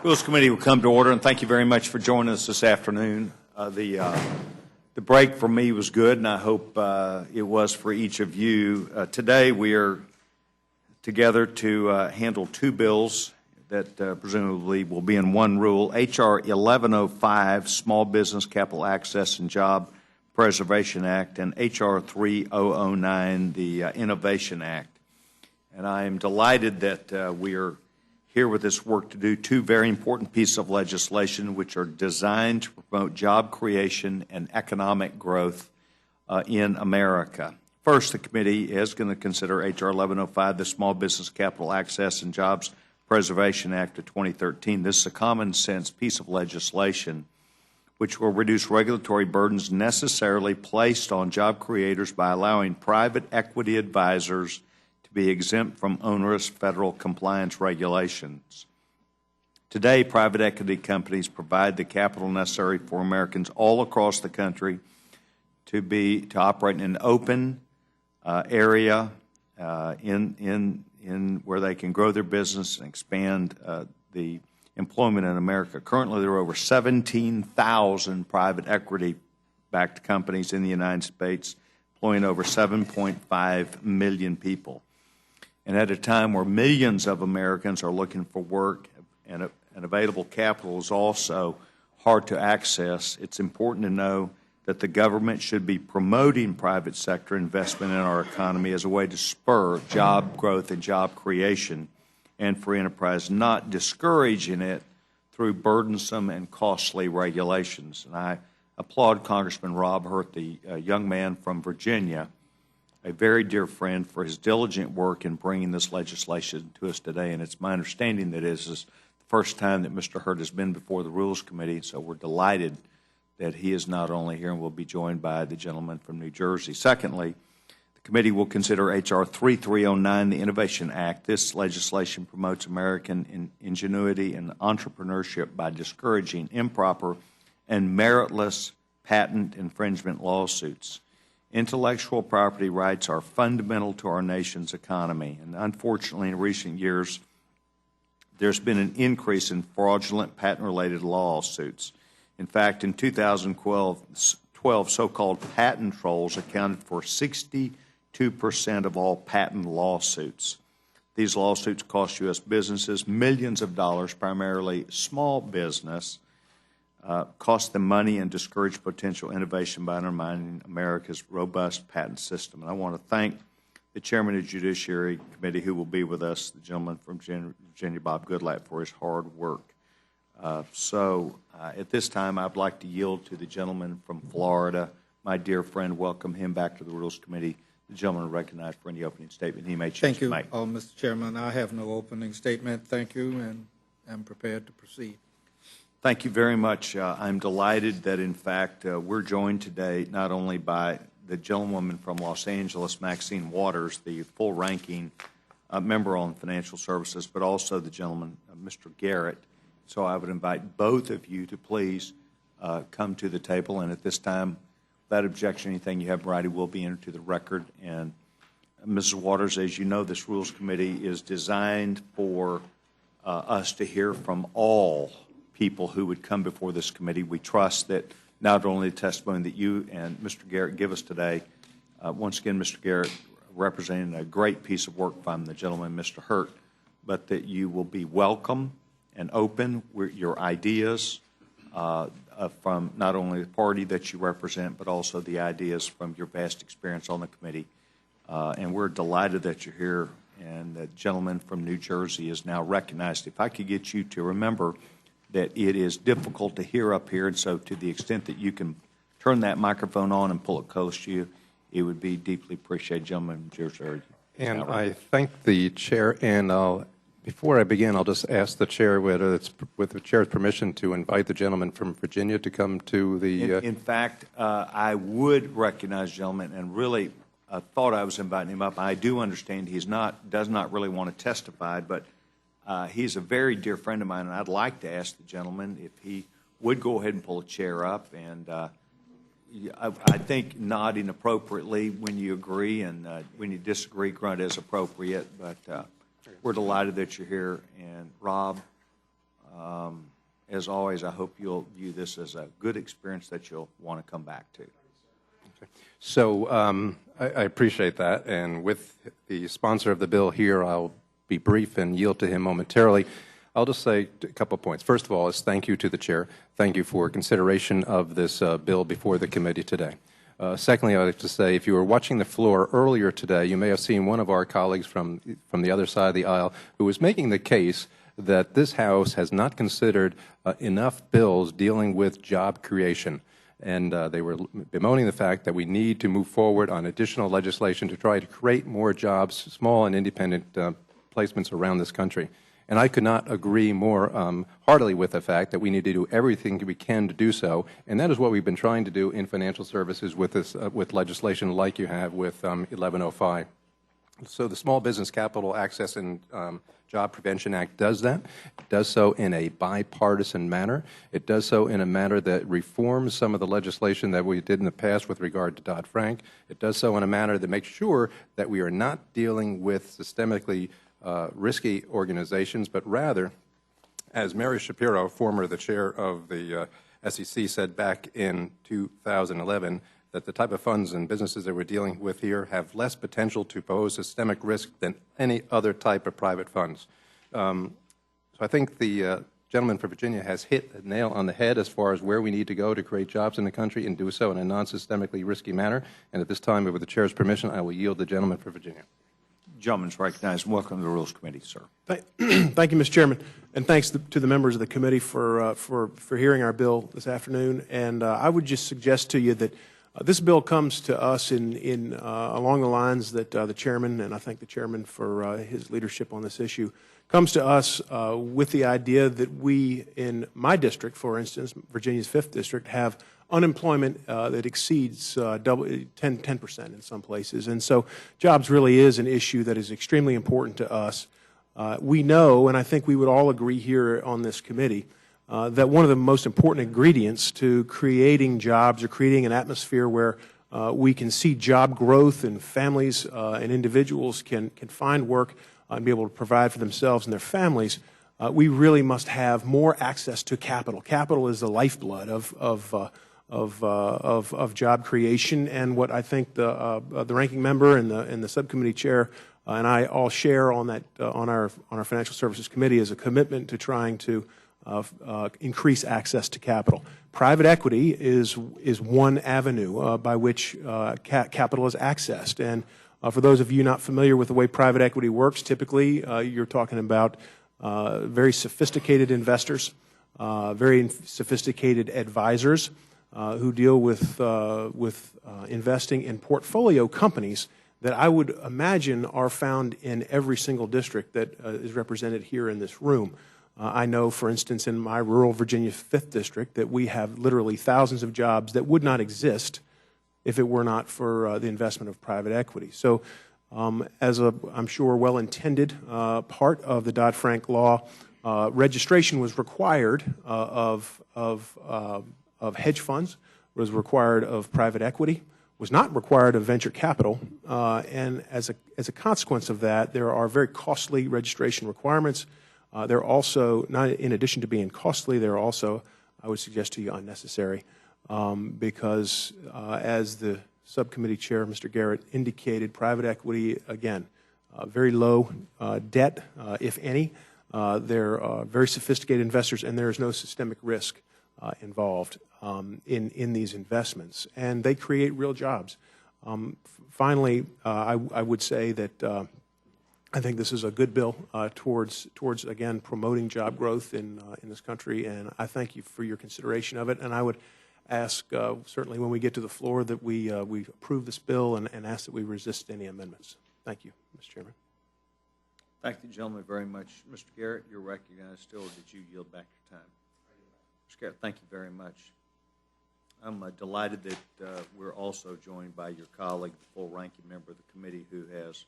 Rules Committee will come to order, and thank you very much for joining us this afternoon. The break for me was good, and I hope it was for each of you. Today we are together to handle two bills that presumably will be in one rule. H.R. 1105, Small Business Capital Access and Job Preservation Act, and H.R. 3009, the Innovation Act. And I am delighted that we are here with this work to do two very important pieces of legislation which are designed to promote job creation and economic growth in America. First, the committee is going to consider H.R. 1105, the Small Business Capital Access and Jobs Preservation Act of 2013. This is a common sense piece of legislation which will reduce regulatory burdens necessarily placed on job creators by allowing private equity advisors to be exempt from onerous federal compliance regulations. Today, private equity companies provide the capital necessary for Americans all across the country to operate in an open area in where they can grow their business and expand the employment in America. Currently, there are over 17,000 private equity-backed companies in the United States, employing over 7.5 million people. And at a time where millions of Americans are looking for work and available capital is also hard to access, it's important to know that the government should be promoting private sector investment in our economy as a way to spur job growth and job creation and free enterprise, not discouraging it through burdensome and costly regulations. And I applaud Congressman Rob Hurt, the young man from Virginia, a very dear friend, for his diligent work in bringing this legislation to us today. And it's my understanding that this is the first time that Mr. Hurt has been before the Rules Committee, so we're delighted that he is not only here and will be joined by the gentleman from New Jersey. Secondly, the committee will consider H.R. 3309, the Innovation Act. This legislation promotes American ingenuity and entrepreneurship by discouraging improper and meritless patent infringement lawsuits. Intellectual property rights are fundamental to our nation's economy, and unfortunately in recent years there's been an increase in fraudulent patent-related lawsuits. In fact, in 2012, so-called patent trolls accounted for 62% of all patent lawsuits. These lawsuits cost U.S. businesses millions of dollars, primarily small business, cost them money and discourage potential innovation by undermining America's robust patent system. And I want to thank the chairman of the Judiciary Committee, who will be with us, the gentleman from Virginia, Bob Goodlatte, for his hard work. At this time, I'd like to yield to the gentleman from Florida. My dear friend, welcome him back to the Rules Committee. The gentleman recognized for any opening statement he may choose to make. Thank you, Mr. Chairman. I have no opening statement. Thank you, and I'm prepared to proceed. Thank you very much. I'm delighted that, in fact, we're joined today not only by the gentlewoman from Los Angeles, Maxine Waters, the full-ranking member on financial services, but also the gentleman, Mr. Garrett. So I would invite both of you to please come to the table. And at this time, without objection, anything you have in writing will be entered to the record. And Mrs. Waters, as you know, this Rules Committee is designed for us to hear from all people who would come before this committee. We trust that not only the testimony that you and Mr. Garrett give us today, once again, Mr. Garrett representing a great piece of work from the gentleman, Mr. Hurt, but that you will be welcome and open with your ideas from not only the party that you represent, but also the ideas from your vast experience on the committee. And we're delighted that you're here, and the gentleman from New Jersey is now recognized. If I could get you to remember that it is difficult to hear up here, and so to the extent that you can turn that microphone on and pull it close to you, it would be deeply appreciated. Gentleman from New Jersey. And I thank the chair, and before I begin, I'll just ask the chair whether it's with the chair's permission to invite the gentleman from Virginia to come to the... In fact, I would recognize the gentleman, and really thought I was inviting him up. I do understand does not really want to testify, but he's a very dear friend of mine, and I'd like to ask the gentleman if he would go ahead and pull a chair up. And I think nodding appropriately when you agree, and when you disagree, grunt is appropriate. But we're delighted that you're here. And Rob, As always, I hope you'll view this as a good experience that you'll want to come back to. So I appreciate that, and with the sponsor of the bill here, I'll be brief and yield to him momentarily. I'll just say a couple of points. First of all, is thank you to the chair. Thank you for consideration of this bill before the committee today. Secondly, I'd like to say, if you were watching the floor earlier today, you may have seen one of our colleagues from the other side of the aisle who was making the case that this House has not considered enough bills dealing with job creation. And they were bemoaning the fact that we need to move forward on additional legislation to try to create more jobs, small and independent placements around this country. And I could not agree more heartily with the fact that we need to do everything we can to do so, and that is what we've been trying to do in financial services with this with legislation like you have with 1105. So the Small Business Capital Access and Job Prevention Act does that. It does so in a bipartisan manner. It does so in a manner that reforms some of the legislation that we did in the past with regard to Dodd-Frank. It does so in a manner that makes sure that we are not dealing with systemically risky organizations, but rather, as Mary Shapiro, former the chair of the SEC, said back in 2011, that the type of funds and businesses that we're dealing with here have less potential to pose systemic risk than any other type of private funds. So I think the gentleman from Virginia has hit a nail on the head as far as where we need to go to create jobs in the country and do so in a non-systemically risky manner. And at this time, with the chair's permission, I will yield the gentleman from Virginia. Gentleman's recognized. Welcome to the Rules Committee, sir. Thank you, Mr. Chairman, and thanks to the members of the committee for hearing our bill this afternoon. And I would just suggest to you that this bill comes to us along the lines that the chairman, and I thank the chairman for his leadership on this issue, comes to us with the idea that we, in my district, for instance, Virginia's 5th District, have unemployment that exceeds 10% in some places. And so jobs really is an issue that is extremely important to us. We know, and I think we would all agree here on this committee, that one of the most important ingredients to creating jobs or creating an atmosphere where we can see job growth and families and individuals can find work and be able to provide for themselves and their families, we really must have more access to capital. Capital is the lifeblood of job creation, and what I think the ranking member and the subcommittee chair and I all share on that on our Financial Services Committee is a commitment to trying to increase access to capital. Private equity is one avenue by which capital is accessed. And for those of you not familiar with the way private equity works, typically you're talking about very sophisticated investors, very sophisticated advisors who deal with investing in portfolio companies that I would imagine are found in every single district that is represented here in this room. I know, for instance, in my rural Virginia 5th District that we have literally thousands of jobs that would not exist if it were not for the investment of private equity. So as a, I'm sure, well-intended part of the Dodd-Frank law, registration was required of hedge funds, was required of private equity, was not required of venture capital, and as a consequence of that, there are very costly registration requirements. They're also, not in addition to being costly, they're also, I would suggest to you, unnecessary, because as the subcommittee chair, Mr. Garrett, indicated, private equity, again, very low debt, if any. They're very sophisticated investors, and there is no systemic risk involved in these investments, and they create real jobs. Finally, I would say that I think this is a good bill towards again promoting job growth in this country, and I thank you for your consideration of it. And I would ask certainly when we get to the floor that we approve this bill and ask that we resist any amendments. Thank you, Mr. Chairman. Thank the gentleman very much. Mr. Garrett, you're recognized still, or did you yield back your time? Mr. Garrett, thank you very much. I'm delighted that we're also joined by your colleague, the full ranking member of the committee, who has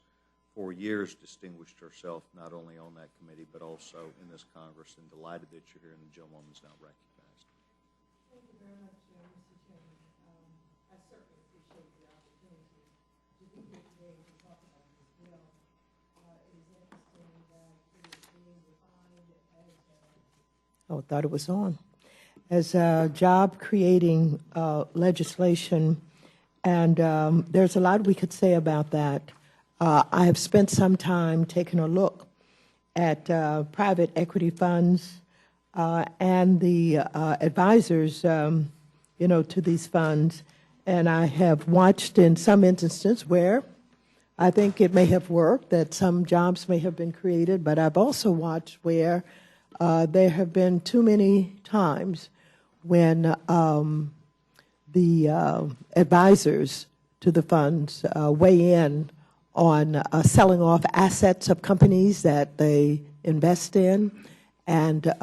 for years distinguished herself not only on that committee but also in this Congress, and delighted that you're here and the gentlewoman is now recognized. Thank you very much, Mr. Chairman. I certainly appreciate the opportunity to be here today to talk about this bill. It is interesting that it is being defined as Oh, I thought it was on. As job-creating legislation, and there's a lot we could say about that. I have spent some time taking a look at private equity funds and the advisors, to these funds, and I have watched in some instances where I think it may have worked, that some jobs may have been created, but I've also watched where there have been too many times when the advisors to the funds weigh in on selling off assets of companies that they invest in and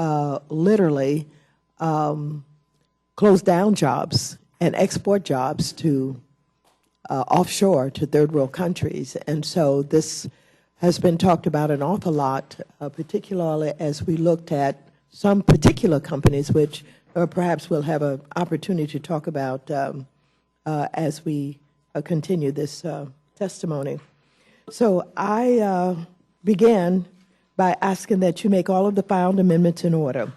literally close down jobs and export jobs to offshore to third world countries. And so this has been talked about an awful lot, particularly as we looked at some particular companies, which perhaps we'll have an opportunity to talk about as we continue this testimony. So I began by asking that you make all of the filed amendments in order.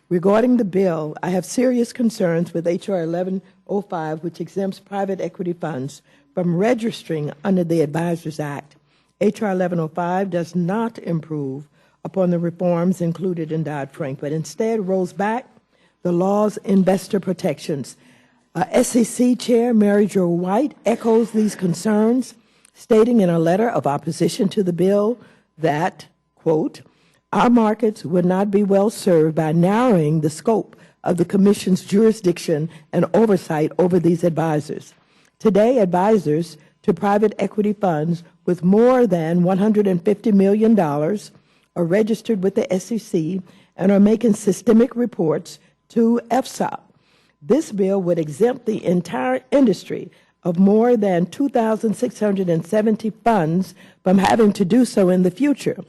Regarding the bill, I have serious concerns with H.R. 1105, which exempts private equity funds from registering under the Advisors Act. H.R. 1105 does not improve upon the reforms included in Dodd-Frank, but instead rolls back the law's investor protections. SEC Chair Mary Jo White echoes these concerns, stating in a letter of opposition to the bill that, quote, our markets would not be well served by narrowing the scope of the Commission's jurisdiction and oversight over these advisors. Today, advisors to private equity funds with more than $150 million are registered with the SEC and are making systemic reports to FSOC. This bill would exempt the entire industry of more than 2,670 funds from having to do so in the future.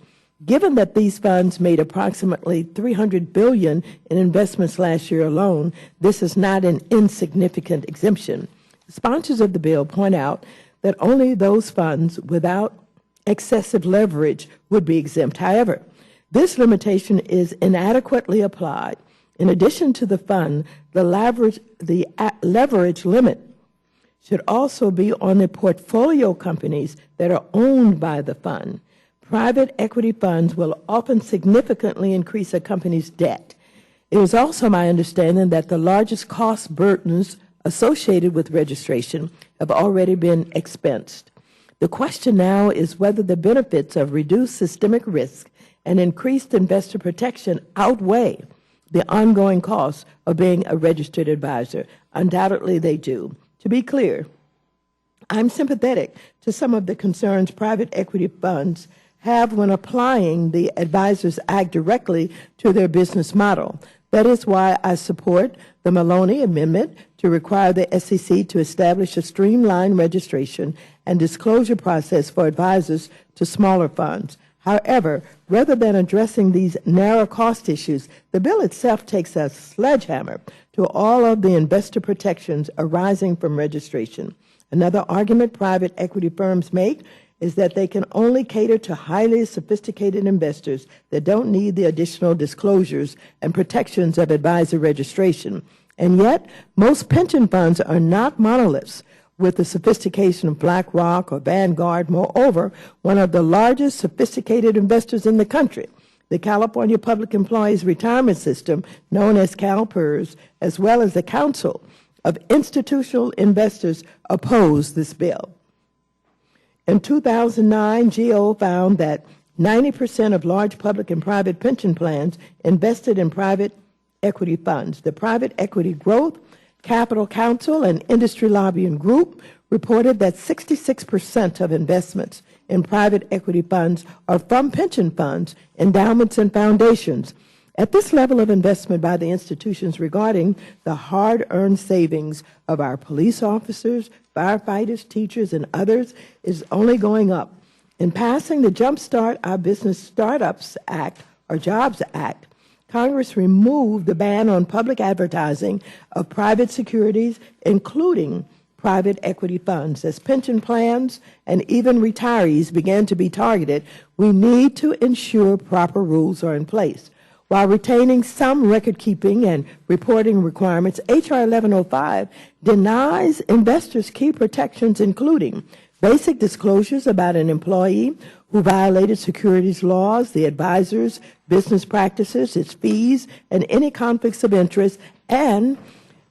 Given that these funds made approximately $300 billion in investments last year alone, this is not an insignificant exemption. The sponsors of the bill point out that only those funds without excessive leverage would be exempt. However, this limitation is inadequately applied. In addition to the fund, the leverage limit should also be on the portfolio companies that are owned by the fund. Private equity funds will often significantly increase a company's debt. It is also my understanding that the largest cost burdens associated with registration have already been expensed. The question now is whether the benefits of reduced systemic risk and increased investor protection outweigh the ongoing costs of being a registered advisor. Undoubtedly, they do. To be clear, I'm sympathetic to some of the concerns private equity funds have when applying the Advisors Act directly to their business model. That is why I support the Maloney Amendment to require the SEC to establish a streamlined registration and disclosure process for advisors to smaller funds. However, rather than addressing these narrow cost issues, the bill itself takes a sledgehammer to all of the investor protections arising from registration. Another argument private equity firms make is that they can only cater to highly sophisticated investors that don't need the additional disclosures and protections of advisor registration. And yet, most pension funds are not monoliths with the sophistication of BlackRock or Vanguard. Moreover, one of the largest sophisticated investors in the country, the California Public Employees Retirement System, known as CalPERS, as well as the Council of Institutional Investors, oppose this bill. In 2009, GO found that 90% of large public and private pension plans invested in private equity funds. The Private Equity Growth, Capital Council, and Industry Lobbying Group reported that 66% of investments in private equity funds are from pension funds, endowments, and foundations. At this level of investment by the institutions regarding the hard-earned savings of our police officers, firefighters, teachers, and others is only going up. In passing the Jumpstart Our Business Startups Act, or JOBS Act, Congress removed the ban on public advertising of private securities, including private equity funds. As pension plans and even retirees began to be targeted, we need to ensure proper rules are in place. While retaining some record-keeping and reporting requirements, H.R. 1105 denies investors key protections, including basic disclosures about an employee who violated securities laws, the advisor's business practices, its fees, and any conflicts of interest, and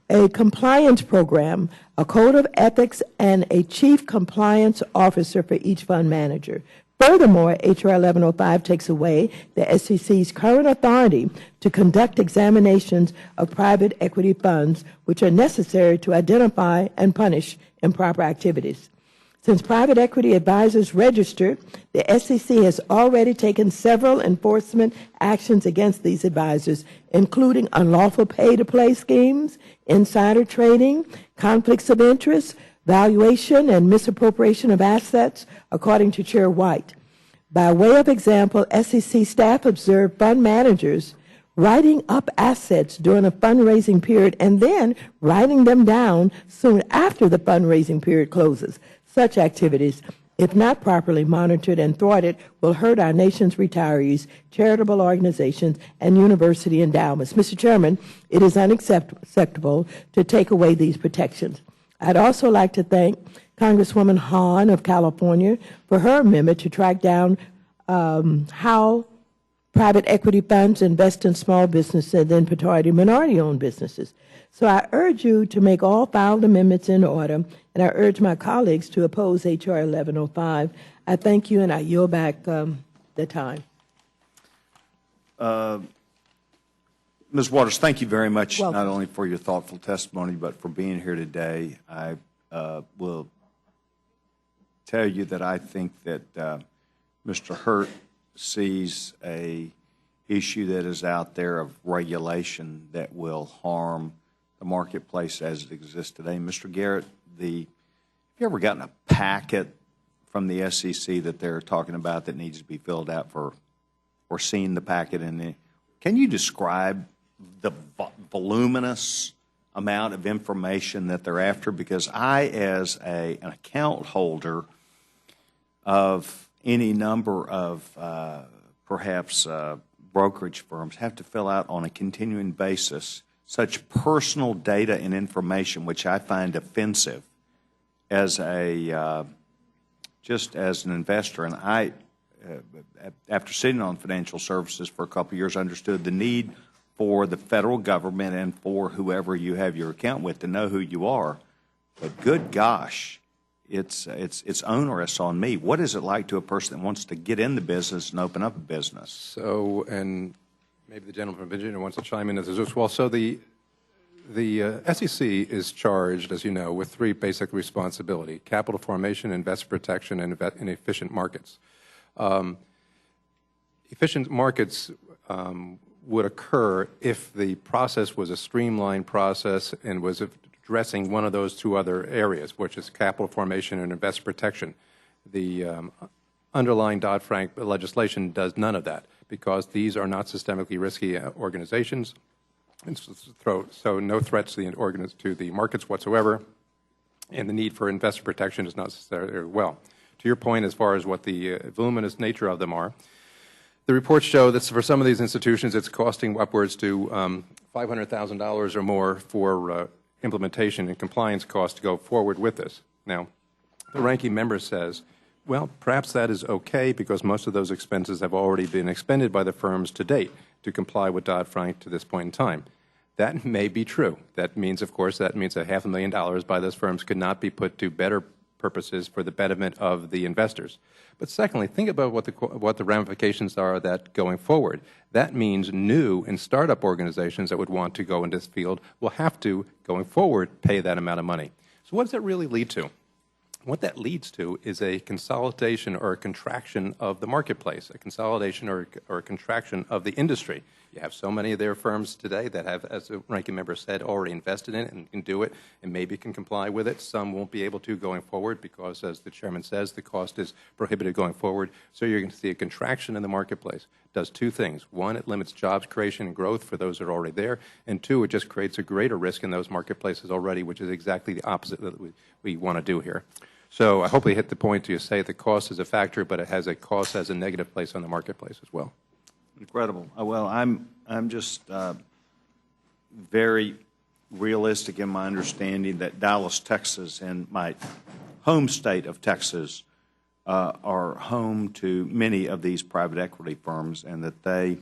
a compliance program, a code of ethics, and a chief compliance officer for each fund manager. Furthermore, H.R. 1105 takes away the SEC's current authority to conduct examinations of private equity funds, which are necessary to identify and punish improper activities. Since private equity advisors registered, the SEC has already taken several enforcement actions against these advisors, including unlawful pay-to-play schemes, insider trading, conflicts of interest, valuation and misappropriation of assets, according to Chair White. By way of example, SEC staff observed fund managers writing up assets during a fundraising period and then writing them down soon after the fundraising period closes. Such activities, if not properly monitored and thwarted, will hurt our nation's retirees, charitable organizations, and university endowments. Mr. Chairman, it is unacceptable to take away these protections. I'd also like to thank Congresswoman Hahn of California for her amendment to track down how private equity funds invest in small businesses and then minority-owned businesses. So I urge you to make all filed amendments in order, and I urge my colleagues to oppose H.R. 1105. I thank you, and I yield back the time. Ms. Waters, thank you very much, Welcome. not only for your thoughtful testimony, but for being here today. I will tell you that I think that Mr. Hurt sees a issue that is out there of regulation that will harm the marketplace as it exists today. Mr. Garrett, have you ever gotten a packet from the SEC that they're talking about that needs to be filled out or seen the packet in it? Can you describe the voluminous amount of information that they're after? Because I, as an account holder of any number of perhaps brokerage firms, have to fill out on a continuing basis such personal data and information, which I find offensive as just as an investor. And I, after sitting on financial services for a couple of years, understood the need for the federal government and for whoever you have your account with to know who you are. But good gosh, it's onerous on me. What is it like to a person that wants to get in the business and open up a business? So, and maybe the gentleman from Virginia wants to chime in as well. So the SEC is charged, as you know, with three basic responsibilities: capital formation, investor protection, and efficient markets. Efficient markets would occur if the process was a streamlined process and was addressing one of those two other areas, which is capital formation and investor protection. The underlying Dodd-Frank legislation does none of that because these are not systemically risky organizations, and so no threats to the markets whatsoever, and the need for investor protection is not necessarily well. To your point, as far as what the voluminous nature of them are, the reports show that for some of these institutions, it's costing upwards to $500,000 or more for implementation and compliance costs to go forward with this. Now, the ranking member says, well, perhaps that is okay because most of those expenses have already been expended by the firms to date to comply with Dodd-Frank to this point in time. That may be true. That means, of course, that means that $500,000 by those firms could not be put to better purposes for the betterment of the investors. But secondly, think about what the ramifications are of that going forward. That means new and startup organizations that would want to go in this field will have to, going forward, pay that amount of money. So what does that really lead to? What that leads to is a consolidation or a contraction of the marketplace, a consolidation or a contraction of the industry. You have so many of their firms today that have, as the ranking member said, already invested in it and can do it and maybe can comply with it. Some won't be able to going forward because, as the chairman says, the cost is prohibited going forward. So you're going to see a contraction in the marketplace. It does two things. One, it limits jobs creation and growth for those that are already there. And two, it just creates a greater risk in those marketplaces already, which is exactly the opposite that we want to do here. So I hope we hit the point to say the cost is a factor, but it has a cost as a negative place on the marketplace as well. Incredible. Well, I'm I'm just very realistic in my understanding that Dallas, Texas, and my home state of Texas are home to many of these private equity firms, and that they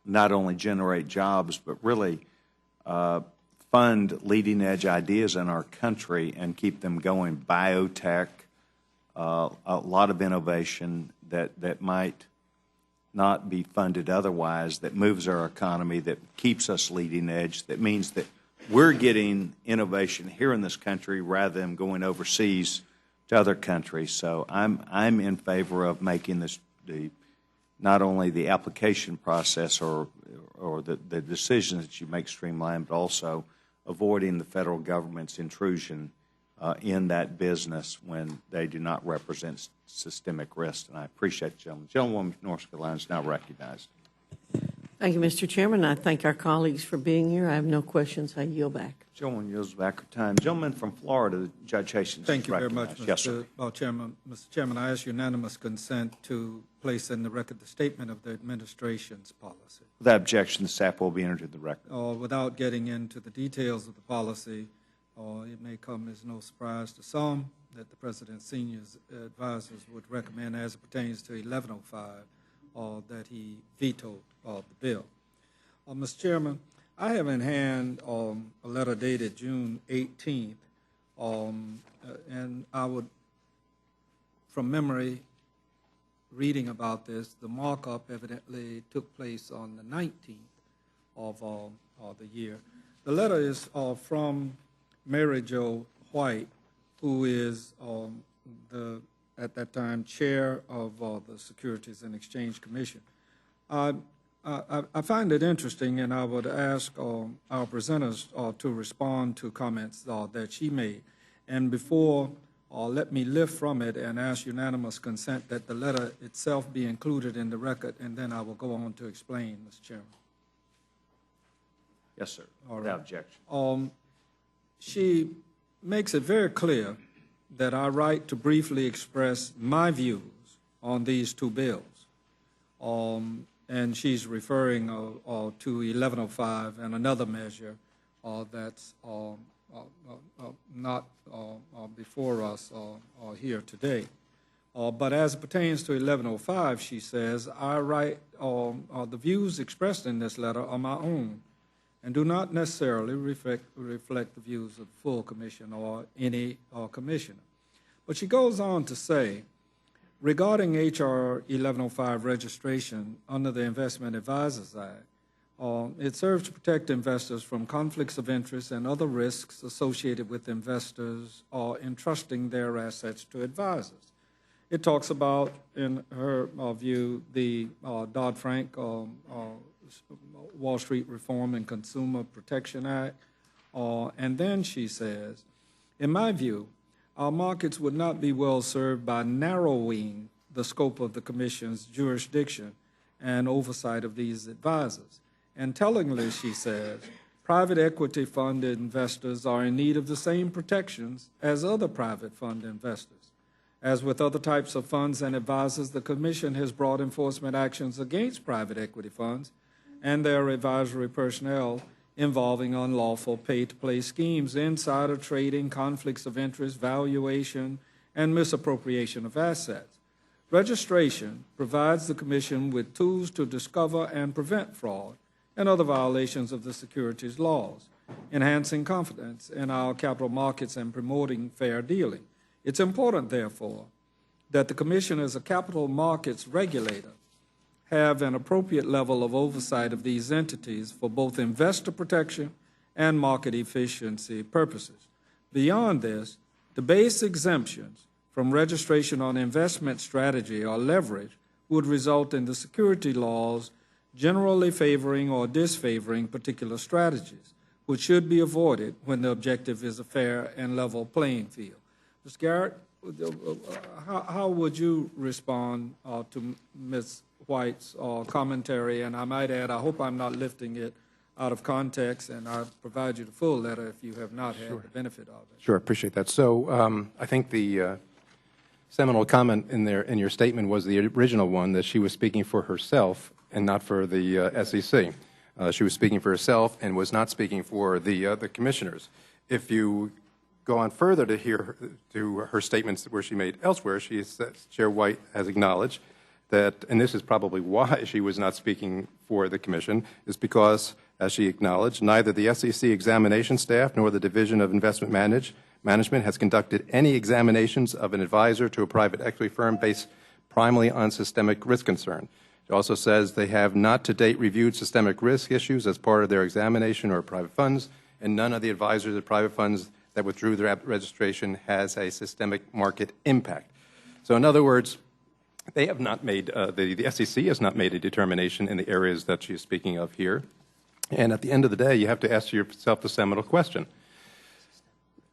not only generate jobs but really fund leading edge ideas in our country and keep them going. Biotech, a lot of innovation that might not be funded otherwise, that moves our economy, that keeps us leading edge, that means that we're getting innovation here in this country rather than going overseas to other countries. So I'm in favor of making this not only the application process or the decisions that you make streamlined, but also avoiding the federal government's intrusion in that business when they do not represent systemic risk. And I appreciate the gentleman. Gentlewoman from North Carolina is now recognized. Thank you, Mr. Chairman. I thank our colleagues for being here. I have no questions. I yield back. Gentleman yields back her time. Gentleman from Florida, Judge Hastings. Thank you very much, Yes, sir. Chairman. Mr. Chairman, I ask unanimous consent to place in the record the statement of the administration's policy. Without objection, the staff will be entered in the record. Without getting into the details of the policy, it may come as no surprise to some that the President's senior advisors would recommend, as it pertains to 1105, that he veto the bill. Mr. Chairman, I have in hand a letter dated June 18th, and I would, from memory, reading about this, the markup evidently took place on the 19th of the year. The letter is from Mary Jo White, who is at that time chair of the Securities and Exchange Commission. I find it interesting, and I would ask our presenters to respond to comments that she made. And before, let me lift from it and ask unanimous consent that the letter itself be included in the record, and then I will go on to explain, Mr. Chairman. Yes, sir. All right. Without objection. She makes it very clear that I write to briefly express my views on these two bills. And she's referring to 1105 and another measure that's not before us here today. But as it pertains to 1105, she says, I write, the views expressed in this letter are my own and do not necessarily reflect the views of the full commission or any commissioner. But she goes on to say, regarding H.R. 1105 registration under the Investment Advisors Act, it serves to protect investors from conflicts of interest and other risks associated with investors entrusting their assets to advisors. It talks about, in her view, the Dodd-Frank Wall Street Reform and Consumer Protection Act. And then she says, in my view, our markets would not be well served by narrowing the scope of the Commission's jurisdiction and oversight of these advisors. And tellingly, she says, private equity fund investors are in need of the same protections as other private fund investors. As with other types of funds and advisors, the Commission has brought enforcement actions against private equity funds and their advisory personnel involving unlawful pay-to-play schemes, insider trading, conflicts of interest, valuation, and misappropriation of assets. Registration provides the Commission with tools to discover and prevent fraud and other violations of the securities laws, enhancing confidence in our capital markets and promoting fair dealing. It's important, therefore, that the Commission, as a capital markets regulator, have an appropriate level of oversight of these entities for both investor protection and market efficiency purposes. Beyond this, the base exemptions from registration on investment strategy or leverage would result in the security laws generally favoring or disfavoring particular strategies, which should be avoided when the objective is a fair and level playing field. Ms. Garrett, how would you respond to Ms. White's commentary? And I might add, I hope I'm not lifting it out of context, and I'll provide you the full letter if you have not had the benefit of it. Sure, appreciate that. So I think the seminal comment in your statement was the original one, that she was speaking for herself and not for the SEC. She was speaking for herself and was not speaking for the commissioners. If you go on further to her statements where she made elsewhere, she says, Chair White has acknowledged that, and this is probably why she was not speaking for the commission, is because, as she acknowledged, neither the SEC examination staff nor the Division of Investment Management has conducted any examinations of an advisor to a private equity firm based primarily on systemic risk concern. She also says they have not to date reviewed systemic risk issues as part of their examination or private funds, and none of the advisors of private funds that withdrew their registration has a systemic market impact. So in other words, they have not made, the SEC has not made a determination in the areas that she is speaking of here. And at the end of the day, you have to ask yourself the seminal question.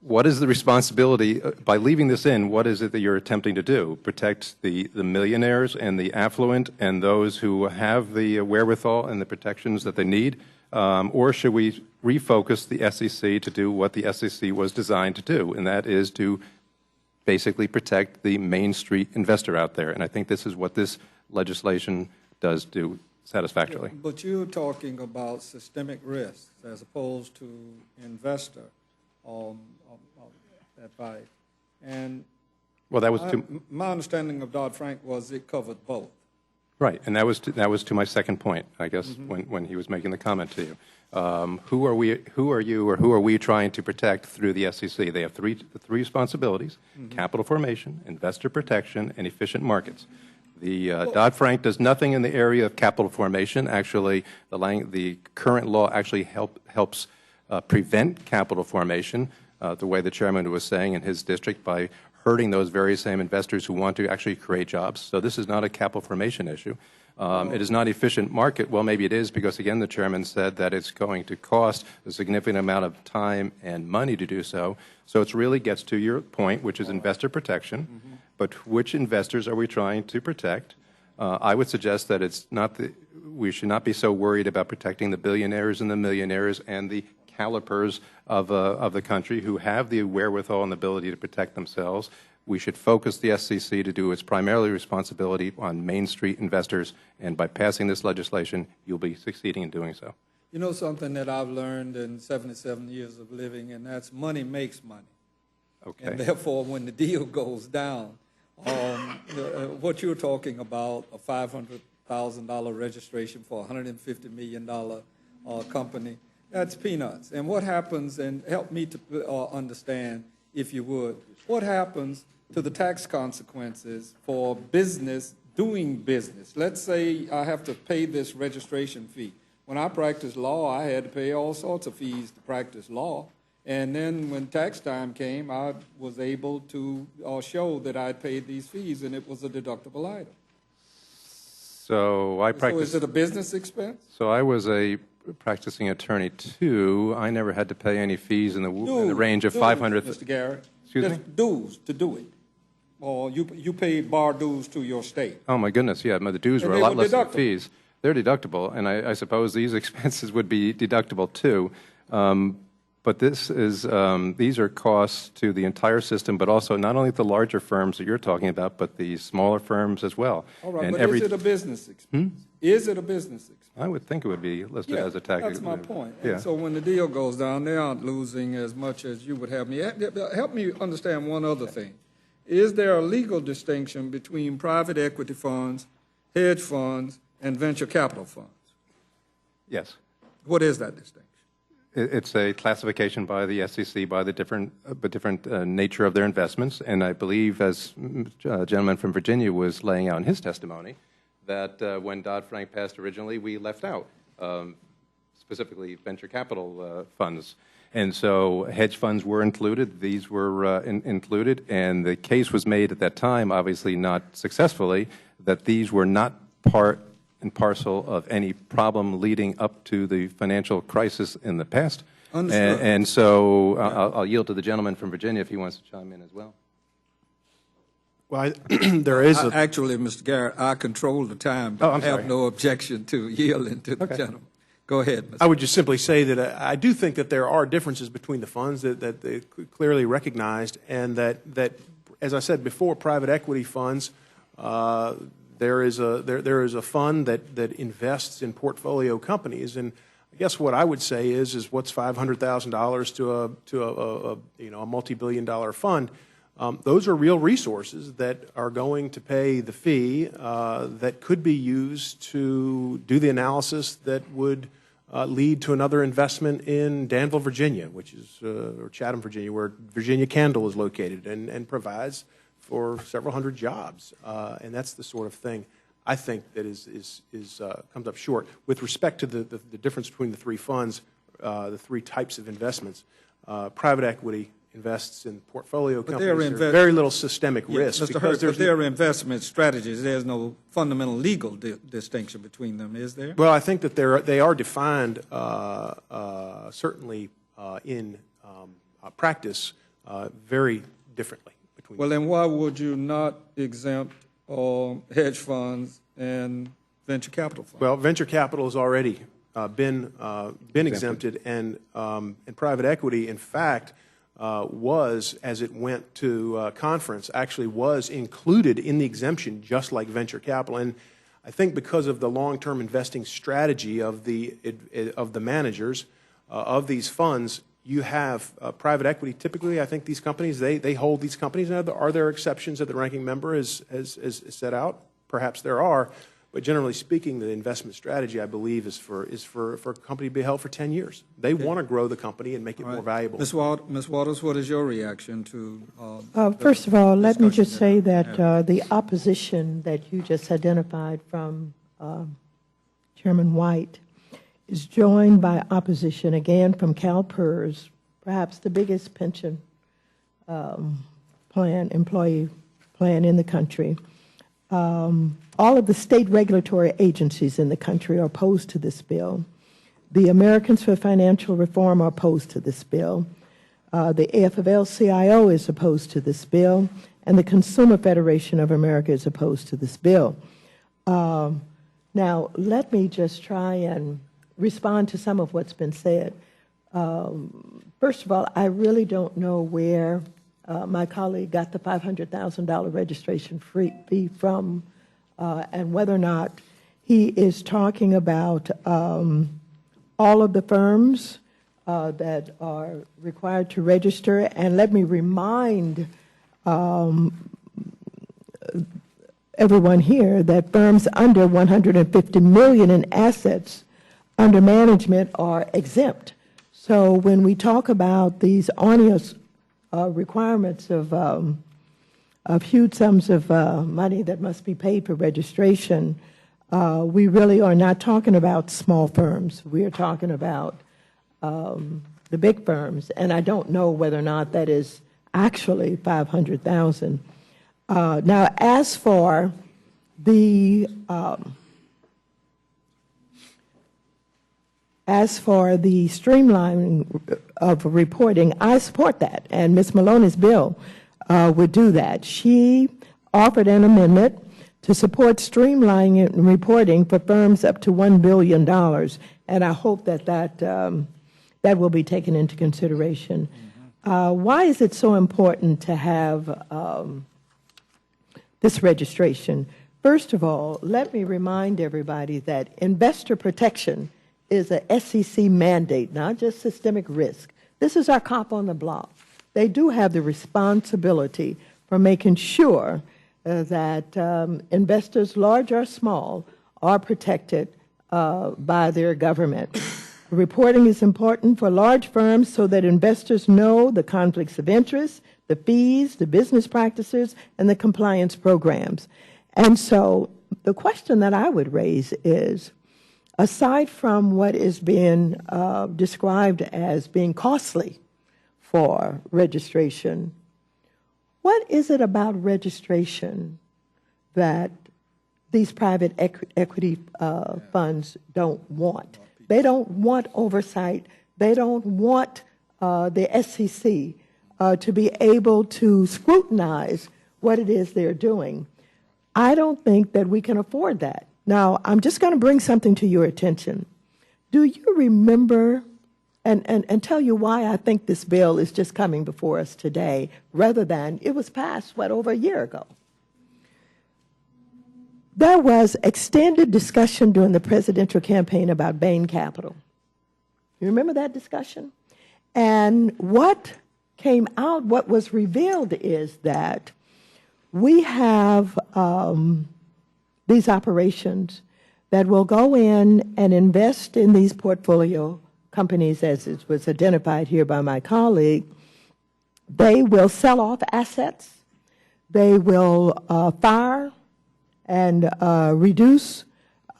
What is the responsibility, by leaving this in, what is it that you're attempting to do? Protect the millionaires and the affluent and those who have the wherewithal and the protections that they need? Or should we refocus the SEC to do what the SEC was designed to do, and that is to basically protect the Main Street investor out there? And I think this is what this legislation does do satisfactorily. But you're talking about systemic risks as opposed to investor advice. And well, that was my understanding of Dodd-Frank was it covered both. Right, and that was to my second point, I guess, when he was making the comment to you. Who are we trying to protect through the SEC? They have three responsibilities: capital formation, investor protection, and efficient markets. The Dodd-Frank does nothing in the area of capital formation. Actually, the current law actually helps prevent capital formation, the way the chairman was saying in his district, by hurting those very same investors who want to actually create jobs. So this is not a capital formation issue. It is not efficient market. Well, maybe it is, because, again, the chairman said that it's going to cost a significant amount of time and money to do so. So it really gets to your point, which is investor protection. But which investors are we trying to protect? I would suggest that we should not be so worried about protecting the billionaires and the millionaires and the calipers of the country who have the wherewithal and the ability to protect themselves. We should focus the SEC to do its primarily responsibility on Main Street investors, and by passing this legislation, you'll be succeeding in doing so. You know something that I've learned in 77 years of living, and that's money makes money. Okay. And therefore, when the deal goes down, what you're talking about, a $500,000 registration for a $150 million company, that's peanuts. And what happens, and help me to understand, if you would, what happens to the tax consequences for business doing business? Let's say I have to pay this registration fee. When I practiced law, I had to pay all sorts of fees to practice law. And then when tax time came, I was able to show that I had paid these fees, and it was a deductible item. So is it a business expense? So I was a practicing attorney too. I never had to pay any fees in the range of 500. Mr. Garrett. Excuse Just me? dues to do it. Or you paid bar dues to your state. Oh my goodness, yeah. The dues were a lot less than the fees. They're deductible, and I suppose these expenses would be deductible too. But these are costs to the entire system, but also not only the larger firms that you're talking about, but the smaller firms as well. All right, and but is it a business expense? Is it a business expense? I would think it would be listed as a tax. That's my point. Yeah. And so when the deal goes down, they aren't losing as much as you would have me. Help me understand one other thing. Is there a legal distinction between private equity funds, hedge funds, and venture capital funds? Yes. What is that distinction? It's a classification by the SEC by the different nature of their investments, and I believe, as a gentleman from Virginia was laying out in his testimony, that when Dodd-Frank passed originally, we left out specifically venture capital funds. And so hedge funds were included, these were included, and the case was made at that time, obviously not successfully, that these were not part and parcel of any problem leading up to the financial crisis in the past. Understood. And so I'll yield to the gentleman from Virginia if he wants to chime in as well. Well, there is actually, Mr. Garrett, I control the time, but I have no objection to yielding to the gentleman. Go ahead, Mr. I would just simply say that I do think that there are differences between the funds that they clearly recognized, and that as I said before, private equity funds, there is a fund that invests in portfolio companies, and I guess what I would say is what's $500,000 to a multi-billion-dollar fund. Those are real resources that are going to pay the fee that could be used to do the analysis that would lead to another investment in Danville, Virginia, which is or Chatham, Virginia, where Virginia Candle is located, and provides for several hundred jobs. And that's the sort of thing I think that comes up short with respect to the difference between the three funds, the three types of investments. Private equity invests in portfolio companies. There's very little systemic risk. Mr. Hurst, but their investment strategies, there's no fundamental legal distinction between them, is there? Well, I think that they are defined certainly in practice very differently. Well, then why would you not exempt hedge funds and venture capital funds? Well, venture capital has already been exempted, and private equity, in fact, was, as it went to conference, actually was included in the exemption, just like venture capital. And I think because of the long-term investing strategy of the managers of these funds, you have private equity. Typically, I think these companies, they hold these companies. Now, are there exceptions that the ranking member has set out? Perhaps there are. But generally speaking, the investment strategy, I believe, is for a company to be held for 10 years. They want to grow the company and make it more valuable. Ms. Waters, what is your reaction to first of all, let me just say that the opposition that you just identified from Chairman White is joined by opposition, again, from CalPERS, perhaps the biggest pension employee plan in the country. All of the state regulatory agencies in the country are opposed to this bill. The Americans for Financial Reform are opposed to this bill. The AFL-CIO is opposed to this bill, and the Consumer Federation of America is opposed to this bill. Now, let me just try and respond to some of what's been said. First of all, I really don't know where my colleague got the $500,000 registration fee from, and whether or not he is talking about all of the firms that are required to register. And let me remind everyone here that firms under $150 million in assets under management are exempt. So when we talk about these onerous requirements of huge sums of money that must be paid for registration, we really are not talking about small firms. We are talking about the big firms, and I don't know whether or not that is actually $500,000. Now, as for the streamlining of reporting, I support that, and Ms. Maloney's bill would do that. She offered an amendment to support streamlining reporting for firms up to $1 billion, and I hope that that will be taken into consideration. Why is it so important to have this registration? First of all, let me remind everybody that investor protection is a SEC mandate, not just systemic risk. This is our cop on the block. They do have the responsibility for making sure that investors, large or small, are protected by their government. Reporting is important for large firms so that investors know the conflicts of interest, the fees, the business practices, and the compliance programs. And so the question that I would raise is, aside from what is being described as being costly for registration, what is it about registration that these private equity funds don't want? They don't want oversight. They don't want the SEC to be able to scrutinize what it is they're doing. I don't think that we can afford that. Now, I'm just going to bring something to your attention. Do you remember and tell you why I think this bill is just coming before us today, rather than it was passed, over a year ago. There was extended discussion during the presidential campaign about Bain Capital. You remember that discussion? And what came out, what was revealed is that we have these operations that will go in and invest in these portfolio companies, as it was identified here by my colleague. They will sell off assets. They will fire and reduce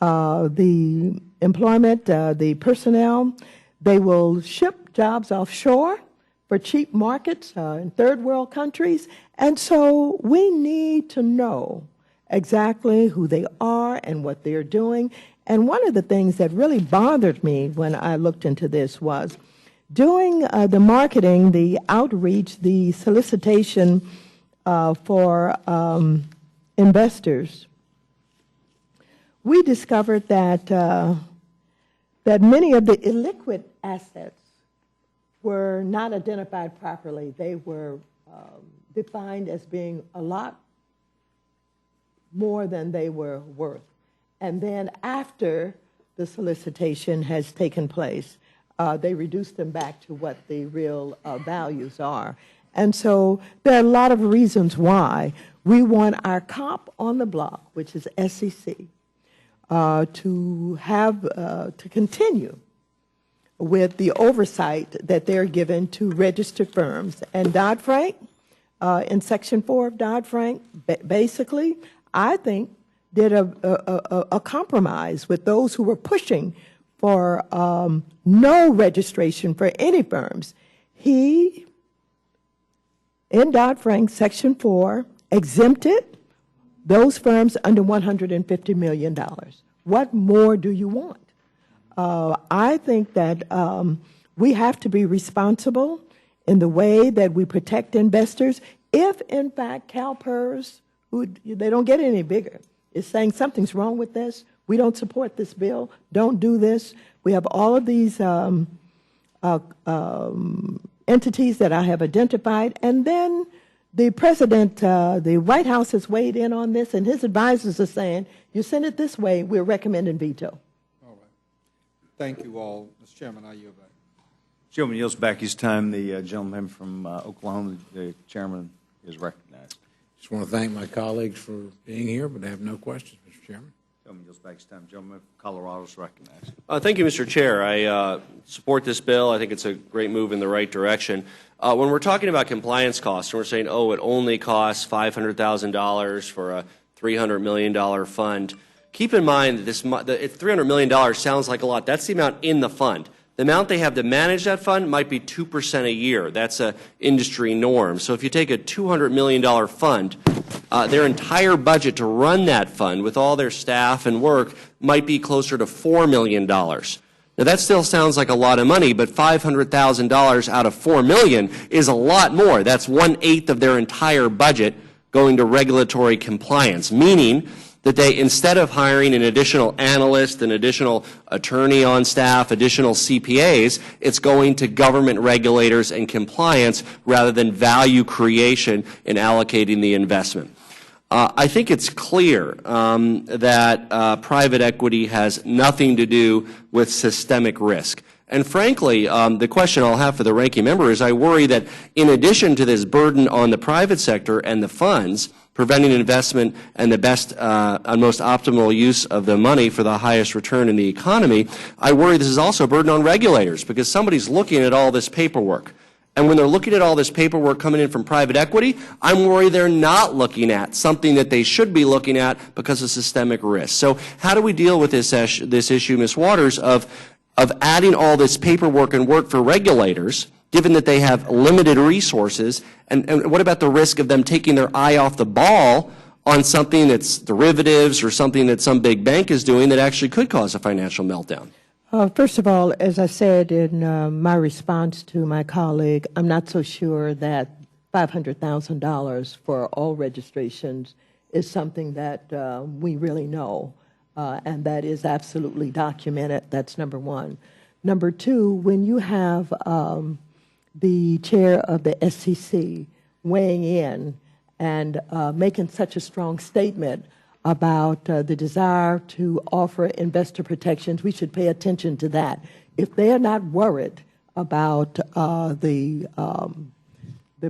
the employment, the personnel. They will ship jobs offshore for cheap markets in third world countries. And so we need to know exactly who they are and what they're doing. And one of the things that really bothered me when I looked into this was doing the marketing, the outreach, the solicitation for investors. We discovered that that many of the illiquid assets were not identified properly. They were defined as being a lot more than they were worth. And then after the solicitation has taken place, they reduced them back to what the real values are. And so there are a lot of reasons why we want our cop on the block, which is SEC, to continue with the oversight that they're given to registered firms. And Dodd-Frank, in Section 4 of Dodd-Frank, basically, I think, did a compromise with those who were pushing for no registration for any firms. He, in Dodd-Frank, Section 4, exempted those firms under $150 million. What more do you want? I think that we have to be responsible in the way that we protect investors. If, in fact, CalPERS, they don't get any bigger, is saying something's wrong with this, we don't support this bill, don't do this. We have all of these entities that I have identified, and then the president, the White House has weighed in on this, and his advisors are saying, you send it this way, we're recommending veto. All right. Thank you all. Mr. Chairman, I yield back. Gentleman yields back his time. The gentleman from Oklahoma, the chairman, is recognized. Just want to thank my colleagues for being here, but I have no questions, Mr. Chairman. Gentleman yields back his time. Gentleman from Colorado is recognized. Thank you, Mr. Chair. I support this bill. I think it's a great move in the right direction. When we're talking about compliance costs, and we're saying, oh, it only costs $500,000 for a $300 million fund, keep in mind that $300 million sounds like a lot. That's the amount in the fund. The amount they have to manage that fund might be 2% a year. That's an industry norm. So if you take a $200 million fund, their entire budget to run that fund with all their staff and work might be closer to $4 million. Now, that still sounds like a lot of money, but $500,000 out of $4 million is a lot more. That's 1/8 of their entire budget going to regulatory compliance, meaning that they, instead of hiring an additional analyst, an additional attorney on staff, additional CPAs, it's going to government regulators and compliance rather than value creation in allocating the investment. I think it's clear that private equity has nothing to do with systemic risk. And frankly, the question I'll have for the ranking member is I worry that in addition to this burden on the private sector and the funds, preventing investment and the best and most optimal use of the money for the highest return in the economy, I worry this is also a burden on regulators because somebody's looking at all this paperwork. And when they're looking at all this paperwork coming in from private equity, I'm worried they're not looking at something that they should be looking at because of systemic risk. So how do we deal with this issue, Ms. Waters, of adding all this paperwork and work for regulators, given that they have limited resources, and what about the risk of them taking their eye off the ball on something that's derivatives or something that some big bank is doing that actually could cause a financial meltdown? First of all, as I said in my response to my colleague, I'm not so sure that $500,000 for all registrations is something that we really know, and that is absolutely documented. That's number one. Number two, when you have the chair of the SEC weighing in and making such a strong statement about the desire to offer investor protections, we should pay attention to that. If they are not worried about the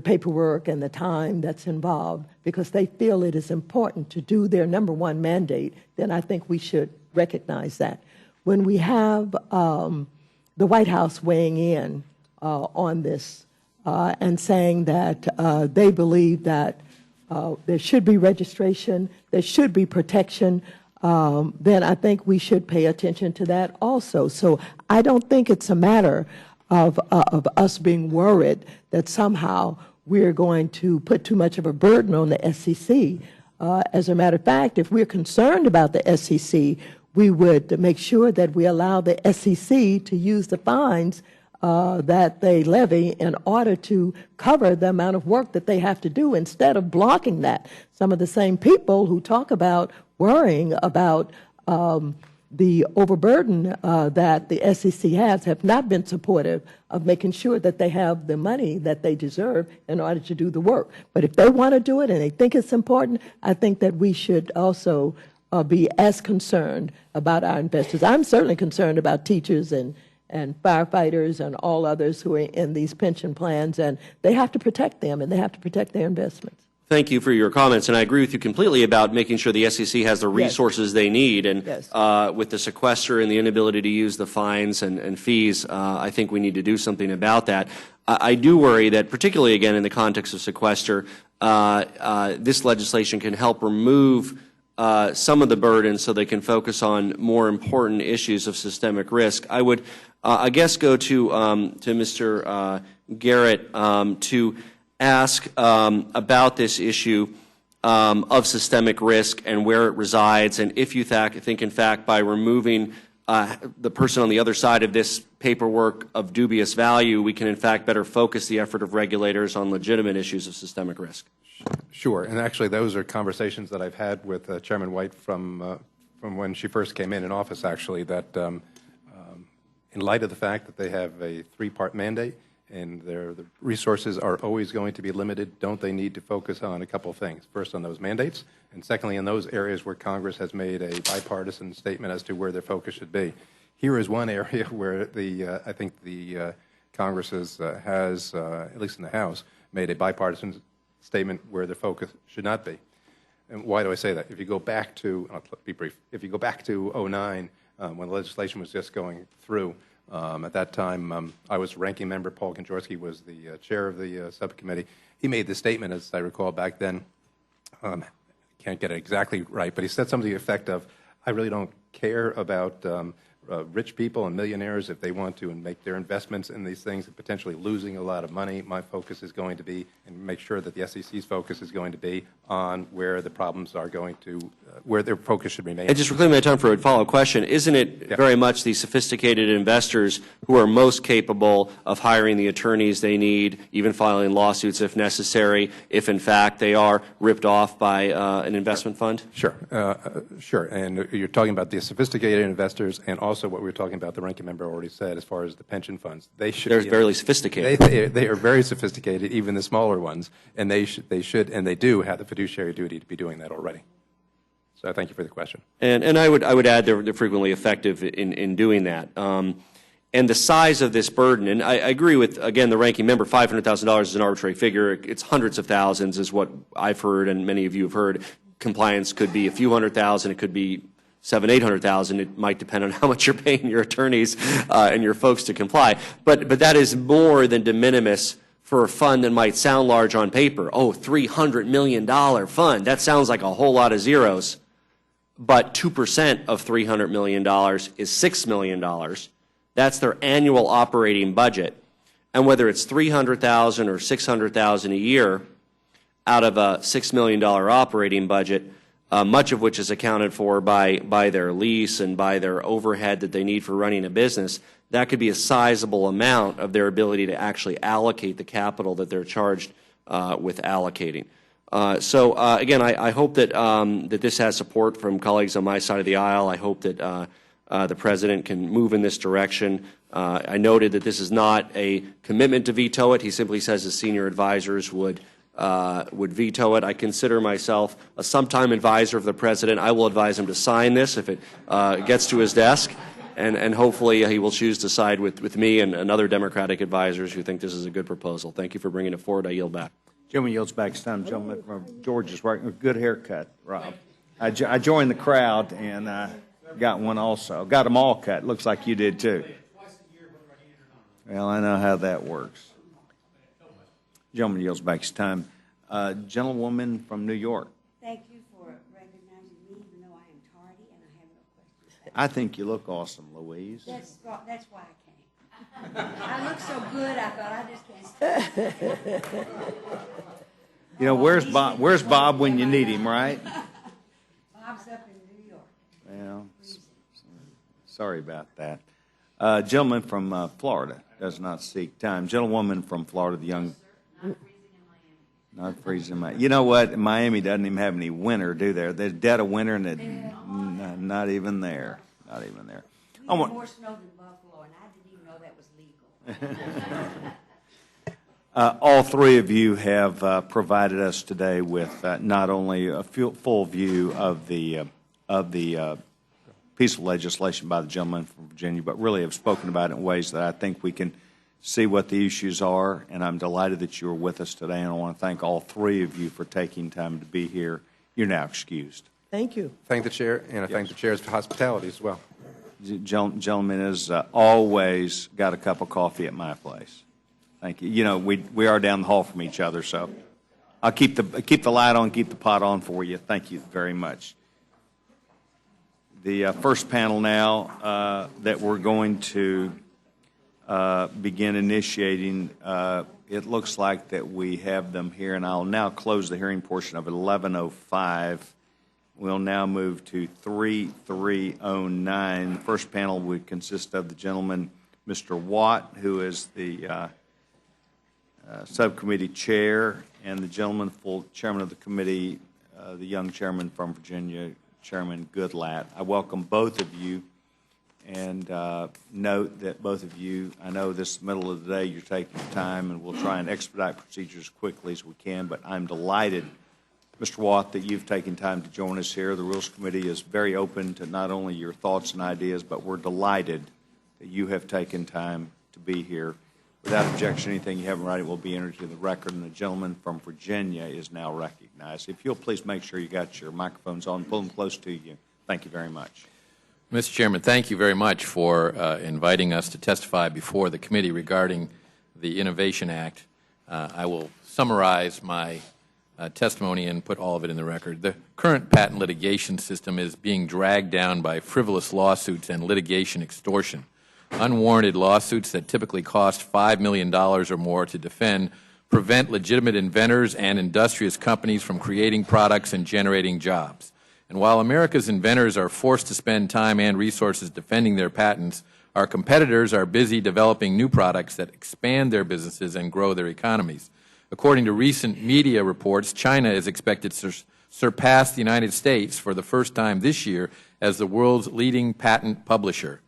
paperwork and the time that's involved, because they feel it is important to do their number one mandate, then I think we should recognize that. When we have the White House weighing in on this and saying that they believe that there should be registration, there should be protection, then I think we should pay attention to that also. So I don't think it's a matter of us being worried that somehow we're going to put too much of a burden on the SEC. As a matter of fact, if we're concerned about the SEC, we would make sure that we allow the SEC to use the fines that they levy in order to cover the amount of work that they have to do instead of blocking that. Some of the same people who talk about worrying about the overburden that the SEC has have not been supportive of making sure that they have the money that they deserve in order to do the work. But if they want to do it and they think it's important, I think that we should also be as concerned about our investors. I'm certainly concerned about teachers and firefighters and all others who are in these pension plans, and they have to protect them and they have to protect their investments. Thank you for your comments, and I agree with you completely about making sure the SEC has the resources they need. And with the sequester and the inability to use the fines and fees, I think we need to do something about that. I do worry that, particularly again in the context of sequester, this legislation can help remove some of the burden so they can focus on more important issues of systemic risk. I would, I guess, go to Mr. Garrett to ask about this issue of systemic risk and where it resides, and if you think, in fact, by removing the person on the other side of this paperwork of dubious value, we can, in fact, better focus the effort of regulators on legitimate issues of systemic risk. Sure, and actually those are conversations that I've had with Chairman White from when she first came in office, actually, that in light of the fact that they have a three-part mandate and the resources are always going to be limited, don't they need to focus on a couple of things? First, on those mandates, and secondly, in those areas where Congress has made a bipartisan statement as to where their focus should be. Here is one area where I think the Congress has, at least in the House, made a bipartisan statement where the focus should not be. And why do I say that? If you go back to, I'll be brief, if you go back to 2009, when the legislation was just going through, at that time, I was ranking member. Paul Konjorsky was the chair of the subcommittee. He made the statement, as I recall back then, can't get it exactly right, but he said something to the effect of, I really don't care about rich people and millionaires if they want to and make their investments in these things and potentially losing a lot of money. My focus is going to be, and make sure that the SEC's focus is going to be on where the problems are going to, where their focus should remain. And just reclaim my time for a follow-up question. Isn't it very much the sophisticated investors who are most capable of hiring the attorneys they need, even filing lawsuits if necessary, if in fact they are ripped off by an investment fund? Sure. Sure. And you're talking about the sophisticated investors and also what we were talking about, the ranking member already said, as far as the pension funds. They're very sophisticated. They are very sophisticated, even the smaller ones, and they should, and they do have the fiduciary duty to be doing that already. So I thank you for the question. And I would add they're frequently effective in doing that. And the size of this burden, and I agree with, again, the ranking member, $500,000 is an arbitrary figure. It's hundreds of thousands is what I've heard and many of you have heard. Compliance could be a few hundred thousand. It could be 700,000-800,000. It might depend on how much you're paying your attorneys and your folks to comply. But that is more than de minimis for a fund that might sound large on paper. Oh, $300 million fund. That sounds like a whole lot of zeros. But 2% of $300 million is $6 million. That's their annual operating budget. And whether it's $300,000 or $600,000 a year out of a $6 million operating budget, much of which is accounted for by their lease and by their overhead that they need for running a business, that could be a sizable amount of their ability to actually allocate the capital that they're charged with allocating. Again, I hope that that this has support from colleagues on my side of the aisle. I hope that the President can move in this direction. I noted that this is not a commitment to veto it. He simply says his senior advisors would veto it. I consider myself a sometime advisor of the President. I will advise him to sign this if it gets to his desk, and hopefully he will choose to side with me and other Democratic advisors who think this is a good proposal. Thank you for bringing it forward. I yield back. Gentleman yields back his time. Gentleman from Georgia's working. Good haircut, Rob. I joined the crowd and got one also. Got them all cut. Looks like you did too. Well, I know how that works. Gentleman yields back his time. Gentlewoman from New York. Thank you for recognizing me, even though I am tardy and I have no questions. I think you look awesome, Louise. That's why I came. I look so good, I thought I just can't stop. You know, where's Bob? Where's Bob when you need him, right? Bob's up in New York. Well, sorry about that. Gentleman from Florida does not seek time. Gentlewoman from Florida, the young. Not freezing in Miami. You know what? Miami doesn't even have any winter, do they? They're dead of winter, and not even there. Not even there. We have more snow than Buffalo, and I didn't even know that was legal. All three of you have provided us today with not only a full view of the piece of legislation by the gentleman from Virginia, but really have spoken about it in ways that I think we can see what the issues are, and I'm delighted that you are with us today, and I want to thank all three of you for taking time to be here. You're now excused. Thank you. Thank the chair, and I thank the chair's hospitality as well. Gentleman has always got a cup of coffee at my place. Thank you. You know, we are down the hall from each other, so I'll keep the light on, keep the pot on for you. Thank you very much. The first panel now that we're going to begin initiating, it looks like that we have them here, and I'll now close the hearing portion of 11:05. We'll now move to 3309. The first panel would consist of the gentleman, Mr. Watt, who is the subcommittee chair, and the gentleman, full chairman of the committee, the young chairman from Virginia, Chairman Goodlatte. I welcome both of you, and note that both of you, I know this middle of the day you're taking time, and we'll try and expedite procedures as quickly as we can, but I'm delighted, Mr. Watt, that you've taken time to join us here. The Rules Committee is very open to not only your thoughts and ideas, but we're delighted that you have taken time to be here. Without objection, anything you have in writing will be entered into the record, and the gentleman from Virginia is now recognized. If you'll please make sure you got your microphones on, pull them close to you. Thank you very much. Mr. Chairman, thank you very much for inviting us to testify before the committee regarding the Innovation Act. I will summarize my testimony and put all of it in the record. The current patent litigation system is being dragged down by frivolous lawsuits and litigation extortion. Unwarranted lawsuits that typically cost $5 million or more to defend prevent legitimate inventors and industrious companies from creating products and generating jobs. And while America's inventors are forced to spend time and resources defending their patents, our competitors are busy developing new products that expand their businesses and grow their economies. According to recent media reports, China is expected to surpass the United States for the first time this year as the world's leading patent publisher.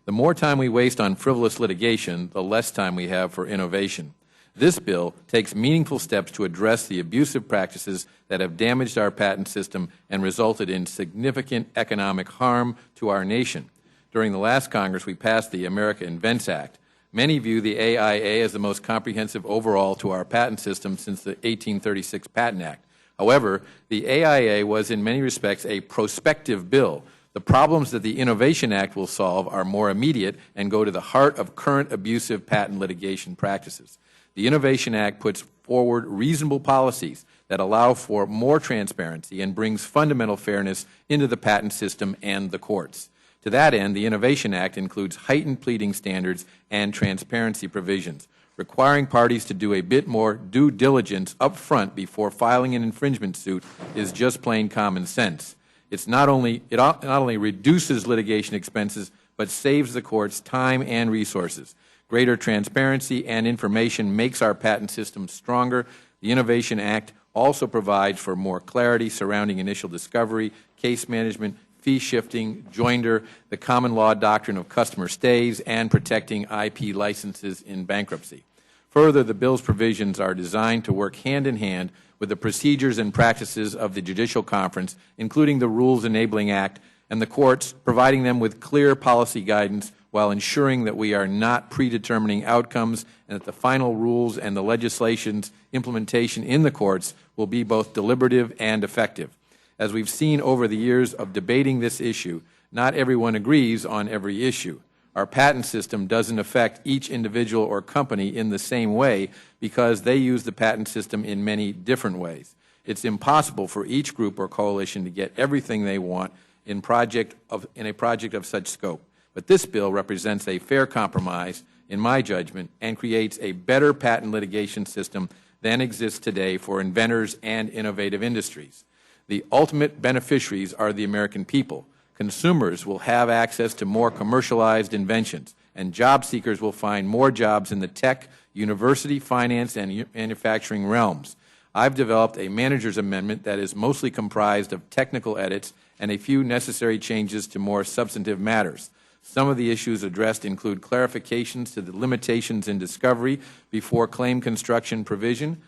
The more time we waste on frivolous litigation, the less time we have for innovation. This bill takes meaningful steps to address the abusive practices that have damaged our patent system and resulted in significant economic harm to our nation. During the last Congress, we passed the America Invents Act. Many view the AIA as the most comprehensive overhaul to our patent system since the 1836 Patent Act. However, the AIA was in many respects a prospective bill. The problems that the Innovation Act will solve are more immediate and go to the heart of current abusive patent litigation practices. The Innovation Act puts forward reasonable policies that allow for more transparency and brings fundamental fairness into the patent system and the courts. To that end, the Innovation Act includes heightened pleading standards and transparency provisions, requiring parties to do a bit more due diligence up front before filing an infringement suit is just plain common sense. It not only reduces litigation expenses, but saves the courts time and resources. Greater transparency and information makes our patent system stronger. The Innovation Act also provides for more clarity surrounding initial discovery, case management, fee shifting, joinder, the common law doctrine of customer stays, and protecting IP licenses in bankruptcy. Further, the bill's provisions are designed to work hand in hand with the procedures and practices of the Judicial Conference, including the Rules Enabling Act, and the courts, providing them with clear policy guidance while ensuring that we are not predetermining outcomes and that the final rules and the legislation's implementation in the courts will be both deliberative and effective. As we've seen over the years of debating this issue, not everyone agrees on every issue. Our patent system doesn't affect each individual or company in the same way because they use the patent system in many different ways. It's impossible for each group or coalition to get everything they want in a project of such scope. But this bill represents a fair compromise, in my judgment, and creates a better patent litigation system than exists today for inventors and innovative industries. The ultimate beneficiaries are the American people. Consumers will have access to more commercialized inventions, and job seekers will find more jobs in the tech, university, finance, and manufacturing realms. I've developed a manager's amendment that is mostly comprised of technical edits and a few necessary changes to more substantive matters. Some of the issues addressed include clarifications to the limitations in discovery before claim construction provision,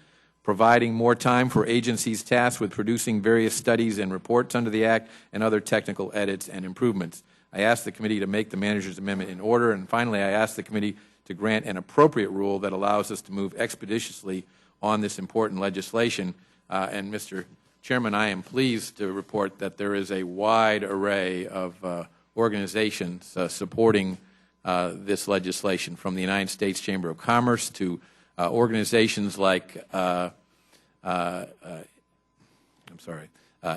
providing more time for agencies tasked with producing various studies and reports under the Act, and other technical edits and improvements. I ask the committee to make the manager's amendment in order, and finally I ask the committee to grant an appropriate rule that allows us to move expeditiously on this important legislation. And Mr. Chairman, I am pleased to report that there is a wide array of organizations supporting this legislation, from the United States Chamber of Commerce to organizations like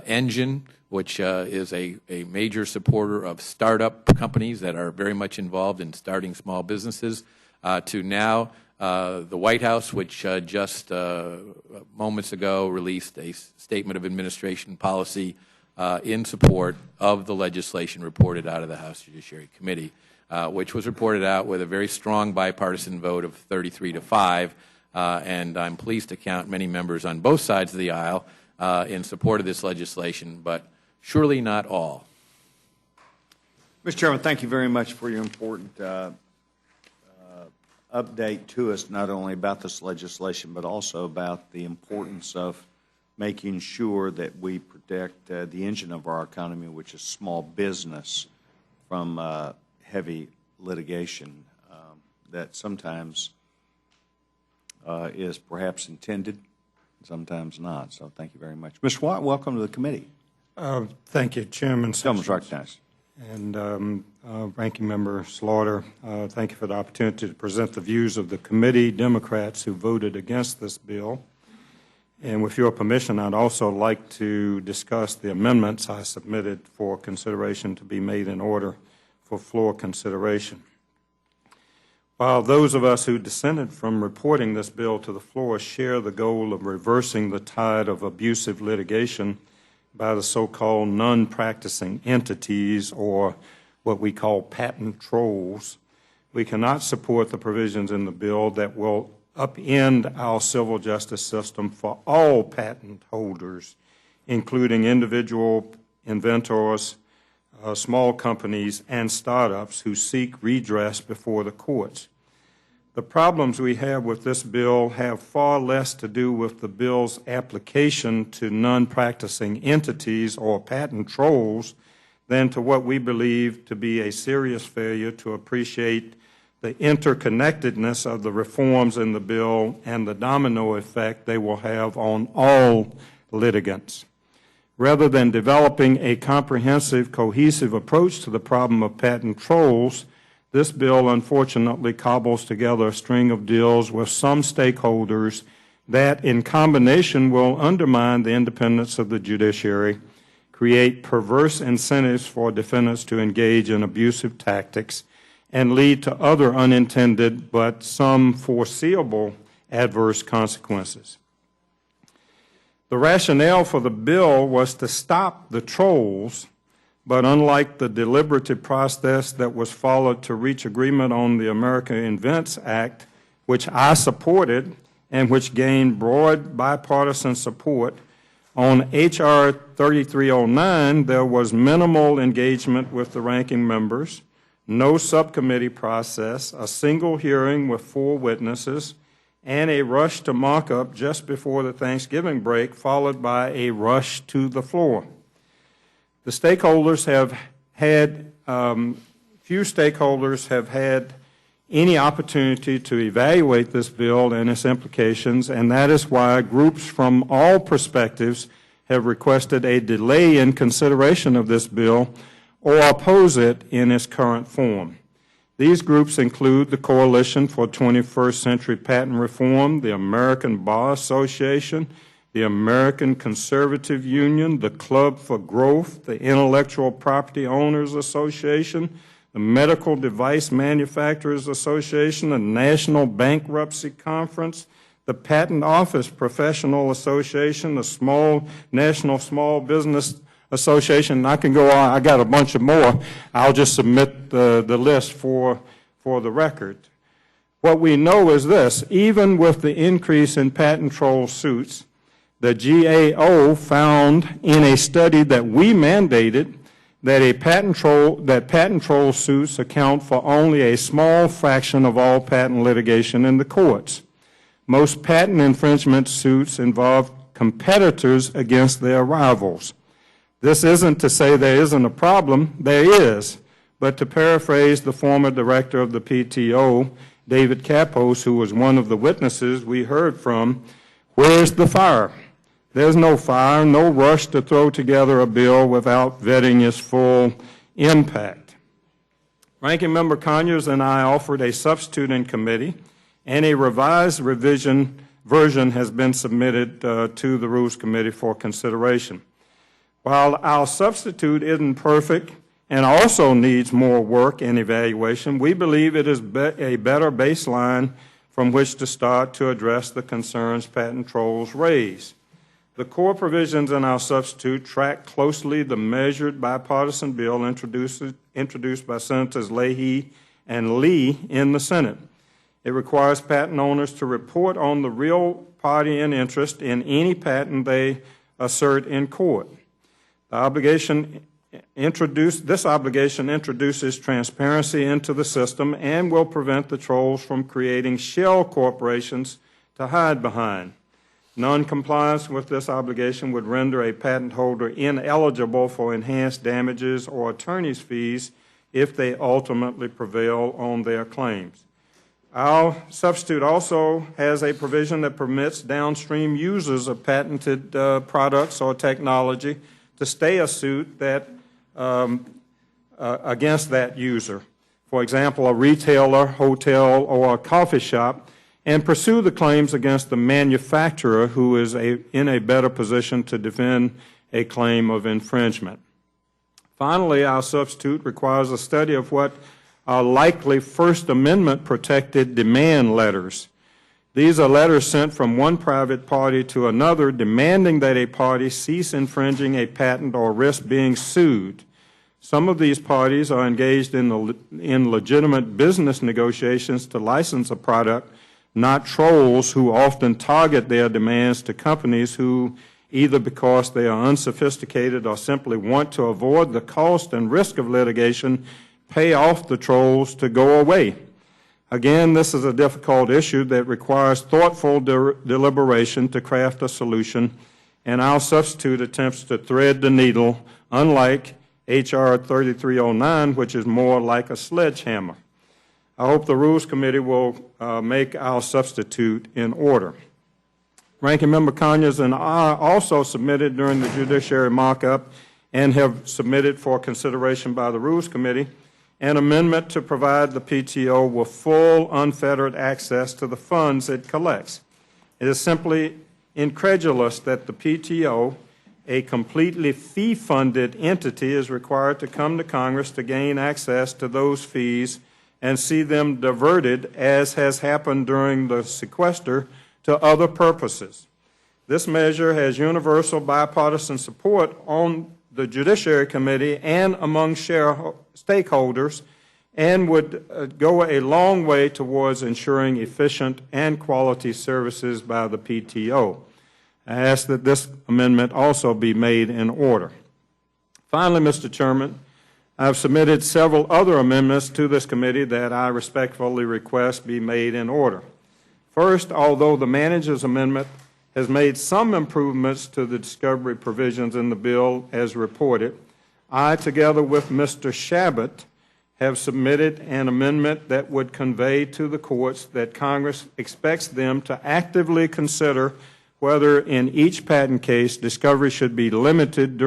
Engine, which is a major supporter of startup companies that are very much involved in starting small businesses, to now the White House, which just moments ago released a statement of administration policy in support of the legislation reported out of the House Judiciary Committee, which was reported out with a very strong bipartisan vote of 33-5, and I'm pleased to count many members on both sides of the aisle in support of this legislation, but surely not all. Mr. Chairman, thank you very much for your important update to us, not only about this legislation, but also about the importance of making sure that we protect the engine of our economy, which is small business, from heavy litigation that sometimes is perhaps intended, sometimes not. So thank you very much. Mr. Watt, welcome to the committee. Thank you, Chairman. Gentleman's recognized. And Ranking Member Slaughter, thank you for the opportunity to present the views of the committee Democrats who voted against this bill. And with your permission, I'd also like to discuss the amendments I submitted for consideration to be made in order for floor consideration. While those of us who dissented from reporting this bill to the floor share the goal of reversing the tide of abusive litigation by the so-called non-practicing entities, or what we call patent trolls, we cannot support the provisions in the bill that will upend our civil justice system for all patent holders, including individual inventors, small companies, and startups who seek redress before the courts. The problems we have with this bill have far less to do with the bill's application to non-practicing entities or patent trolls than to what we believe to be a serious failure to appreciate the interconnectedness of the reforms in the bill and the domino effect they will have on all litigants. Rather than developing a comprehensive, cohesive approach to the problem of patent trolls, this bill unfortunately cobbles together a string of deals with some stakeholders that, in combination, will undermine the independence of the judiciary, create perverse incentives for defendants to engage in abusive tactics, and lead to other unintended but some foreseeable adverse consequences. The rationale for the bill was to stop the trolls, but unlike the deliberative process that was followed to reach agreement on the America Invents Act, which I supported and which gained broad bipartisan support, On H.R. 3309, there was minimal engagement with the ranking members, no subcommittee process, a single hearing with 4 witnesses, and a rush to mock-up just before the Thanksgiving break, followed by a rush to the floor. The stakeholders have had, few stakeholders have had any opportunity to evaluate this bill and its implications, and that is why groups from all perspectives have requested a delay in consideration of this bill or oppose it in its current form. These groups include the Coalition for 21st Century Patent Reform, the American Bar Association, the American Conservative Union, the Club for Growth, the Intellectual Property Owners Association, the Medical Device Manufacturers Association, the National Bankruptcy Conference, the Patent Office Professional Association, the National Small Business Association. I can go on. I got a bunch of more. I'll just submit the list for the record. What we know is this: even with the increase in patent troll suits, the GAO found in a study that we mandated that patent troll suits account for only a small fraction of all patent litigation in the courts. Most patent infringement suits involve competitors against their rivals. This isn't to say there isn't a problem, there is, but to paraphrase the former director of the PTO, David Kapos, who was one of the witnesses we heard from, where's the fire? There's no fire, no rush to throw together a bill without vetting its full impact. Ranking Member Conyers and I offered a substitute in committee, and a revised version has been submitted to the Rules Committee for consideration. While our substitute isn't perfect and also needs more work and evaluation, we believe it is a better baseline from which to start to address the concerns patent trolls raise. The core provisions in our substitute track closely the measured bipartisan bill introduced by Senators Leahy and Lee in the Senate. It requires patent owners to report on the real party in interest in any patent they assert in court. This obligation introduces transparency into the system and will prevent the trolls from creating shell corporations to hide behind. Non-compliance with this obligation would render a patent holder ineligible for enhanced damages or attorney's fees if they ultimately prevail on their claims. Our substitute also has a provision that permits downstream users of patented products or technology to stay a suit that against that user. For example, a retailer, hotel, or a coffee shop, and pursue the claims against the manufacturer who is in a better position to defend a claim of infringement. Finally, our substitute requires a study of what are likely First Amendment protected demand letters. These are letters sent from one private party to another demanding that a party cease infringing a patent or risk being sued. Some of these parties are engaged in legitimate business negotiations to license a product, not trolls who often target their demands to companies who, either because they are unsophisticated or simply want to avoid the cost and risk of litigation, pay off the trolls to go away. Again, this is a difficult issue that requires thoughtful deliberation to craft a solution, and our substitute attempts to thread the needle, unlike H.R. 3309, which is more like a sledgehammer. I hope the Rules Committee will make our substitute in order. Ranking Member Conyers and I also submitted during the judiciary markup and have submitted for consideration by the Rules Committee an amendment to provide the PTO with full, unfettered access to the funds it collects. It is simply incredulous that the PTO, a completely fee-funded entity, is required to come to Congress to gain access to those fees and see them diverted, as has happened during the sequester, to other purposes. This measure has universal bipartisan support on the Judiciary Committee and among stakeholders, and would go a long way towards ensuring efficient and quality services by the PTO. I ask that this amendment also be made in order. Finally, Mr. Chairman, I've submitted several other amendments to this committee that I respectfully request be made in order. First, although the manager's amendment has made some improvements to the discovery provisions in the bill as reported, I, together with Mr. Shabbat, have submitted an amendment that would convey to the courts that Congress expects them to actively consider whether in each patent case discovery should be limited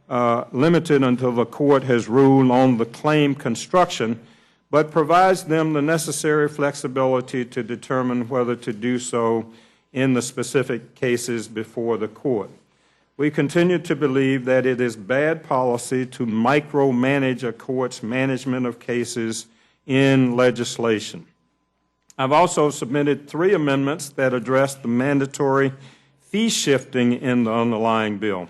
until the court has ruled on the claim construction, but provides them the necessary flexibility to determine whether to do so in the specific cases before the court. We continue to believe that it is bad policy to micromanage a court's management of cases in legislation. I've also submitted 3 amendments that address the mandatory fee shifting in the underlying bill.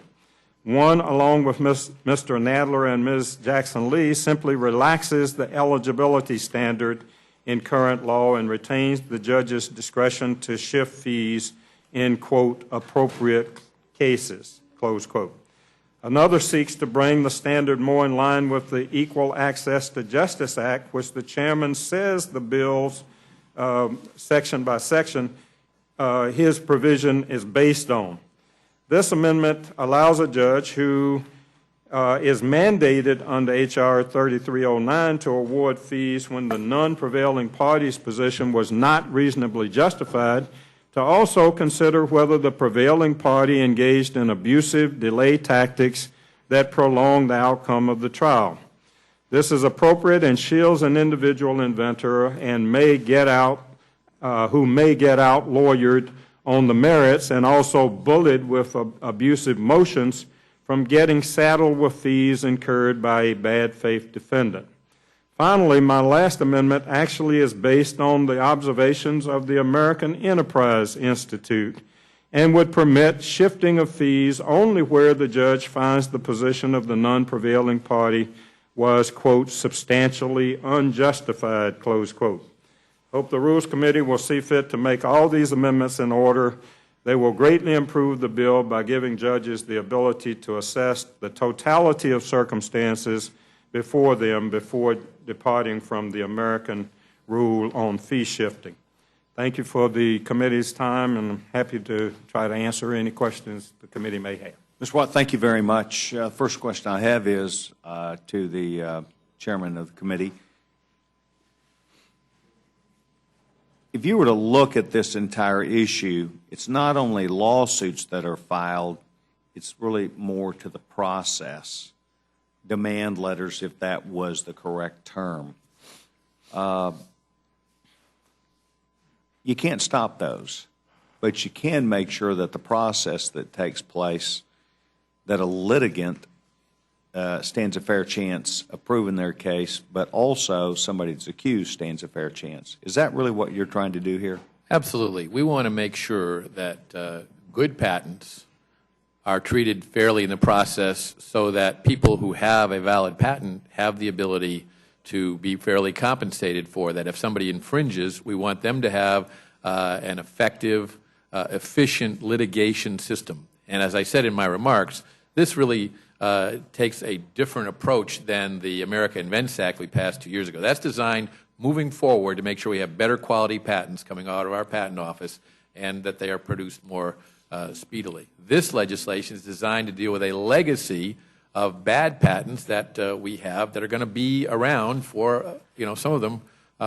One, along with Mr. Nadler and Ms. Jackson-Lee, simply relaxes the eligibility standard in current law and retains the judge's discretion to shift fees in, quote, appropriate cases, close quote. Another seeks to bring the standard more in line with the Equal Access to Justice Act, which the chairman says the bill's section by section, his provision is based on. This amendment allows a judge who is mandated under H.R. 3309 to award fees when the non-prevailing party's position was not reasonably justified to also consider whether the prevailing party engaged in abusive delay tactics that prolong the outcome of the trial. This is appropriate and shields an individual inventor and who may get out lawyered on the merits and also bullied with abusive motions from getting saddled with fees incurred by a bad faith defendant. Finally, my last amendment actually is based on the observations of the American Enterprise Institute and would permit shifting of fees only where the judge finds the position of the non-prevailing party was, quote, substantially unjustified, close quote. Hope the Rules Committee will see fit to make all these amendments in order. They will greatly improve the bill by giving judges the ability to assess the totality of circumstances before departing from the American rule on fee shifting. Thank you for the committee's time, and I'm happy to try to answer any questions the committee may have. Mr. Watt, thank you very much. First question I have is to the chairman of the committee. If you were to look at this entire issue, it's not only lawsuits that are filed, it's really more to the process. Demand letters, if that was the correct term. You can't stop those, but you can make sure that the process that takes place, that a litigant stands a fair chance of proving their case, but also somebody that's accused stands a fair chance. Is that really what you're trying to do here? Absolutely. We want to make sure that good patents are treated fairly in the process so that people who have a valid patent have the ability to be fairly compensated for that. If somebody infringes, we want them to have an effective, efficient litigation system. And as I said in my remarks, this really takes a different approach than the America Invents Act we passed 2 years ago. That's designed moving forward to make sure we have better quality patents coming out of our patent office and that they are produced more speedily. This legislation is designed to deal with a legacy of bad patents that we have that are going to be around for, some of them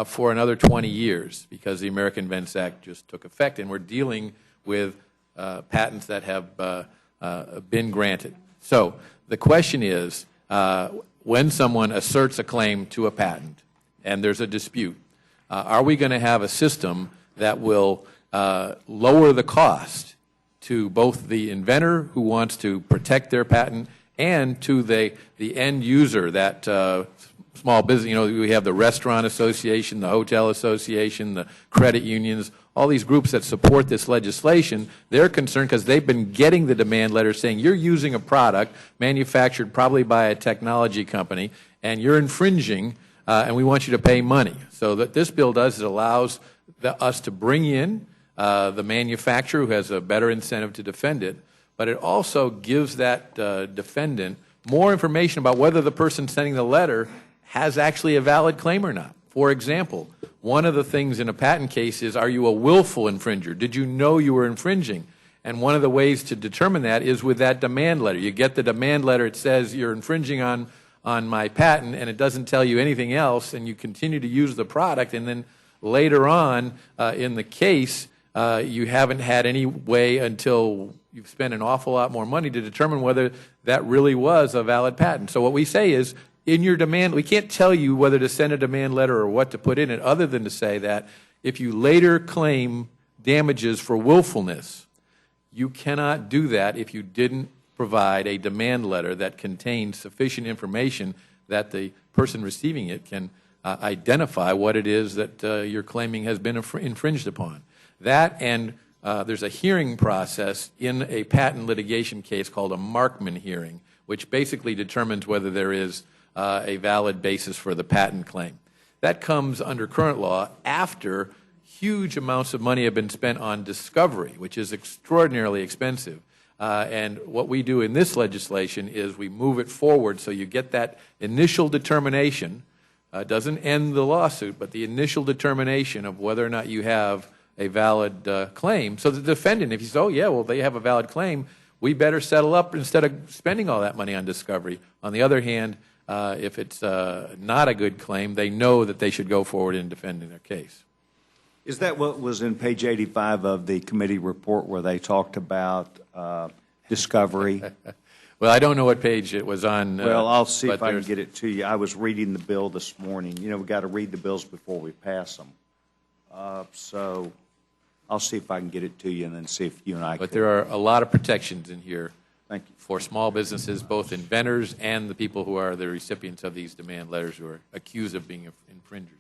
for another 20 years because the America Invents Act just took effect, and we're dealing with patents that have been granted. So the question is, when someone asserts a claim to a patent and there's a dispute, are we going to have a system that will lower the cost to both the inventor who wants to protect their patent and to the end user, that small business? We have the Restaurant Association, the Hotel Association, the credit unions, all these groups that support this legislation. They're concerned because they've been getting the demand letters saying you're using a product manufactured probably by a technology company and you're infringing and we want you to pay money. So that this bill does is it allows us to bring in the manufacturer, who has a better incentive to defend it, but it also gives that defendant more information about whether the person sending the letter has actually a valid claim or not. For example, one of the things in a patent case is, are you a willful infringer? Did you know you were infringing? And one of the ways to determine that is with that demand letter. You get the demand letter, it says you're infringing on my patent, and it doesn't tell you anything else, and you continue to use the product, and then later on in the case, you haven't had any way until you've spent an awful lot more money to determine whether that really was a valid patent. So what we say is, in your demand, we can't tell you whether to send a demand letter or what to put in it, other than to say that if you later claim damages for willfulness, you cannot do that if you didn't provide a demand letter that contains sufficient information that the person receiving it can identify what it is that you're claiming has been infringed upon. That, and there's a hearing process in a patent litigation case called a Markman hearing, which basically determines whether there is a valid basis for the patent claim. That comes under current law after huge amounts of money have been spent on discovery, which is extraordinarily expensive. And what we do in this legislation is we move it forward so you get that initial determination. Doesn't end the lawsuit, but the initial determination of whether or not you have a valid claim. So the defendant, if you say, oh yeah, well they have a valid claim, we better settle up instead of spending all that money on discovery. On the other hand, if it's not a good claim, they know that they should go forward in defending their case. Is that what was in page 85 of the committee report where they talked about discovery? Well, I don't know what page it was on. Well, I'll see if I can get it to you. I was reading the bill this morning. You know, we've got to read the bills before we pass them. So I'll see if I can get it to you and then see if you and I But there are a lot of protections in here. Thank you. For small businesses, both inventors and the people who are the recipients of these demand letters who are accused of being infringers.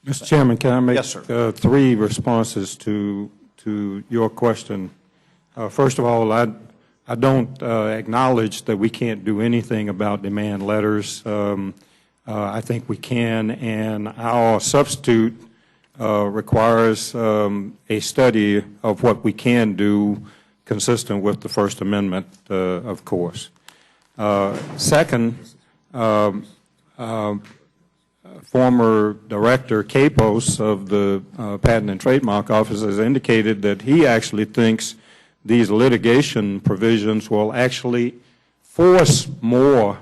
Mr. Chairman, can I make Yes, sir. 3 responses to your question? First of all, I don't acknowledge that we can't do anything about demand letters. I think we can, and our substitute requires a study of what we can do consistent with the First Amendment, of course. Second, former Director Capos of the Patent and Trademark Office has indicated that he actually thinks these litigation provisions will actually force more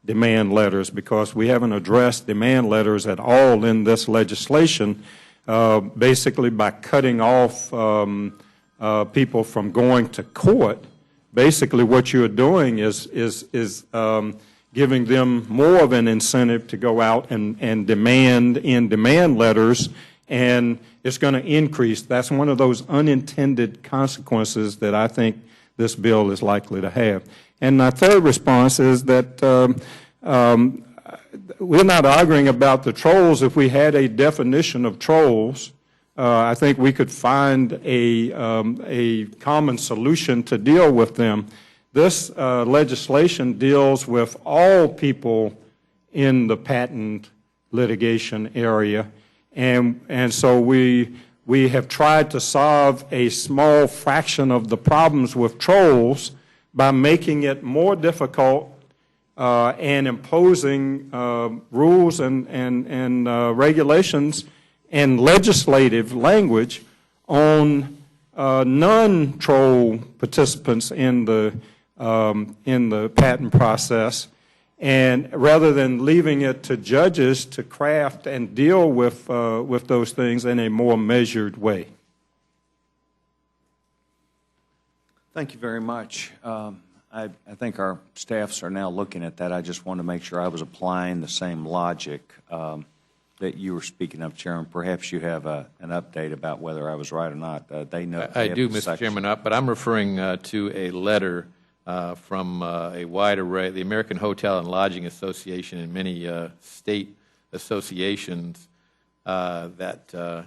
demand letters, because we haven't addressed demand letters at all in this legislation, basically by cutting off people from going to court. Basically what you're doing is giving them more of an incentive to go out and demand in demand letters, and it's going to increase. That's one of those unintended consequences that I think this bill is likely to have. And my third response is that we're not arguing about the trolls. If we had a definition of trolls, I think we could find a common solution to deal with them. This legislation deals with all people in the patent litigation area, and so we have tried to solve a small fraction of the problems with trolls by making it more difficult and imposing rules and regulations and legislative language on non-troll participants in the patent process, and rather than leaving it to judges to craft and deal with those things in a more measured way. Thank you very much. I think our staffs are now looking at that. I just want to make sure I was applying the same logic that you were speaking of, Chairman. Perhaps you have an update about whether I was right or not. They know. I do, Mr. Chairman, but I'm referring to a letter from a wide array, the American Hotel and Lodging Association and many state associations that,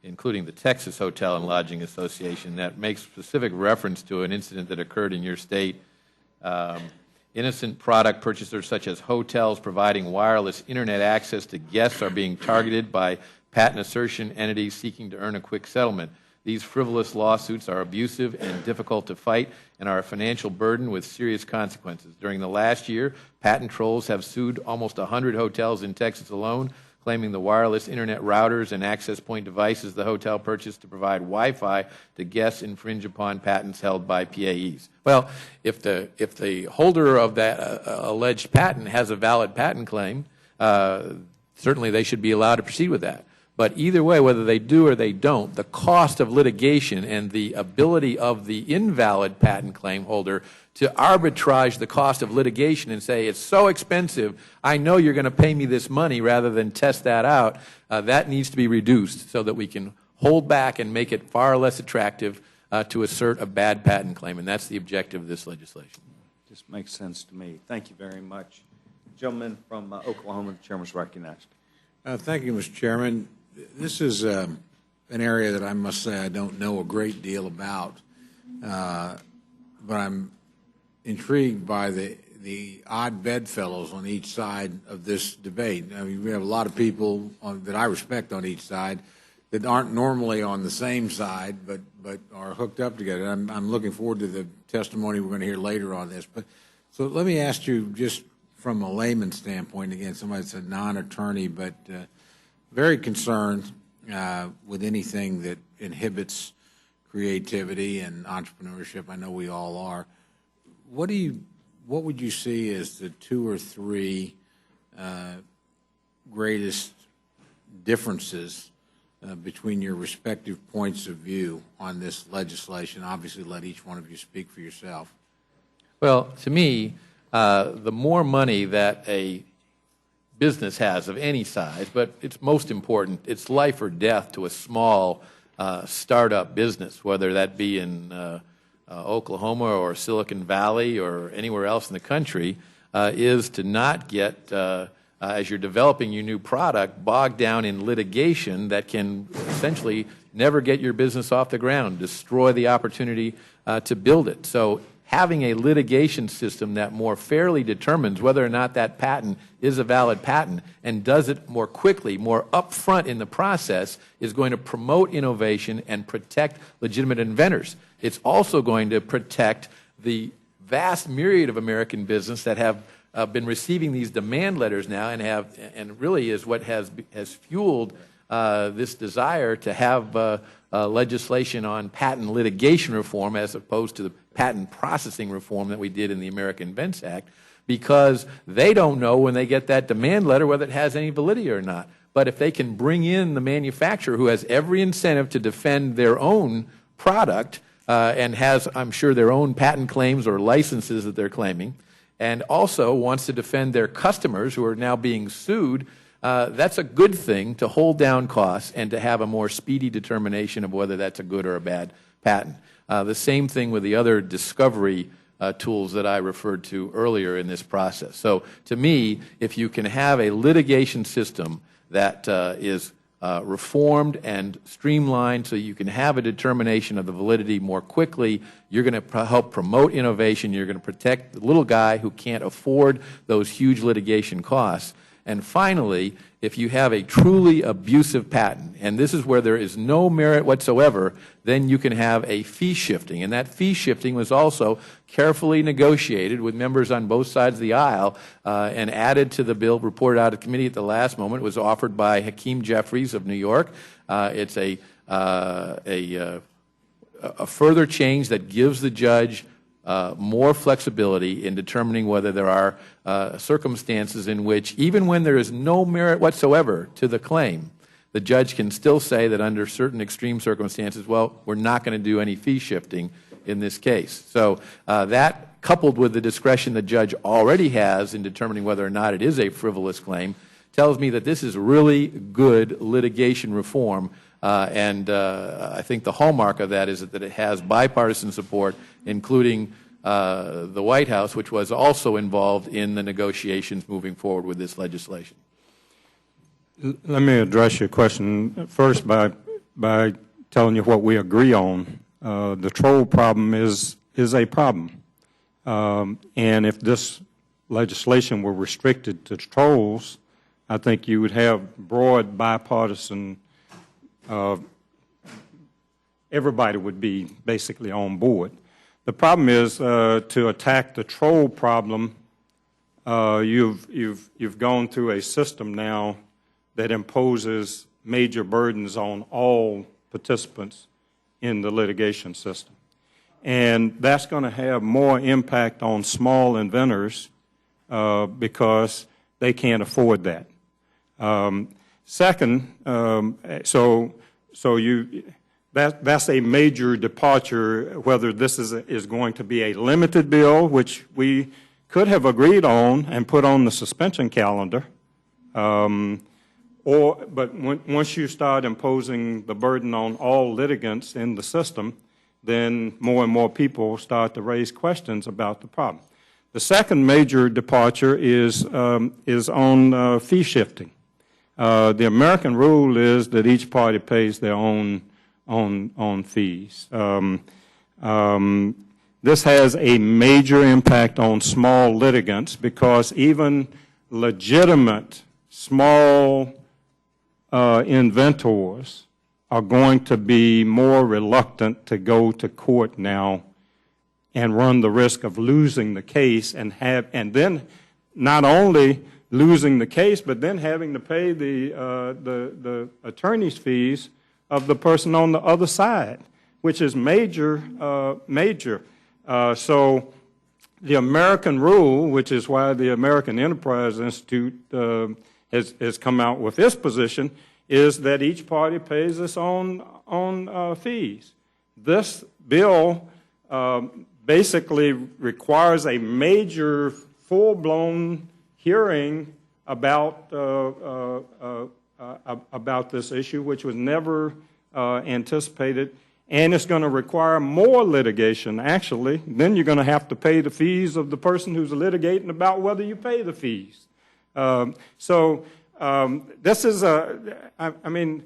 including the Texas Hotel and Lodging Association, that makes specific reference to an incident that occurred in your state. Innocent product purchasers such as hotels providing wireless internet access to guests are being targeted by patent assertion entities seeking to earn a quick settlement. These frivolous lawsuits are abusive and difficult to fight and are a financial burden with serious consequences. During the last year, patent trolls have sued almost 100 hotels in Texas alone, claiming the wireless internet routers and access point devices the hotel purchased to provide Wi-Fi to guests infringe upon patents held by PAEs. Well, if the holder of that alleged patent has a valid patent claim, certainly they should be allowed to proceed with that. But either way, whether they do or they don't, the cost of litigation and the ability of the invalid patent claim holder to arbitrage the cost of litigation and say, it's so expensive, I know you're going to pay me this money rather than test that out, that needs to be reduced so that we can hold back and make it far less attractive to assert a bad patent claim. And that's the objective of this legislation. Just makes sense to me. Thank you very much. Gentleman from Oklahoma, the chairman is recognized. Thank you, Mr. Chairman. This is an area that I must say I don't know a great deal about, but I'm intrigued by the odd bedfellows on each side of this debate. I mean, we have a lot of people that I respect on each side that aren't normally on the same side, but are hooked up together. I'm looking forward to the testimony we're going to hear later on this. But so let me ask you, just from a layman's standpoint, again, somebody that's a non-attorney, but very concerned with anything that inhibits creativity and entrepreneurship. I know we all are. What would you see as the 2 or 3 greatest differences between your respective points of view on this legislation? Obviously, let each one of you speak for yourself. Well, to me, the more money that a business has of any size, but it's most important, it's life or death to a small startup business, whether that be in Oklahoma or Silicon Valley or anywhere else in the country, is to not get, as you're developing your new product, bogged down in litigation that can essentially never get your business off the ground, destroy the opportunity to build it. So having a litigation system that more fairly determines whether or not that patent is a valid patent and does it more quickly, more upfront in the process, is going to promote innovation and protect legitimate inventors. It's also going to protect the vast myriad of American business that have been receiving these demand letters now and really is what has fueled this desire to have legislation on patent litigation reform as opposed to the patent processing reform that we did in the American Invents Act, because they don't know when they get that demand letter whether it has any validity or not. But if they can bring in the manufacturer who has every incentive to defend their own product and has, I'm sure, their own patent claims or licenses that they're claiming, and also wants to defend their customers who are now being sued, that's a good thing to hold down costs and to have a more speedy determination of whether that's a good or a bad patent. The same thing with the other discovery tools that I referred to earlier in this process. So to me, if you can have a litigation system that is reformed and streamlined so you can have a determination of the validity more quickly, you're going to help promote innovation, you're going to protect the little guy who can't afford those huge litigation costs. And finally, if you have a truly abusive patent, and this is where there is no merit whatsoever, then you can have a fee shifting. And that fee shifting was also carefully negotiated with members on both sides of the aisle and added to the bill reported out of committee at the last moment. It was offered by Hakeem Jeffries of New York. It's a further change that gives the judge more flexibility in determining whether there are circumstances in which, even when there is no merit whatsoever to the claim, the judge can still say that under certain extreme circumstances, well, we're not going to do any fee shifting in this case. So that, coupled with the discretion the judge already has in determining whether or not it is a frivolous claim, tells me that this is really good litigation reform. I think the hallmark of that is that it has bipartisan support, including the White House, which was also involved in the negotiations moving forward with this legislation. Let me address your question first by telling you what we agree on. The troll problem is a problem. And if this legislation were restricted to trolls, I think you would have broad bipartisan everybody would be basically on board. The problem is to attack the troll problem. You've gone through a system now that imposes major burdens on all participants in the litigation system. And that's going to have more impact on small inventors because they can't afford that. Second, that's a major departure, whether this is going to be a limited bill, which we could have agreed on and put on the suspension calendar, but once you start imposing the burden on all litigants in the system, then more and more people start to raise questions about the problem. The second major departure is on fee shifting. The American rule is that each party pays their own fees. This has a major impact on small litigants because even legitimate small inventors are going to be more reluctant to go to court now and run the risk of losing the case and then not only losing the case, but then having to pay the attorney's fees of the person on the other side, which is major. So the American rule, which is why the American Enterprise Institute has come out with this position, is that each party pays its own fees. This bill basically requires a major, full-blown hearing about this issue, which was never anticipated, and it's going to require more litigation, actually. Then you're going to have to pay the fees of the person who's litigating about whether you pay the fees. This is I mean,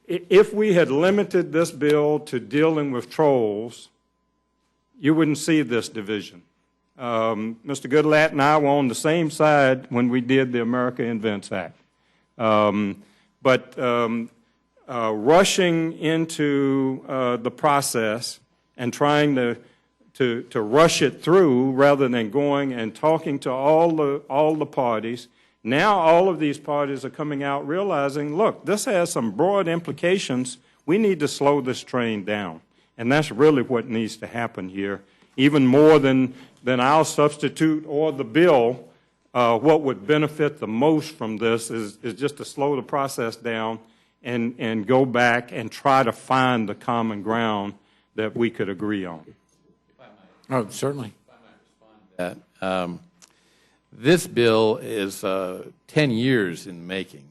if we had limited this bill to dealing with trolls, you wouldn't see this division. Mr. Goodlatte and I were on the same side when we did the America Invents Act. But rushing into the process and trying to rush it through rather than going and talking to all the parties, now all of these parties are coming out realizing, look, this has some broad implications. We need to slow this train down. And that's really what needs to happen here. Even more than our substitute or the bill, what would benefit the most from this is just to slow the process down and go back and try to find the common ground that we could agree on. Oh, certainly. If I might respond to that. This bill is 10 years in the making.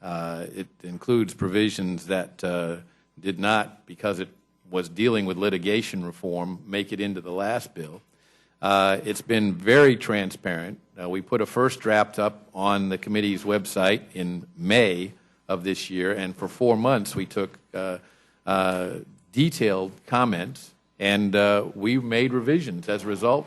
It includes provisions that did not, because it was dealing with litigation reform, make it into the last bill. It's been very transparent. We put a first draft up on the committee's website in May of this year, and for 4 months we took detailed comments, and we made revisions. As a result,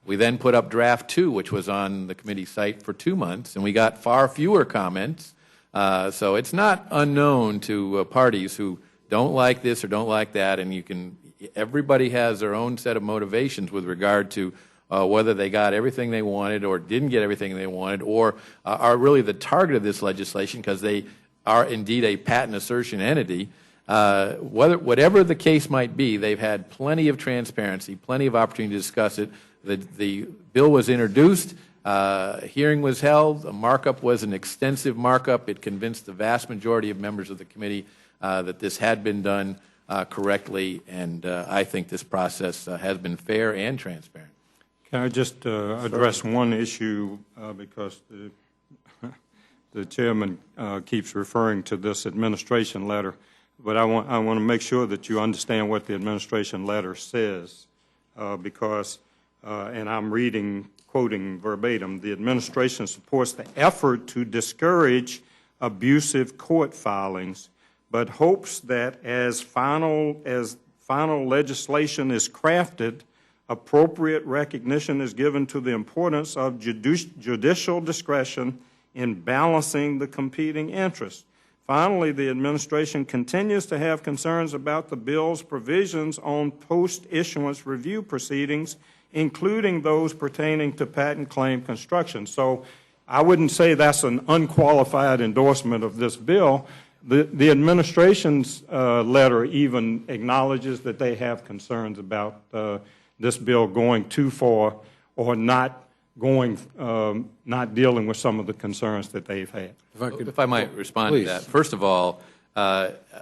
we then put up draft 2, which was on the committee site for 2 months, and we got far fewer comments. So it's not unknown to parties who don't like this or don't like that, and everybody has their own set of motivations with regard to whether they got everything they wanted or didn't get everything they wanted, or are really the target of this legislation because they are indeed a patent assertion entity. Whatever the case might be, they've had plenty of transparency, plenty of opportunity to discuss it. The bill was introduced, a hearing was held, a markup was an extensive markup. It convinced the vast majority of members of the committee that this had been done correctly, and I think this process has been fair and transparent. Can I just address one issue because the chairman keeps referring to this administration letter, but I want to make sure that you understand what the administration letter says because and I'm quoting verbatim, the administration supports the effort to discourage abusive court filings, but hopes that as final legislation is crafted, appropriate recognition is given to the importance of judicial discretion in balancing the competing interests. Finally, the administration continues to have concerns about the bill's provisions on post-issuance review proceedings, including those pertaining to patent claim construction. So I wouldn't say that's an unqualified endorsement of this bill. The administration's letter even acknowledges that they have concerns about this bill going too far or not dealing with some of the concerns that they've had. If I might respond please. to that. First of all,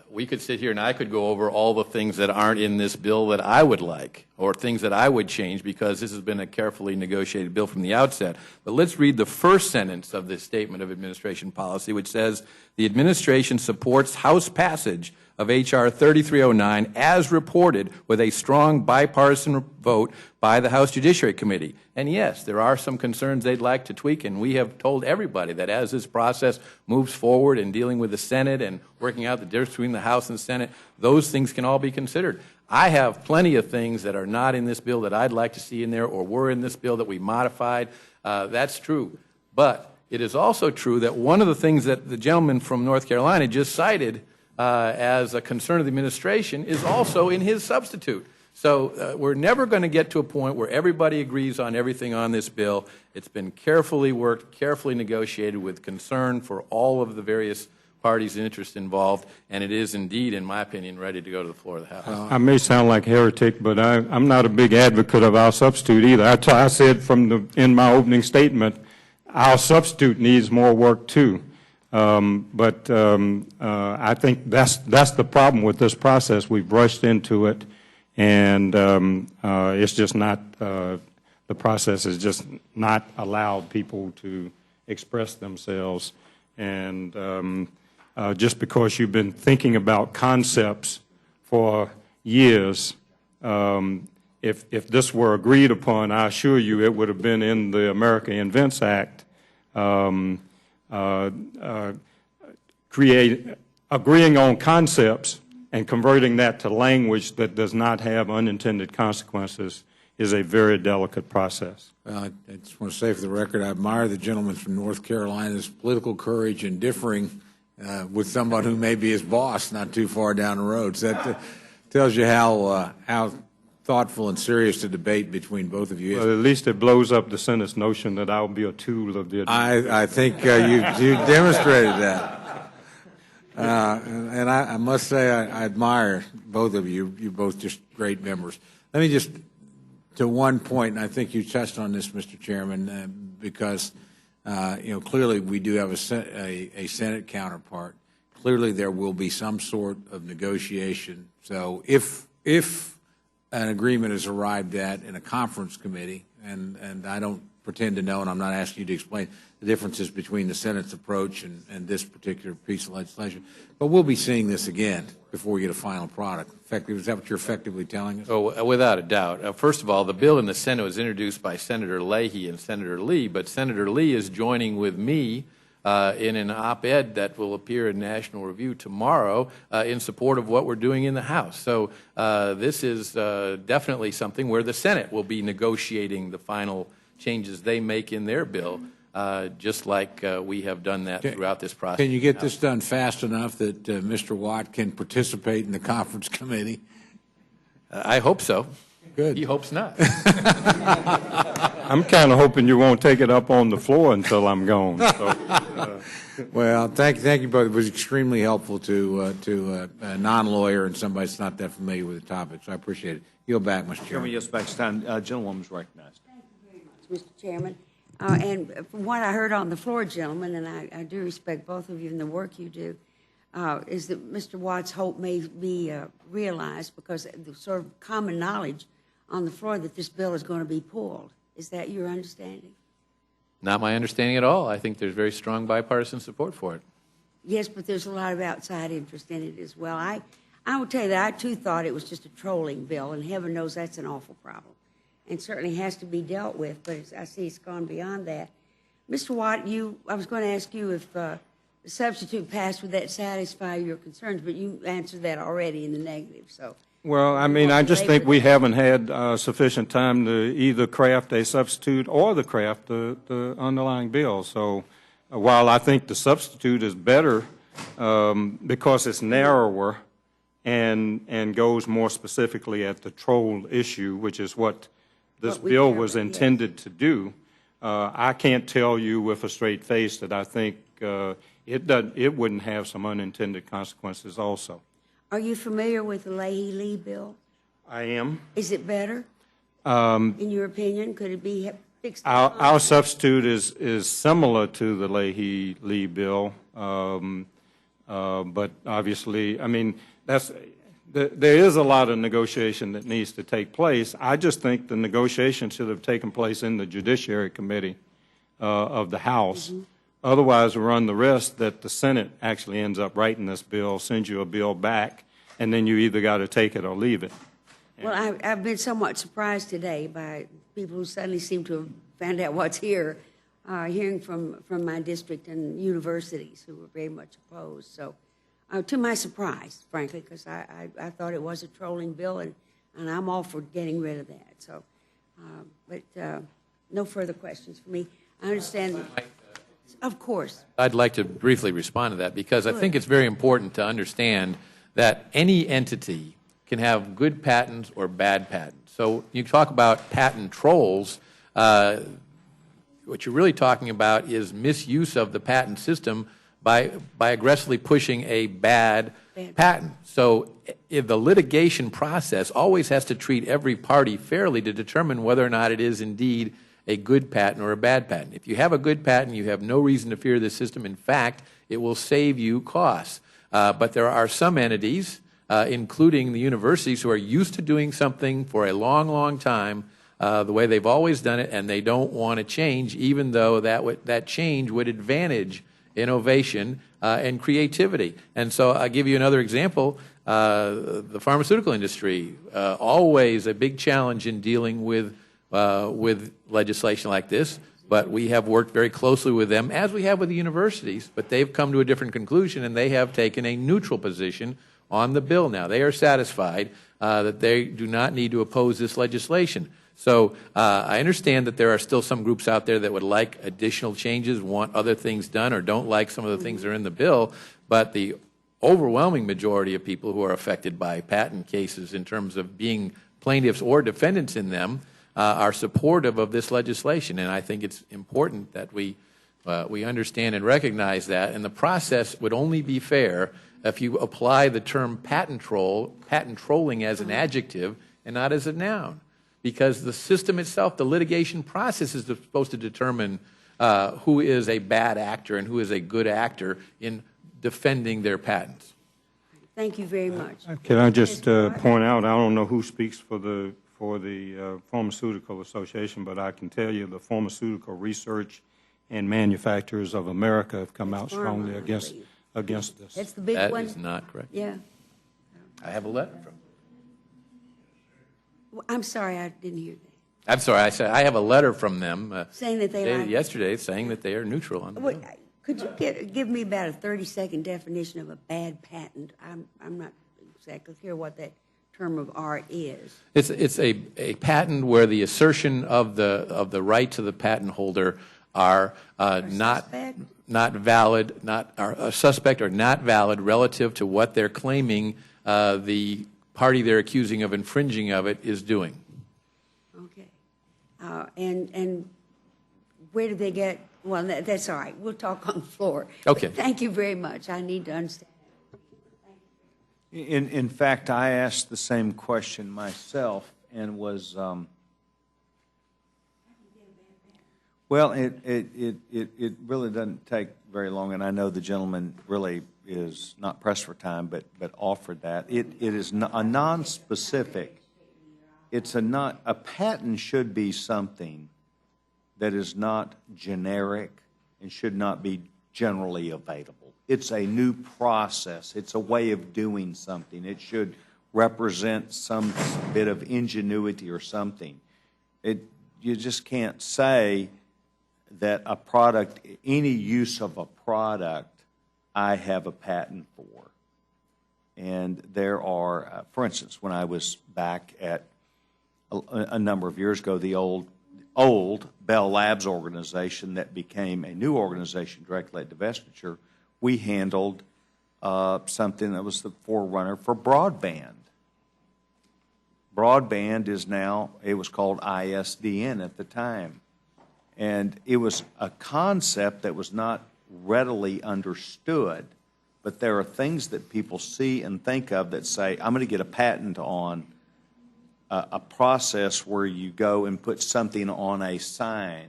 we could sit here and I could go over all the things that aren't in this bill that I would like, or things that I would change, because this has been a carefully negotiated bill from the outset. But let's read the first sentence of this statement of administration policy, which says, the administration supports House passage of H.R. 3309 as reported with a strong bipartisan vote by the House Judiciary Committee. And yes, there are some concerns they'd like to tweak, and we have told everybody that as this process moves forward in dealing with the Senate and working out the difference between the House and the Senate, those things can all be considered. I have plenty of things that are not in this bill that I'd like to see in there or were in this bill that we modified. That's true. But it is also true that one of the things that the gentleman from North Carolina just cited as a concern of the administration is also in his substitute. So we're never going to get to a point where everybody agrees on everything on this bill. It's been carefully worked, carefully negotiated with concern for all of the various parties and interests involved, and it is indeed, in my opinion, ready to go to the floor of the House. I may sound like a heretic, but I'm not a big advocate of our substitute either. I said in my opening statement, our substitute needs more work too. But I think that's the problem with this process. We've rushed into it, and it's just not, the process has just not allowed people to express themselves. And just because you've been thinking about concepts for years, if this were agreed upon, I assure you it would have been in the America Invents Act, agreeing on concepts and converting that to language that does not have unintended consequences is a very delicate process. I just want to say for the record, I admire the gentleman from North Carolina's political courage in differing with someone who may be his boss not too far down the road. So that tells you how thoughtful and serious the debate between both of you is. Well, at least it blows up the Senate's notion that I'll be a tool of the administration. I think you demonstrated that. And I must say I admire both of you. You're both just great members. Let me just, to one point, and I think you touched on this, Mr. Chairman, because clearly we do have a Senate counterpart. Clearly there will be some sort of negotiation. So if an agreement is arrived at in a conference committee, and I don't pretend to know, and I'm not asking you to explain the differences between the Senate's approach and this particular piece of legislation, but we'll be seeing this again before we get a final product. Effectively, is that what you're effectively telling us? Oh, without a doubt. First of all, the bill in the Senate was introduced by Senator Leahy and Senator Lee, but Senator Lee is joining with me in an op-ed that will appear in National Review tomorrow in support of what we're doing in the House. So this is definitely something where the Senate will be negotiating the final changes they make in their bill, just like we have done that throughout this process. Can you get this done fast enough that Mr. Watt can participate in the conference committee? I hope so. Good. He hopes not. I'm kind of hoping you won't take it up on the floor until I'm gone. So, well, thank you both. It was extremely helpful to a non-lawyer and somebody that's not that familiar with the topic, so I appreciate it. Yield back, Mr. Chairman. Yes, back to time. Gentlewoman's recognized. Thank you very much, Mr. Chairman. And from what I heard on the floor, gentlemen, and I do respect both of you and the work you do, is that Mr. Watt's hope may be realized because the sort of common knowledge on the floor that this bill is going to be pulled. Is that your understanding? Not my understanding at all. I think there's very strong bipartisan support for it. Yes, but there's a lot of outside interest in it as well. I will tell you that I, too, thought it was just a trolling bill, and heaven knows that's an awful problem and certainly has to be dealt with, but I see it's gone beyond that. Mr. Watt, I was going to ask you if the substitute passed, would that satisfy your concerns, but you answered that already in the negative. So. Well, I mean, I just think we haven't had sufficient time to either craft a substitute or craft the underlying bill. So while I think the substitute is better because it's narrower and goes more specifically at the troll issue, which is what this bill was intended to do. I can't tell you with a straight face that I think it wouldn't have some unintended consequences also. Are you familiar with the Leahy-Lee bill? I am. Is it better, in your opinion? Could it be fixed? Our substitute is similar to the Leahy-Lee bill, but obviously, I mean, there is a lot of negotiation that needs to take place. I just think the negotiation should have taken place in the Judiciary Committee of the House. Mm-hmm. Otherwise, we run the risk that the Senate actually ends up writing this bill, sends you a bill back, and then you either got to take it or leave it. Well, I've been somewhat surprised today by people who suddenly seem to have found out what's here, hearing from my district and universities who were very much opposed. So, to my surprise, frankly, because I thought it was a trolling bill, and I'm all for getting rid of that. So, but no further questions for me. I understand. Of course. I'd like to briefly respond to that because I think it's very important to understand that any entity can have good patents or bad patents. So you talk about patent trolls, what you're really talking about is misuse of the patent system by aggressively pushing a bad patent. So if the litigation process always has to treat every party fairly to determine whether or not it is indeed a good patent or a bad patent. If you have a good patent, you have no reason to fear this system. In fact, it will save you costs. But there are some entities, including the universities, who are used to doing something for a long, long time the way they've always done it, and they don't want to change, even though that change would advantage innovation and creativity. And so I'll give you another example. The pharmaceutical industry, always a big challenge in dealing with legislation like this, but we have worked very closely with them, as we have with the universities, but they've come to a different conclusion, and they have taken a neutral position on the bill now. They are satisfied that they do not need to oppose this legislation. So I understand that there are still some groups out there that would like additional changes, want other things done, or don't like some of the things that are in the bill, but the overwhelming majority of people who are affected by patent cases in terms of being plaintiffs or defendants in them are supportive of this legislation, and I think it's important that we understand and recognize that. And the process would only be fair if you apply the term patent trolling as an adjective and not as a noun, because the system itself, the litigation process, is supposed to determine who is a bad actor and who is a good actor in defending their patents. Thank you very much. Can I just point out, I don't know who speaks for the Pharmaceutical Association, but I can tell you the Pharmaceutical Research and Manufacturers of America have come out strongly against this. That's the big one? That is not correct. Yeah. I have a letter from them. Well, I'm sorry, I didn't hear that. I'm sorry, I said I have a letter from them saying that they yesterday saying that they are neutral on the bill. Could you give me about a 30-second definition of a bad patent? I'm not exactly clear what that term of art is. It's a patent where the assertion of the right to the patent holder are not valid, are suspect or not valid relative to what they're claiming the party they're accusing of infringing of it is doing. Okay, and where do they get? Well, that's all right. We'll talk on the floor. Okay. But thank you very much. I need to understand. In fact, I asked the same question myself and was, well, it really doesn't take very long, and I know the gentleman really is not pressed for time, but offered that. It is a non-specific. A patent should be something that is not generic and should not be generally available. It's a new process. It's a way of doing something. It should represent some bit of ingenuity or something. You just can't say that a product, any use of a product, I have a patent for. And there are, for instance, when I was back at a number of years ago, the old Bell Labs organization that became a new organization directly at divestiture, we handled something that was the forerunner for broadband. Broadband is now, it was called ISDN at the time. And it was a concept that was not readily understood, but there are things that people see and think of that say, I'm going to get a patent on a process where you go and put something on a sign.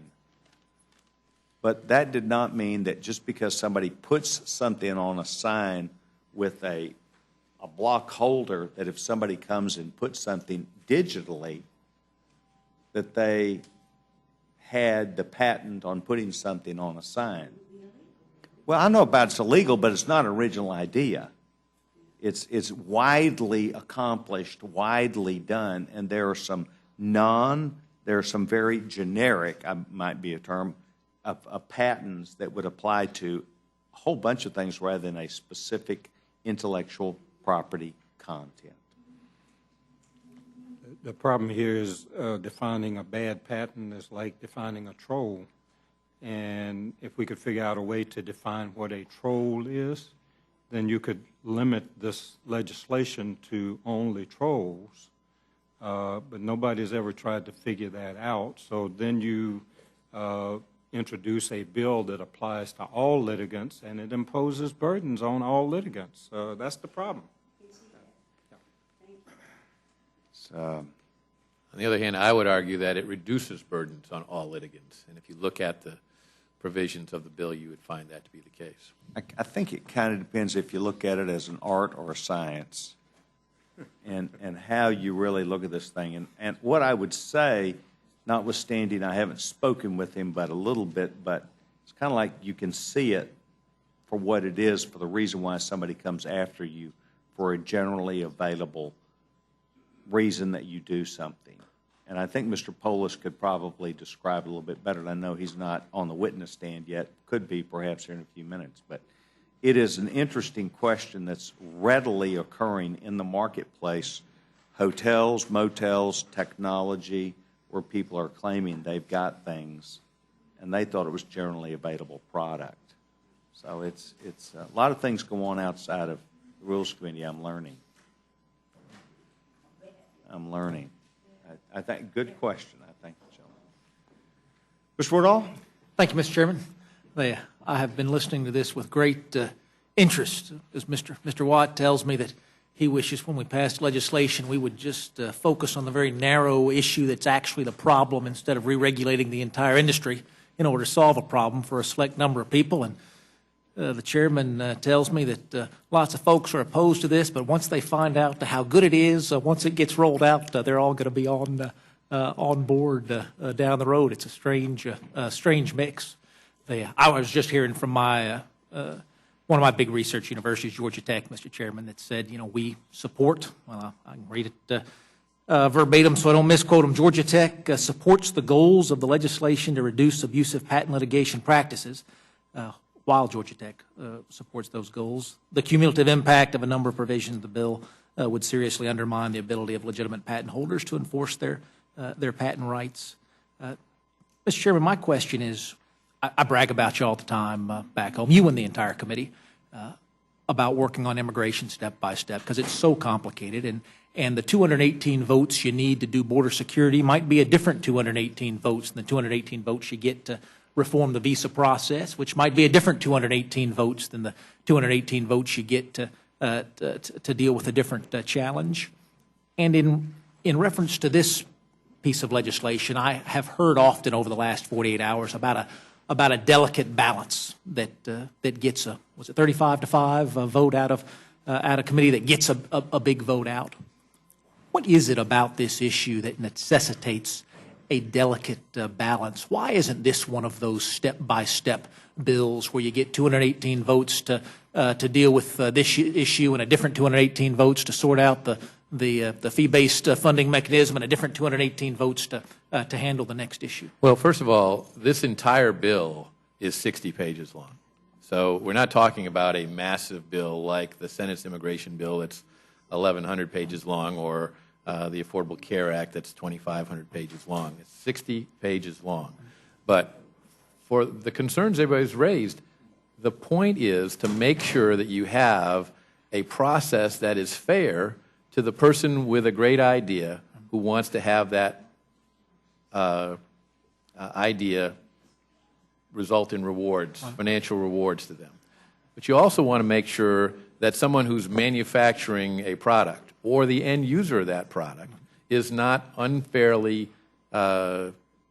But that did not mean that just because somebody puts something on a sign with a block holder, that if somebody comes and puts something digitally, that they had the patent on putting something on a sign. Well, I know about it's illegal, but it's not an original idea. It's widely accomplished, widely done, and there are some very generic, might be a term, of patents that would apply to a whole bunch of things rather than a specific intellectual property content. The problem here is defining a bad patent is like defining a troll. And if we could figure out a way to define what a troll is, then you could limit this legislation to only trolls. But nobody's ever tried to figure that out. So then you introduce a bill that applies to all litigants, and it imposes burdens on all litigants. That's the problem. On the other hand, I would argue that it reduces burdens on all litigants. And if you look at the provisions of the bill, you would find that to be the case. I think it kind of depends if you look at it as an art or a science and how you really look at this thing. And what I would say, notwithstanding I haven't spoken with him but a little bit, but it's kind of like you can see it for what it is, for the reason why somebody comes after you for a generally available reason that you do something. And I think Mr. Polis could probably describe it a little bit better. And I know he's not on the witness stand yet, could be perhaps here in a few minutes. But it is an interesting question that's readily occurring in the marketplace. Hotels, motels, technology, where people are claiming they've got things, and they thought it was generally available product. So it's a lot of things go on outside of the Rules Committee. I'm learning. I think good question. I thank you, gentlemen. Mr. Woodall? Thank you, Mr. Chairman. I have been listening to this with great interest, as Mr. Watt tells me that he wishes when we pass legislation we would just focus on the very narrow issue that's actually the problem instead of re-regulating the entire industry in order to solve a problem for a select number of people. And the chairman tells me that lots of folks are opposed to this, but once they find out how good it is, once it gets rolled out, they're all going to be on board down the road. It's a strange mix. I was just hearing from one of my big research universities, Georgia Tech, Mr. Chairman, that said, we support, well, I can read it verbatim so I don't misquote them. Georgia Tech supports the goals of the legislation to reduce abusive patent litigation practices. While Georgia Tech supports those goals, the cumulative impact of a number of provisions of the bill would seriously undermine the ability of legitimate patent holders to enforce their patent rights. Mr. Chairman, my question is, I brag about you all the time back home, you and the entire committee, about working on immigration step by step because it's so complicated. And the 218 votes you need to do border security might be a different 218 votes than the 218 votes you get to reform the visa process, which might be a different 218 votes than the 218 votes you get to deal with a different challenge. And in reference to this piece of legislation, I have heard often over the last 48 hours about a delicate balance that gets was it 35-5 vote out of committee that gets a big vote out. What is it about this issue that necessitates a delicate balance? Why isn't this one of those step-by-step bills where you get 218 votes to deal with this issue and a different 218 votes to sort out the fee-based funding mechanism and a different 218 votes to handle the next issue? Well, first of all, this entire bill is 60 pages long. So we're not talking about a massive bill like the Senate's immigration bill that's 1,100 pages long, or the Affordable Care Act that's 2,500 pages long. It's 60 pages long. But for the concerns everybody's raised, The point is to make sure that you have a process that is fair to the person with a great idea who wants to have that idea result in rewards, financial rewards to them. But you also want to make sure that someone who's manufacturing a product or the end user of that product is not unfairly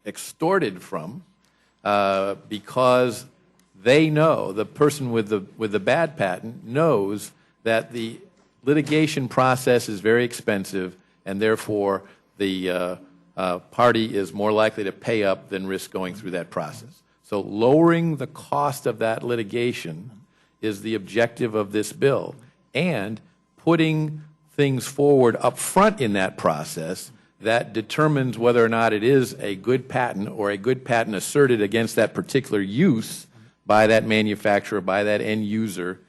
extorted from because they know, the person with the bad patent knows that the litigation process is very expensive and therefore the party is more likely to pay up than risk going through that process. So lowering the cost of that litigation is the objective of this bill, and putting things forward up front in that process that determines whether or not it is a good patent or a good patent asserted against that particular use by that manufacturer, by that end user,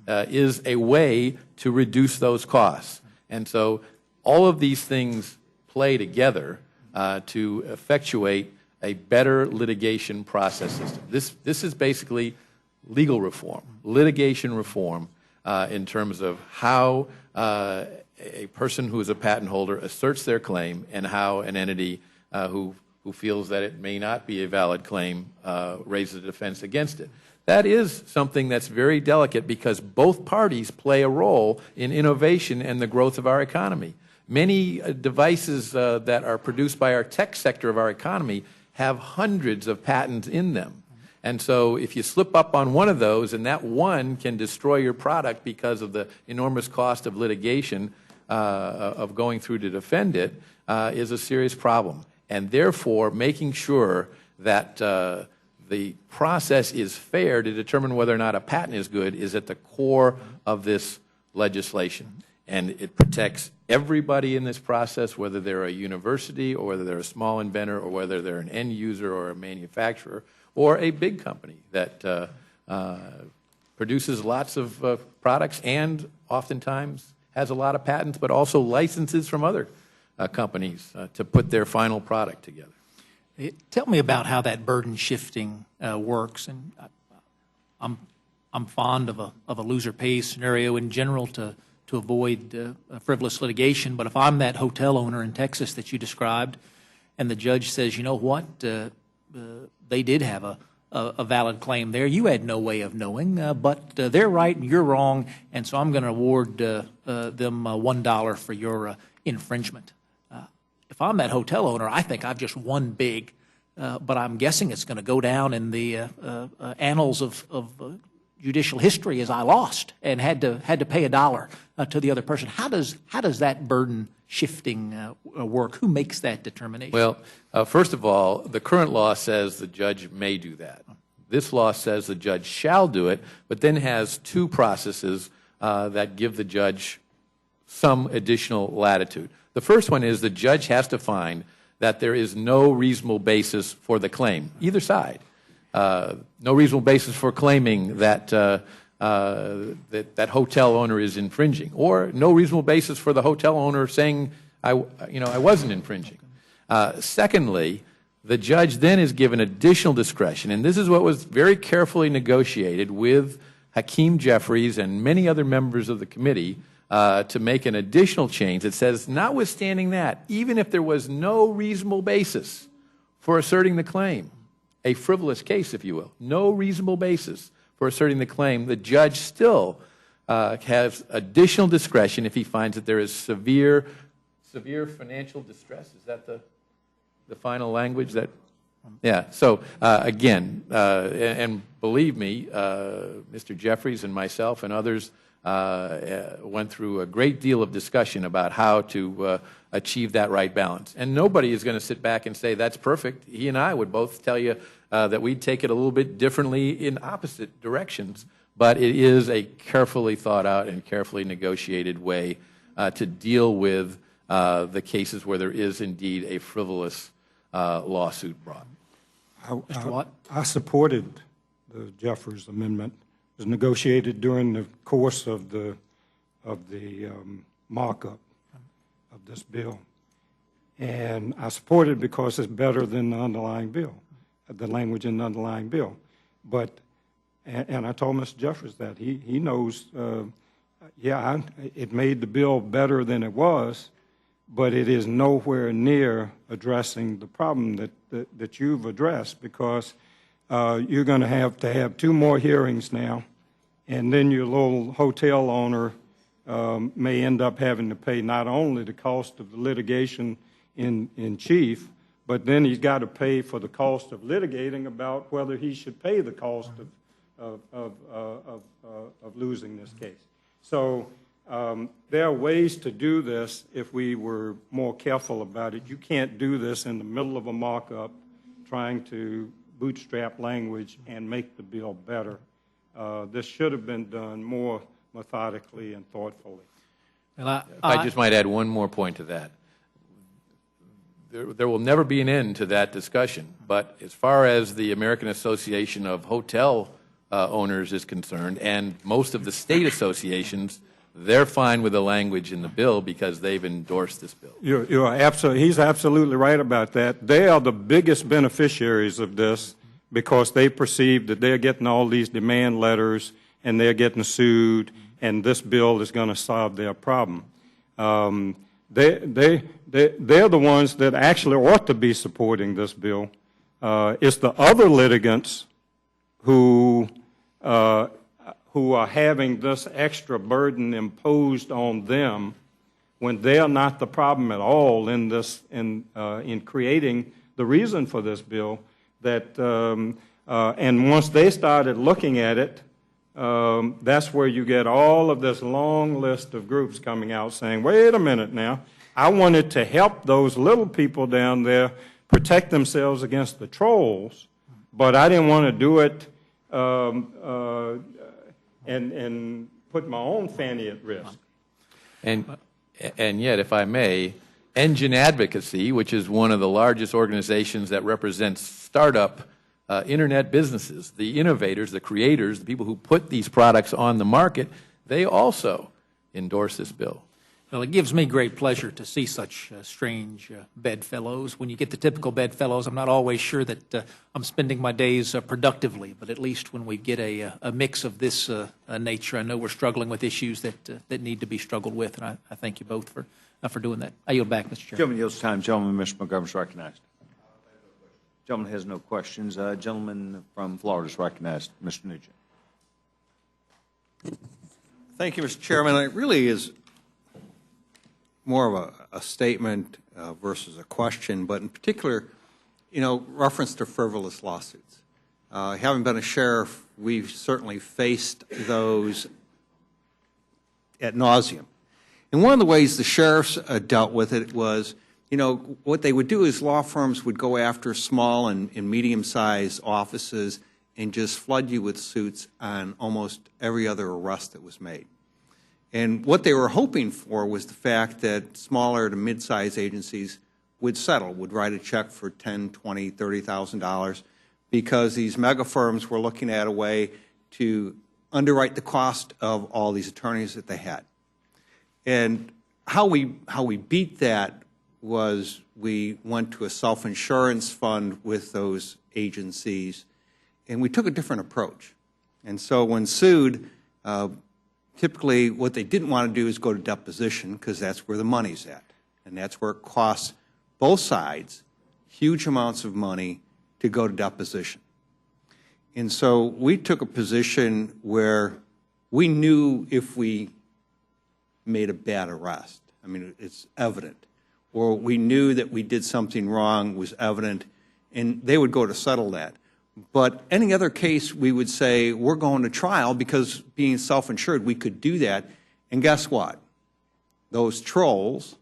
is a way to reduce those costs. And so all of these things play together to effectuate a better litigation process system. This is basically legal reform, litigation reform in terms of how a person who is a patent holder asserts their claim and how an entity who feels that it may not be a valid claim raises a defense against it. That is something that's very delicate because both parties play a role in innovation and the growth of our economy. Many devices that are produced by our tech sector of our economy have hundreds of patents in them. And so if you slip up on one of those and that one can destroy your product because of the enormous cost of litigation of going through to defend it is a serious problem. And therefore, making sure that the process is fair to determine whether or not a patent is good is at the core of this legislation. And it protects everybody in this process, whether they're a university or whether they're a small inventor or whether they're an end user or a manufacturer or a big company that produces lots of products and oftentimes has a lot of patents, but also licenses from other companies to put their final product together. Tell me about how that burden shifting works. And I'm fond of a loser pays scenario in general to avoid frivolous litigation. But if I'm that hotel owner in Texas that you described, and the judge says, you know what, they did have a valid claim there. You had no way of knowing, but they're right and you're wrong, and so I'm going to award them $1 for your infringement. If I'm that hotel owner, I think I've just won big, but I'm guessing it's going to go down in the annals of judicial history as I lost and had to pay $1 to the other person. How does that burden shifting work? Who makes that determination? Well, first of all, the current law says the judge may do that. This law says the judge shall do it, but then has two processes that give the judge some additional latitude. The first one is the judge has to find that there is no reasonable basis for the claim, either side. No reasonable basis for claiming that that hotel owner is infringing, or no reasonable basis for the hotel owner saying, I wasn't infringing. Secondly, the judge then is given additional discretion, and this is what was very carefully negotiated with Hakeem Jeffries and many other members of the committee to make an additional change that says, notwithstanding that, even if there was no reasonable basis for asserting the claim, a frivolous case, if you will, no reasonable basis for asserting the claim, the judge still has additional discretion if he finds that there is severe financial distress. Is that the final language? Yeah. So again, and believe me, Mr. Jeffries and myself and others went through a great deal of discussion about how to achieve that right balance. And nobody is going to sit back and say that's perfect. He and I would both tell you that we'd take it a little bit differently in opposite directions, but it is a carefully thought out and carefully negotiated way to deal with the cases where there is indeed a frivolous lawsuit brought. Mr. Watt? I supported the Jeffers Amendment. It was negotiated during the course of the markup of this bill. And I support it because it's better than the underlying bill, the language in the underlying bill. But And I told Mr. Jeffers that. He knows, it made the bill better than it was, but it is nowhere near addressing the problem that you've addressed, because you're going to have 2 more hearings now, and then your little hotel owner may end up having to pay not only the cost of the litigation in chief, but then he's got to pay for the cost of litigating about whether he should pay the cost of losing this case. So there are ways to do this if we were more careful about it. You can't do this in the middle of a markup trying to bootstrap language and make the bill better. This should have been done more methodically and thoughtfully. Well, I just might add one more point to that. There will never be an end to that discussion, but as far as the American Association of Hotel Owners is concerned, and most of the state associations, they're fine with the language in the bill because they've endorsed this bill. He's absolutely right about that. They are the biggest beneficiaries of this because they perceive that they're getting all these demand letters and they're getting sued, and this bill is going to solve their problem. They're the ones that actually ought to be supporting this bill. It's the other litigants who are having this extra burden imposed on them when they are not the problem at all in creating the reason for this bill. And once they started looking at it, that's where you get all of this long list of groups coming out saying, wait a minute now, I wanted to help those little people down there protect themselves against the trolls, but I didn't want to do it and put my own fanny at risk. And yet, if I may, Engine Advocacy, which is one of the largest organizations that represents startup internet businesses, the innovators, the creators, the people who put these products on the market, they also endorse this bill. Well, it gives me great pleasure to see such strange bedfellows. When you get the typical bedfellows, I'm not always sure that I'm spending my days productively, but at least when we get a mix of this nature, I know we're struggling with issues that need to be struggled with, and I thank you both for doing that. I yield back, Mr. Chairman. Gentleman yields time. Gentleman, Mr. Montgomery is recognized. Gentleman has no questions. Gentleman from Florida is recognized. Mr. Nugent. Thank you, Mr. Chairman. It really is more of a statement versus a question, but in particular, reference to frivolous lawsuits. Having been a sheriff, we've certainly faced those ad nauseum. And one of the ways the sheriffs dealt with it was, what they would do is law firms would go after small and medium-sized offices and just flood you with suits on almost every other arrest that was made. And what they were hoping for was the fact that smaller to mid-sized agencies would settle, would write a check for $10,000, $20,000, $30,000, because these mega firms were looking at a way to underwrite the cost of all these attorneys that they had. And how we beat that was we went to a self-insurance fund with those agencies, and we took a different approach. And so when sued, typically what they didn't want to do is go to deposition, because that's where the money's at. And that's where it costs both sides huge amounts of money to go to deposition. And so we took a position where we knew if we made a bad arrest, I mean, it's evident, or we knew that we did something wrong was evident, and they would go to settle that. But any other case, we would say, we're going to trial, because being self-insured, we could do that. And guess what? Those trolls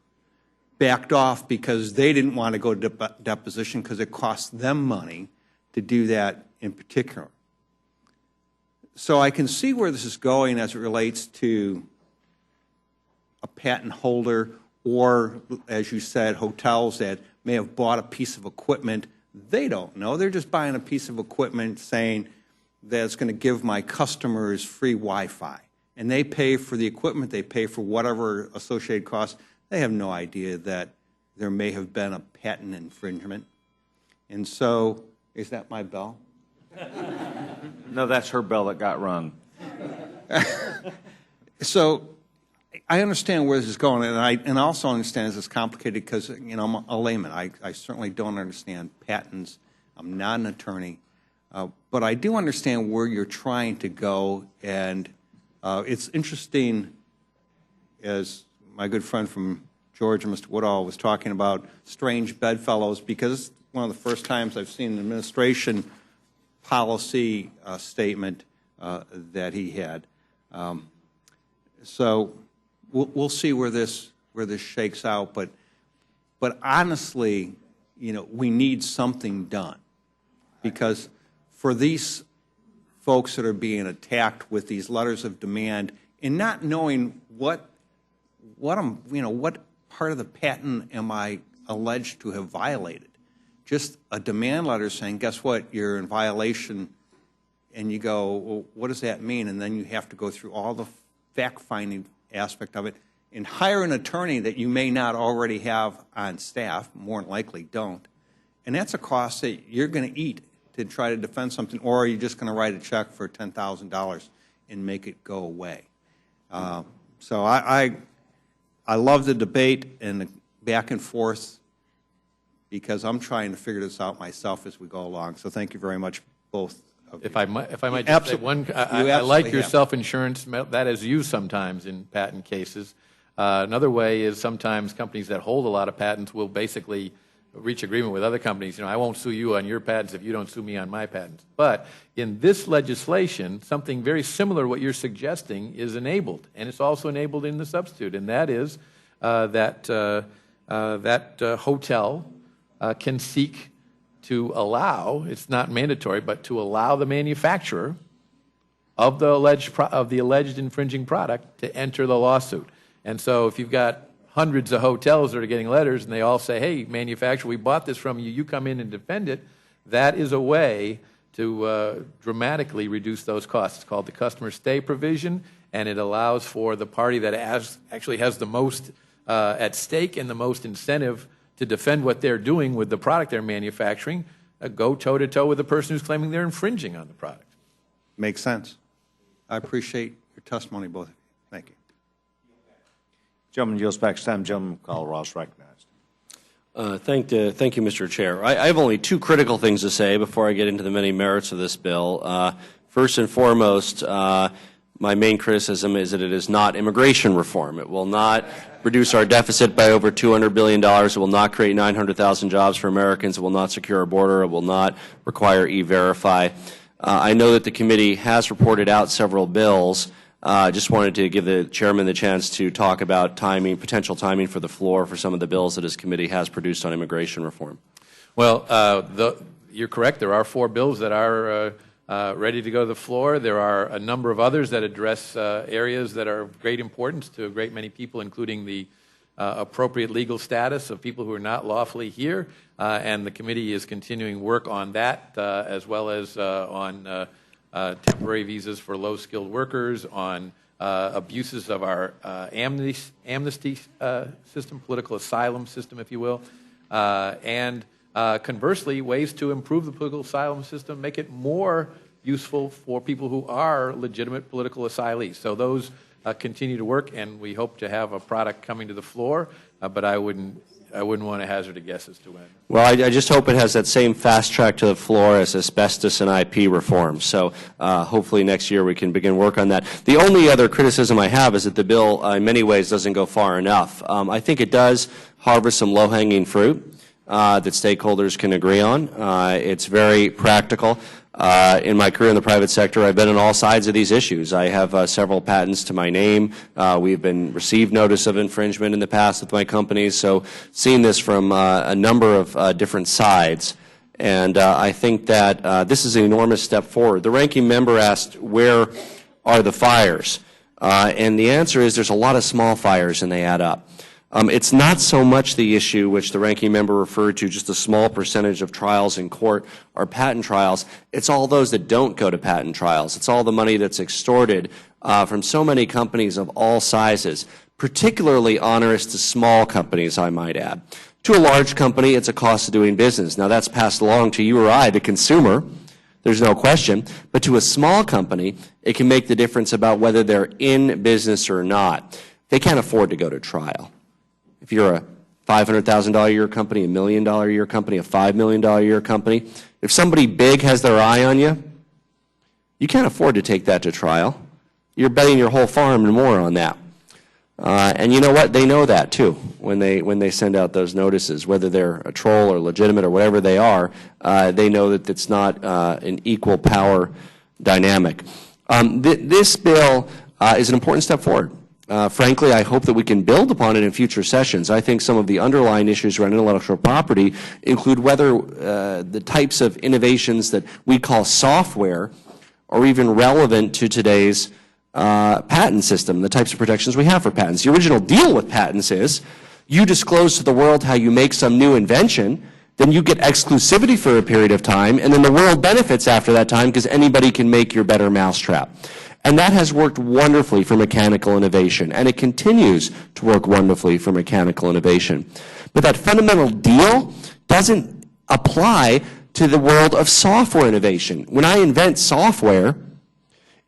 backed off because they didn't want to go to deposition because it cost them money to do that in particular. So I can see where this is going as it relates to a patent holder or, as you said, hotels that may have bought a piece of equipment. They don't know. They're just buying a piece of equipment saying that it's going to give my customers free Wi-Fi. And they pay for the equipment. They pay for whatever associated costs. They have no idea that there may have been a patent infringement. And so, is that my bell? No, that's her bell that got rung. So I understand where this is going, and I also understand this is complicated because, you know, I'm a layman. I certainly don't understand patents. I'm not an attorney. But I do understand where you're trying to go, and it's interesting, as my good friend from Georgia, Mr. Woodall, was talking about strange bedfellows, because it's one of the first times I've seen an administration policy statement that he had. So we'll see where this shakes out, but honestly, you know, we need something done, because for these folks that are being attacked with these letters of demand and not knowing what part of the patent am I alleged to have violated. Just a demand letter saying, guess what, you're in violation, and you go, well, what does that mean? And then you have to go through all the fact-finding aspect of it and hire an attorney that you may not already have on staff, more than likely don't. And that's a cost that you're going to eat to try to defend something, or are you just going to write a check for $10,000 and make it go away? So I love the debate and the back and forth, because I'm trying to figure this out myself as we go along. So thank you very much, both of you. If I might just say one, I like your self-insurance. That is used sometimes in patent cases. Another way is sometimes companies that hold a lot of patents will basically reach agreement with other companies. You know, I won't sue you on your patents if you don't sue me on my patents. But in this legislation, something very similar to what you're suggesting is enabled, and it's also enabled in the substitute, and that is that hotel can seek to allow, it's not mandatory, but to allow the manufacturer of the alleged infringing product to enter the lawsuit. And so if you've got hundreds of hotels that are getting letters and they all say, hey, manufacturer, we bought this from you, you come in and defend it, that is a way to dramatically reduce those costs. It's called the customer stay provision, and it allows for the party that actually has the most at stake and the most incentive to defend what they're doing with the product they're manufacturing, go toe-to-toe with the person who's claiming they're infringing on the product. Makes sense. I appreciate your testimony, both of you. Thank you. Gentleman yields back his time. Gentleman called, Ross recognized. Thank you, Mr. Chair. I have only two critical things to say before I get into the many merits of this bill. First and foremost, my main criticism is that it is not immigration reform. It will not reduce our deficit by over $200 billion. It will not create 900,000 jobs for Americans. It will not secure our border. It will not require E-Verify. I know that the committee has reported out several bills. Just wanted to give the chairman the chance to talk about timing, potential timing for the floor for some of the bills that his committee has produced on immigration reform. Well, you're correct. There are 4 bills that are ready to go to the floor. There are a number of others that address areas that are of great importance to a great many people, including the appropriate legal status of people who are not lawfully here. And the committee is continuing work on that, as well as on temporary visas for low-skilled workers, on abuses of our amnesty system, political asylum system, if you will, and conversely, ways to improve the political asylum system, make it more useful for people who are legitimate political asylees. So those continue to work, and we hope to have a product coming to the floor, but I wouldn't want to hazard a guess as to when. Well, I just hope it has that same fast track to the floor as asbestos and IP reform. So hopefully next year we can begin work on that. The only other criticism I have is that the bill in many ways doesn't go far enough. I think it does harvest some low-hanging fruit that stakeholders can agree on. It's very practical. In my career in the private sector, I've been on all sides of these issues. I have several patents to my name. We've received notice of infringement in the past with my companies, so seeing this from a number of different sides. And I think that this is an enormous step forward. The ranking member asked, where are the fires? And the answer is there's a lot of small fires, and they add up. It's not so much the issue which the ranking member referred to, just a small percentage of trials in court are patent trials. It's all those that don't go to patent trials. It's all the money that's extorted from so many companies of all sizes, particularly onerous to small companies, I might add. To a large company, it's a cost of doing business. Now, that's passed along to you or I, the consumer. there's no question. But to a small company, it can make the difference about whether they're in business or not. They can't afford to go to trial. If you're a $500,000 a year company, $1 million a year company, a $5 million a year company, if somebody big has their eye on you, you can't afford to take that to trial. You're betting your whole farm and more on that. And you know what? They know that too when they send out those notices, whether they're a troll or legitimate or whatever they are. They know that it's not an equal power dynamic. This bill is an important step forward. Frankly, I hope that we can build upon it in future sessions. I think some of the underlying issues around intellectual property include whether the types of innovations that we call software are even relevant to today's patent system, the types of protections we have for patents. The original deal with patents is you disclose to the world how you make some new invention, then you get exclusivity for a period of time, and then the world benefits after that time because anybody can make your better mousetrap. And that has worked wonderfully for mechanical innovation, and it continues to work wonderfully for mechanical innovation. But that fundamental deal doesn't apply to the world of software innovation. When I invent software,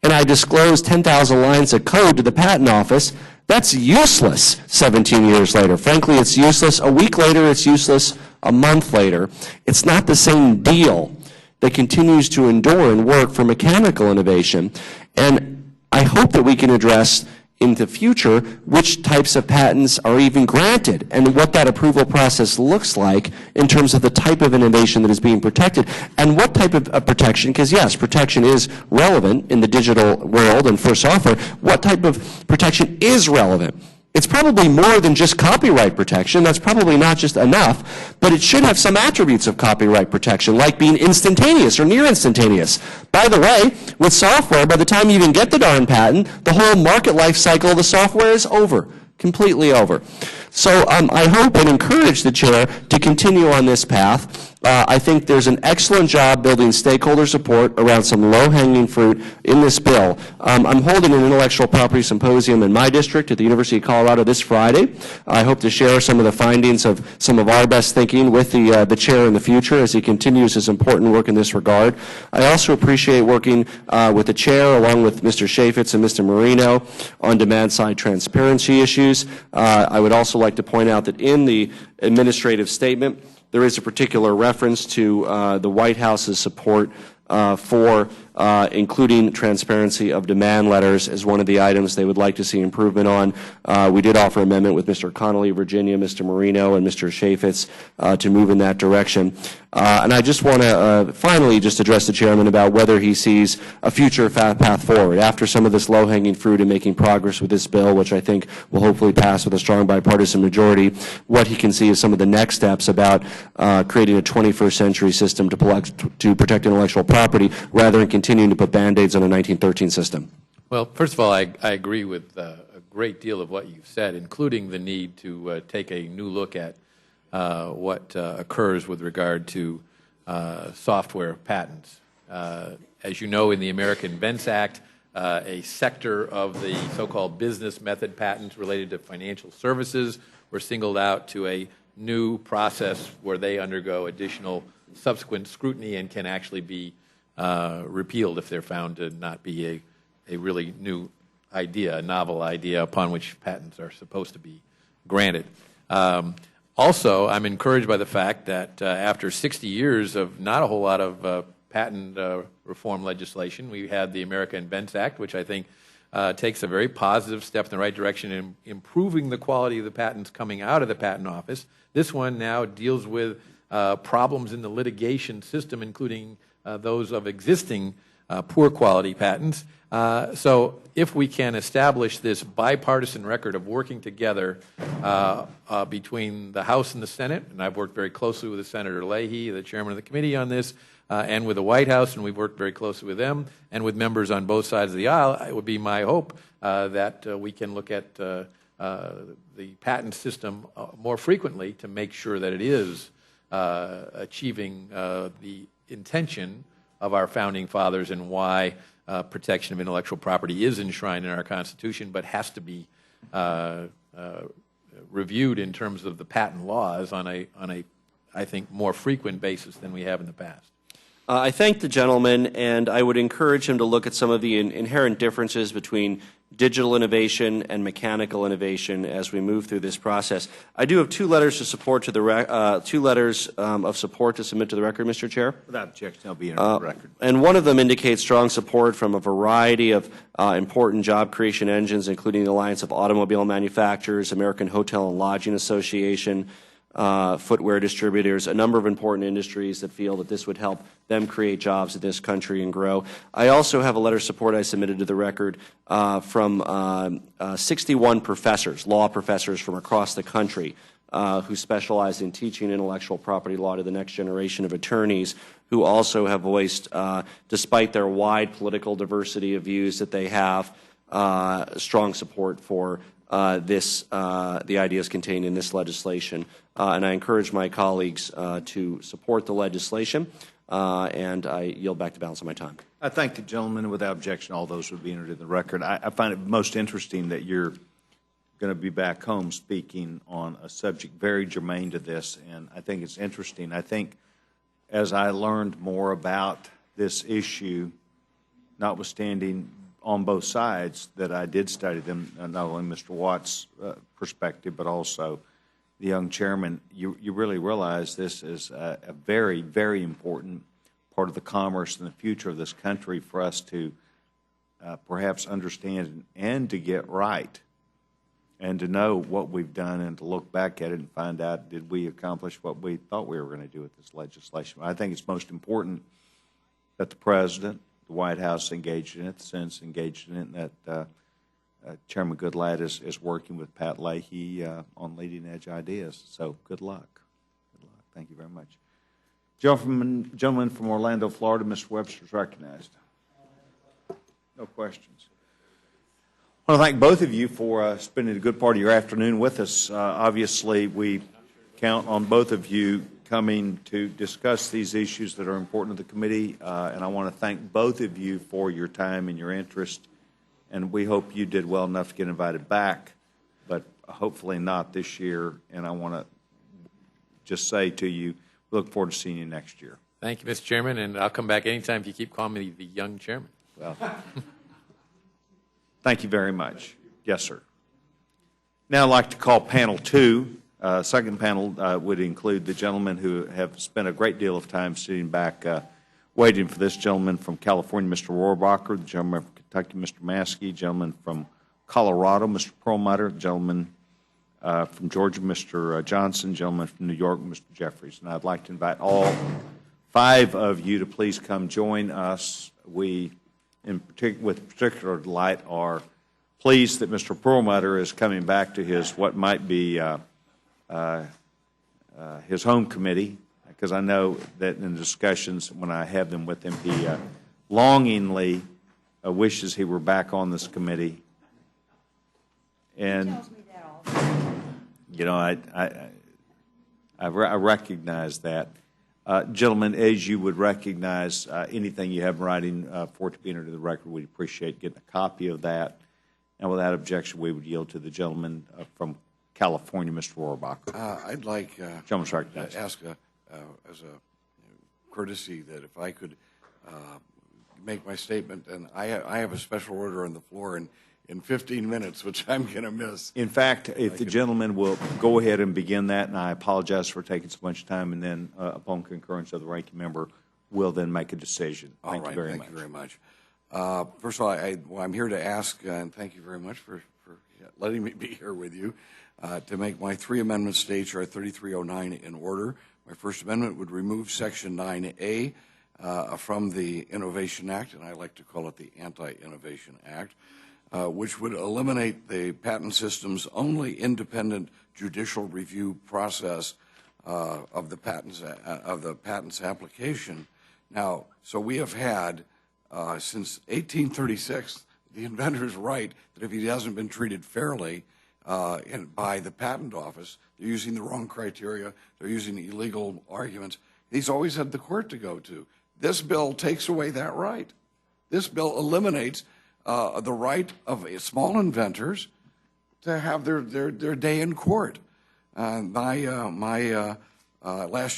and I disclose 10,000 lines of code to the patent office, that's useless 17 years later. Frankly, it's useless a week later, it's useless a month later. It's not the same deal that continues to endure and work for mechanical innovation. And I hope that we can address in the future which types of patents are even granted and what that approval process looks like in terms of the type of innovation that is being protected and what type of protection, because yes, protection is relevant in the digital world and for software, what type of protection is relevant. It's probably more than just copyright protection. That's probably not just enough, but it should have some attributes of copyright protection, like being instantaneous or near instantaneous. By the way, with software, by the time you even get the darn patent, the whole market life cycle of the software is over, completely over. So I hope and encourage the chair to continue on this path. I think there's an excellent job building stakeholder support around some low-hanging fruit in this bill. I'm holding an intellectual property symposium in my district at the University of Colorado this Friday. I hope to share some of the findings of some of our best thinking with the chair in the future as he continues his important work in this regard. I also appreciate working with the chair along with Mr. Chaffetz and Mr. Marino on demand-side transparency issues. I would also like to point out that in the administrative statement, there is a particular reference to the White House's support for including transparency of demand letters as one of the items they would like to see improvement on. We did offer amendment with Mr. Connolly, Virginia, Mr. Marino, and Mr. Chaffetz to move in that direction. And I just want to finally just address the chairman about whether he sees a future path forward after some of this low-hanging fruit in making progress with this bill, which I think will hopefully pass with a strong bipartisan majority, what he can see as some of the next steps about creating a 21st century system to protect intellectual property rather than continuing to put Band-Aids on a 1913 system. Well, first of all, I agree with a great deal of what you've said, including the need to take a new look at what occurs with regard to software patents. As you know, in the American Invents Act, a sector of the so-called business method patents related to financial services were singled out to a new process where they undergo additional subsequent scrutiny and can actually be repealed if they're found to not be a really new idea, a novel idea upon which patents are supposed to be granted. Also, I'm encouraged by the fact that after 60 years of not a whole lot of patent reform legislation, we had the America Invents Act, which I think takes a very positive step in the right direction in improving the quality of the patents coming out of the Patent Office. This one now deals with problems in the litigation system, including those of existing poor quality patents. So if we can establish this bipartisan record of working together between the House and the Senate, and I've worked very closely with Senator Leahy, the chairman of the committee on this, and with the White House, and we've worked very closely with them, and with members on both sides of the aisle, it would be my hope that we can look at the patent system more frequently to make sure that it is achieving the intention of our founding fathers and why protection of intellectual property is enshrined in our Constitution, but has to be reviewed in terms of the patent laws on a, I think, more frequent basis than we have in the past. I thank the gentleman, and I would encourage him to look at some of the inherent differences between digital innovation and mechanical innovation as we move through this process. I do have two letters to support to the two letters of support to submit to the record, Mr. Chair. Without objection, they'll be in the record. And one of them indicates strong support from a variety of important job creation engines, including the Alliance of Automobile Manufacturers, American Hotel and Lodging Association, footwear distributors, a number of important industries that feel that this would help them create jobs in this country and grow. I also have a letter of support I submitted to the record from 61 professors, law professors from across the country who specialize in teaching intellectual property law to the next generation of attorneys, who also have voiced, despite their wide political diversity of views that they have, strong support for the ideas contained in this legislation. And I encourage my colleagues to support the legislation, and I yield back the balance of my time. I thank the gentleman. Without objection, all those would be entered in the record. I find it most interesting that you're going to be back home speaking on a subject very germane to this, and I think it's interesting. I think as I learned more about this issue, notwithstanding on both sides, that I did study them, not only Mr. Watt's perspective, but also the young chairman, you really realize this is a very, very important part of the commerce and the future of this country for us to perhaps understand and to get right, and to know what we've done and to look back at it and find out, did we accomplish what we thought we were going to do with this legislation? I think it's most important that the President, the White House engaged in it, the Senate's engaged in it, and that Chairman Goodlatte is working with Pat Leahy on leading-edge ideas. So good luck. Good luck. Thank you very much. Gentleman from Orlando, Florida, Mr. Webster is recognized. No questions. I want to thank both of you for spending a good part of your afternoon with us. Obviously, we count on both of you coming to discuss these issues that are important to the committee, and I want to thank both of you for your time and your interest, and we hope you did well enough to get invited back, but hopefully not this year, and I want to just say to you, we look forward to seeing you next year. Thank you, Mr. Chairman, and I'll come back anytime if you keep calling me the young chairman. Well, thank you very much. Yes, sir. Now I'd like to call panel 2. Second panel would include the gentlemen who have spent a great deal of time sitting back waiting for this gentleman from California, Mr. Rohrabacher, the gentleman from Kentucky, Mr. Maskey, gentleman from Colorado, Mr. Perlmutter, gentleman from Georgia, Mr. Johnson, gentleman from New York, Mr. Jeffries. And I'd like to invite all 5 of you to please come join us. We, with particular delight, are pleased that Mr. Perlmutter is coming back to his what might be his home committee, because I know that in discussions when I have them with him, he longingly wishes he were back on this committee. And you know, I recognize that. Gentlemen, as you would recognize anything you have in writing for it to be entered into the record, we'd appreciate getting a copy of that. And without objection, we would yield to the gentleman from California, Mr. Rohrabacher. I'd like to ask as a courtesy that if I could make my statement, and I have a special order on the floor in 15 minutes, which I'm going to miss. In fact, if the gentleman will go ahead and begin that, and I apologize for taking so much time, and then upon concurrence of the ranking member, we'll then make a decision. Thank you very much. Thank you very much. First of all, I'm here to ask, and thank you very much for letting me be here with you, to make my 3 amendments to H.R. 3309 in order. My first amendment would remove Section 9A from the Innovation Act, and I like to call it the Anti-Innovation Act, which would eliminate the patent system's only independent judicial review process of the patents application. Now, so we have had since 1836 the inventor's right that if he hasn't been treated fairly by the patent office, they're using the wrong criteria, they're using illegal arguments, he's always had the court to go to. This bill takes away that right. This bill eliminates the right of small inventors to have their day in court. Last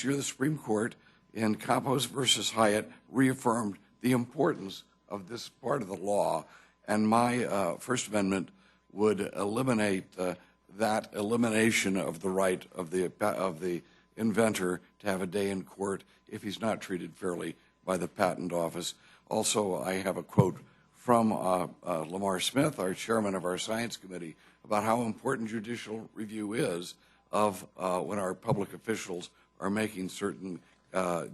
year, the Supreme Court in Campos versus Hyatt reaffirmed the importance of this part of the law, and my First Amendment would eliminate that elimination of the right of the inventor to have a day in court if he's not treated fairly by the patent office. Also, I have a quote from Lamar Smith, our chairman of our science committee, about how important judicial review is of when our public officials are making certain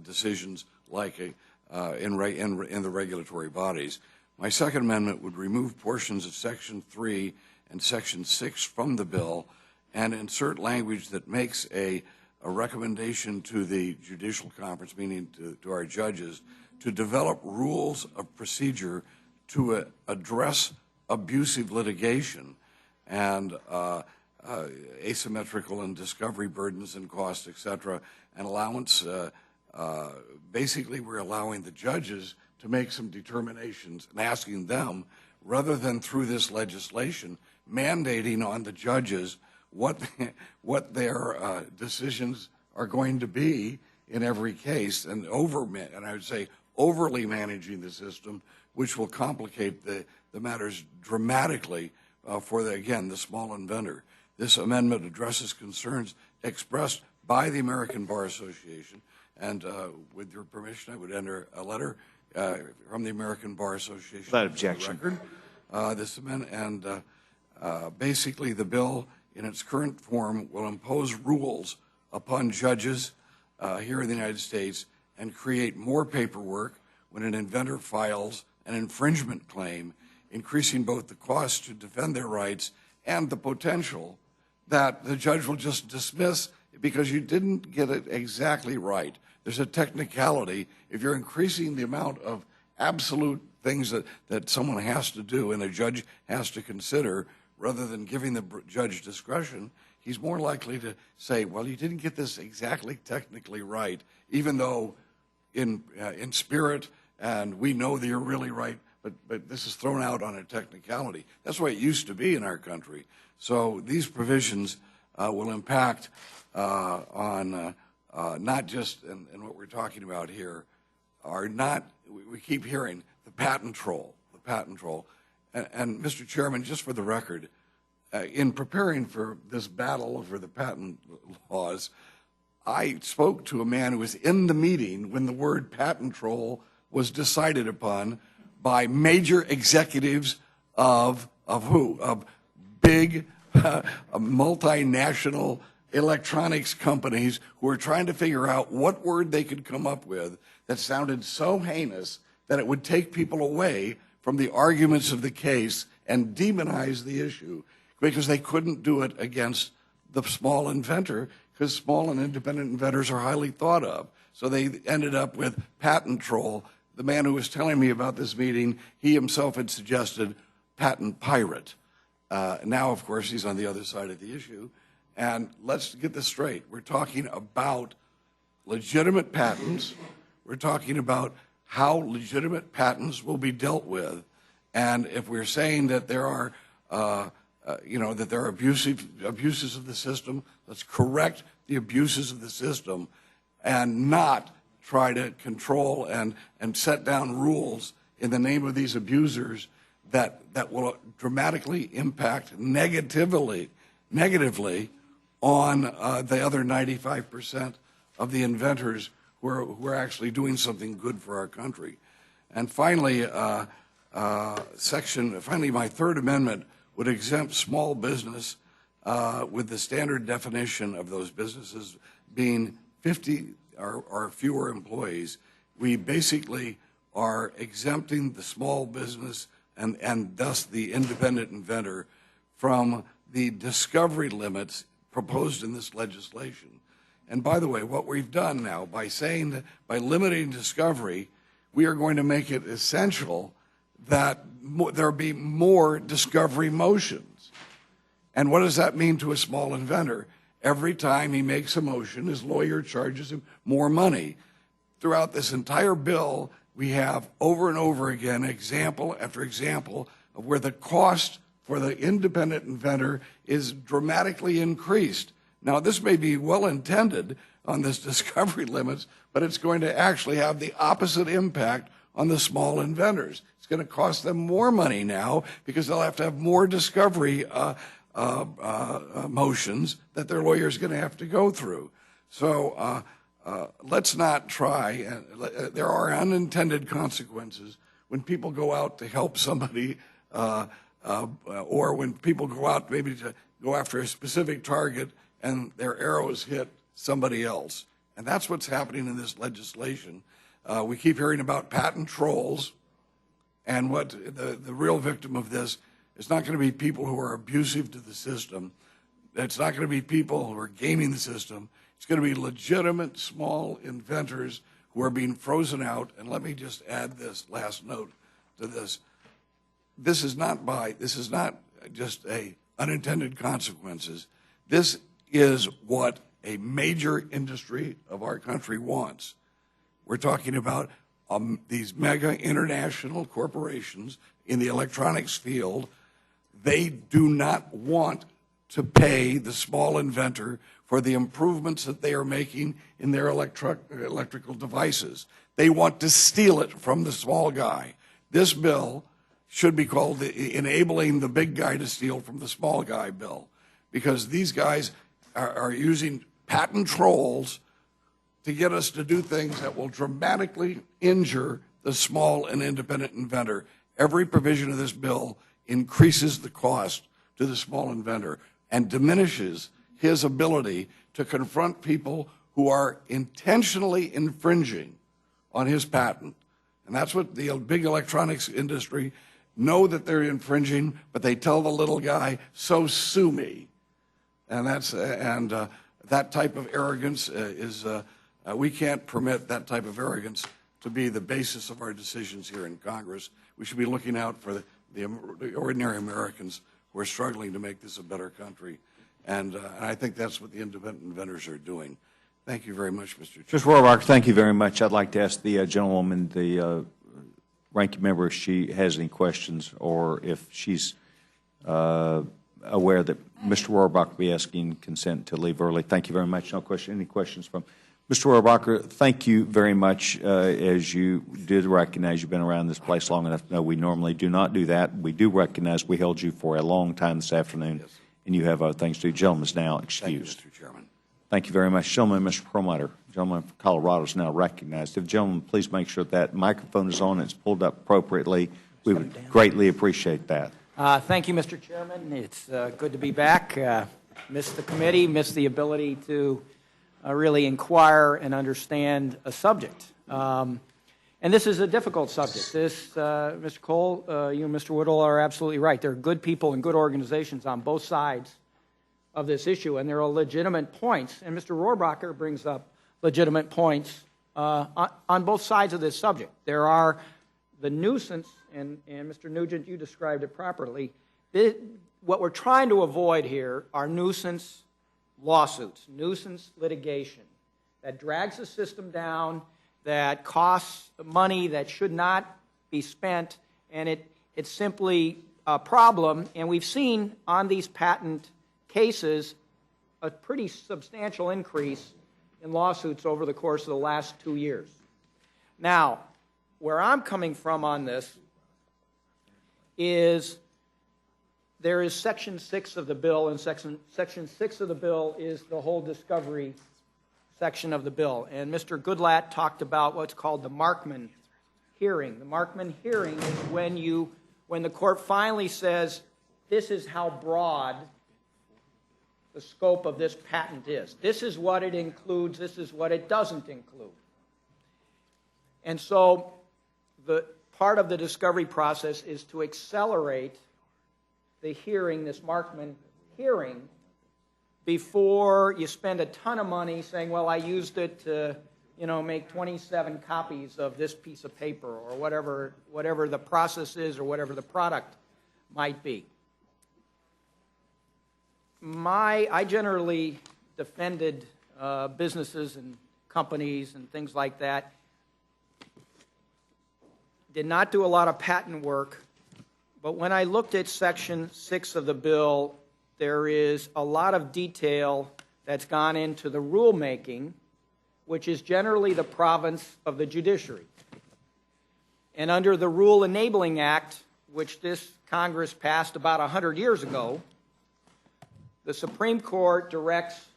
decisions like in the regulatory bodies. My Second Amendment would remove portions of Section 3 and Section 6 from the bill and insert language that makes a recommendation to the Judicial Conference, meaning to our judges, to develop rules of procedure to address abusive litigation and asymmetrical and discovery burdens and costs, et cetera, and allowance. Basically, we're allowing the judges to make some determinations and asking them, rather than through this legislation, mandating on the judges what their decisions are going to be in every case, and I would say overly managing the system, which will complicate the matters dramatically for the small inventor. This amendment addresses concerns expressed by the American Bar Association, and with your permission, I would enter a letter from the American Bar Association. Without objection. This amendment, and basically the bill in its current form will impose rules upon judges here in the United States and create more paperwork when an inventor files an infringement claim, increasing both the cost to defend their rights and the potential that the judge will just dismiss because you didn't get it exactly right. There's a technicality. If you're increasing the amount of absolute things that someone has to do and a judge has to consider, rather than giving the judge discretion, he's more likely to say, well, you didn't get this exactly technically right, even though in spirit and we know that you're really right, but this is thrown out on a technicality. That's the way it used to be in our country. So these provisions will impact on not just, and what we're talking about here, are not, we keep hearing the patent troll. And Mr. Chairman, just for the record, in preparing for this battle over the patent laws, I spoke to a man who was in the meeting when the word patent troll was decided upon by major executives of who? Of big multinational electronics companies who were trying to figure out what word they could come up with that sounded so heinous that it would take people away from the arguments of the case and demonize the issue, because they couldn't do it against the small inventor, because small and independent inventors are highly thought of. So they ended up with patent troll. The man who was telling me about this meeting, he himself had suggested patent pirate. Now, of course, he's on the other side of the issue. And let's get this straight. We're talking about legitimate patents. We're talking about how legitimate patents will be dealt with. And if we're saying that there are, that there are abuses of the system, let's correct the abuses of the system and not try to control and set down rules in the name of these abusers that will dramatically impact negatively on the other 95% of the inventors who are actually doing something good for our country. And finally, my Third Amendment would exempt small business with the standard definition of those businesses being 50 or fewer employees. We basically are exempting the small business and thus the independent inventor from the discovery limits proposed in this legislation. And by the way, what we've done now by saying that by limiting discovery, we are going to make it essential that there be more discovery motions. And what does that mean to a small inventor? Every time he makes a motion, his lawyer charges him more money. Throughout this entire bill, we have over and over again example after example of where the cost for the independent inventor is dramatically increased Now, this may be well intended on this discovery limits, but it's going to actually have the opposite impact on the small inventors. It's going to cost them more money now because they'll have to have more discovery motions that their lawyer's going to have to go through. So let's not try. There are unintended consequences when people go out to help somebody or when people go out maybe to go after a specific target and their arrows hit somebody else. And that's what's happening in this legislation. We keep hearing about patent trolls, and what the real victim of this is not going to be people who are abusive to the system. It's not going to be people who are gaming the system. It's going to be legitimate small inventors who are being frozen out. And let me just add this last note to this. This is not just a unintended consequences. This is what a major industry of our country wants. We're talking about these mega international corporations in the electronics field. They do not want to pay the small inventor for the improvements that they are making in their electrical devices. They want to steal it from the small guy. This bill should be called the Enabling the Big Guy to Steal from the Small Guy bill, because these guys are using patent trolls to get us to do things that will dramatically injure the small and independent inventor. Every provision of this bill increases the cost to the small inventor and diminishes his ability to confront people who are intentionally infringing on his patent. And that's what the big electronics industry know, that they're infringing, but they tell the little guy, so sue me. And that type of arrogance we can't permit that type of arrogance to be the basis of our decisions here in Congress. We should be looking out for the ordinary Americans who are struggling to make this a better country. And I think that's what the independent inventors are doing. Thank you very much, Mr. Chairman. Mr. Rohrabacher, thank you very much. I'd like to ask the gentlewoman, the ranking member, if she has any questions or if she's aware that Mr. Rohrabacher will be asking consent to leave early. Thank you very much. No question. Any questions from Mr. Rohrabacher? Thank you very much. As you did recognize, you've been around this place long enough to know we normally do not do that. We do recognize we held you for a long time this afternoon, yes, and you have other things to do. Gentleman is now excused. Thank you, Mr. Chairman. Thank you very much. Gentleman, Mr. Perlmutter, gentleman from Colorado is now recognized. If gentlemen, please make sure that microphone is on and it's pulled up appropriately. We would greatly appreciate that. Thank you, Mr. Chairman. It's good to be back. Missed the committee, missed the ability to really inquire and understand a subject. And this is a difficult subject. This, Mr. Cole, you and Mr. Woodall are absolutely right. There are good people and good organizations on both sides of this issue, and there are legitimate points. And Mr. Rohrabacher brings up legitimate points on both sides of this subject. There are the nuisance, and Mr. Nugent, you described it properly. What we're trying to avoid here are nuisance lawsuits, nuisance litigation that drags the system down, that costs money that should not be spent, and it's simply a problem. And we've seen on these patent cases a pretty substantial increase in lawsuits over the course of the last 2 years. Now, where I'm coming from on this is there is Section 6 of the bill, and Section 6 of the bill is the whole discovery section of the bill. And Mr. Goodlatte talked about what's called the Markman hearing. The Markman hearing is when the court finally says, this is how broad the scope of this patent is. This is what it includes, this is what it doesn't include. And so the part of the discovery process is to accelerate the hearing, this Markman hearing, before you spend a ton of money saying, well, I used it to, make 27 copies of this piece of paper, or whatever the process is, or whatever the product might be. I generally defended businesses and companies and things like that. Did not do a lot of patent work, but when I looked at Section 6 of the bill, there is a lot of detail that's gone into the rulemaking, which is generally the province of the judiciary. And under the Rule Enabling Act, which this Congress passed about 100 years ago, the Supreme Court directs